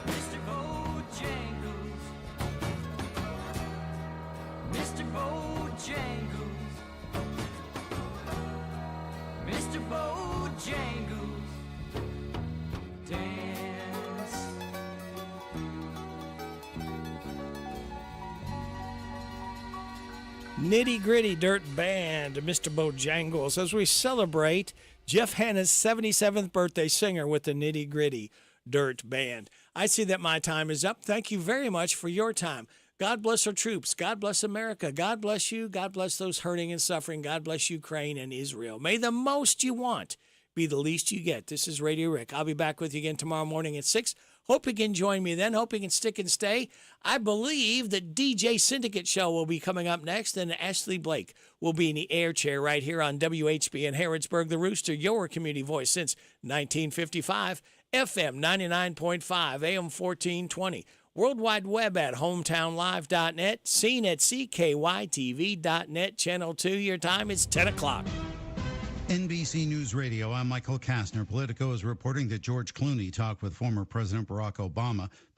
Speaker 2: Mr. Bojangles, Mr. Bojangles, Mr. Bojangles, dance.
Speaker 9: Nitty Gritty Dirt Band, Mr. Bojangles, as we celebrate Jeff Hanna's 77th birthday, singer with the Nitty Gritty Dirt Band. I see that my time is up. Thank you very much for your time. God bless our troops. God bless America. God bless you. God bless those hurting and suffering. God bless Ukraine and Israel. May the most you want be the least you get. This is Radio Rick. I'll be back with you again tomorrow morning at 6. Hope you can join me then. Hope you can stick and stay. I believe the DJ Syndicate show will be coming up next, and Ashley Blake will be in the air chair right here on WHBN Harrodsburg, the Rooster, your community voice since 1955, FM 99.5, AM 1420. World Wide Web at hometownlive.net, seen at CKYTV.net, Channel 2. Your time is 10 o'clock.
Speaker 5: NBC News Radio, I'm Michael Kastner. Politico is reporting that George Clooney talked with former President Barack Obama before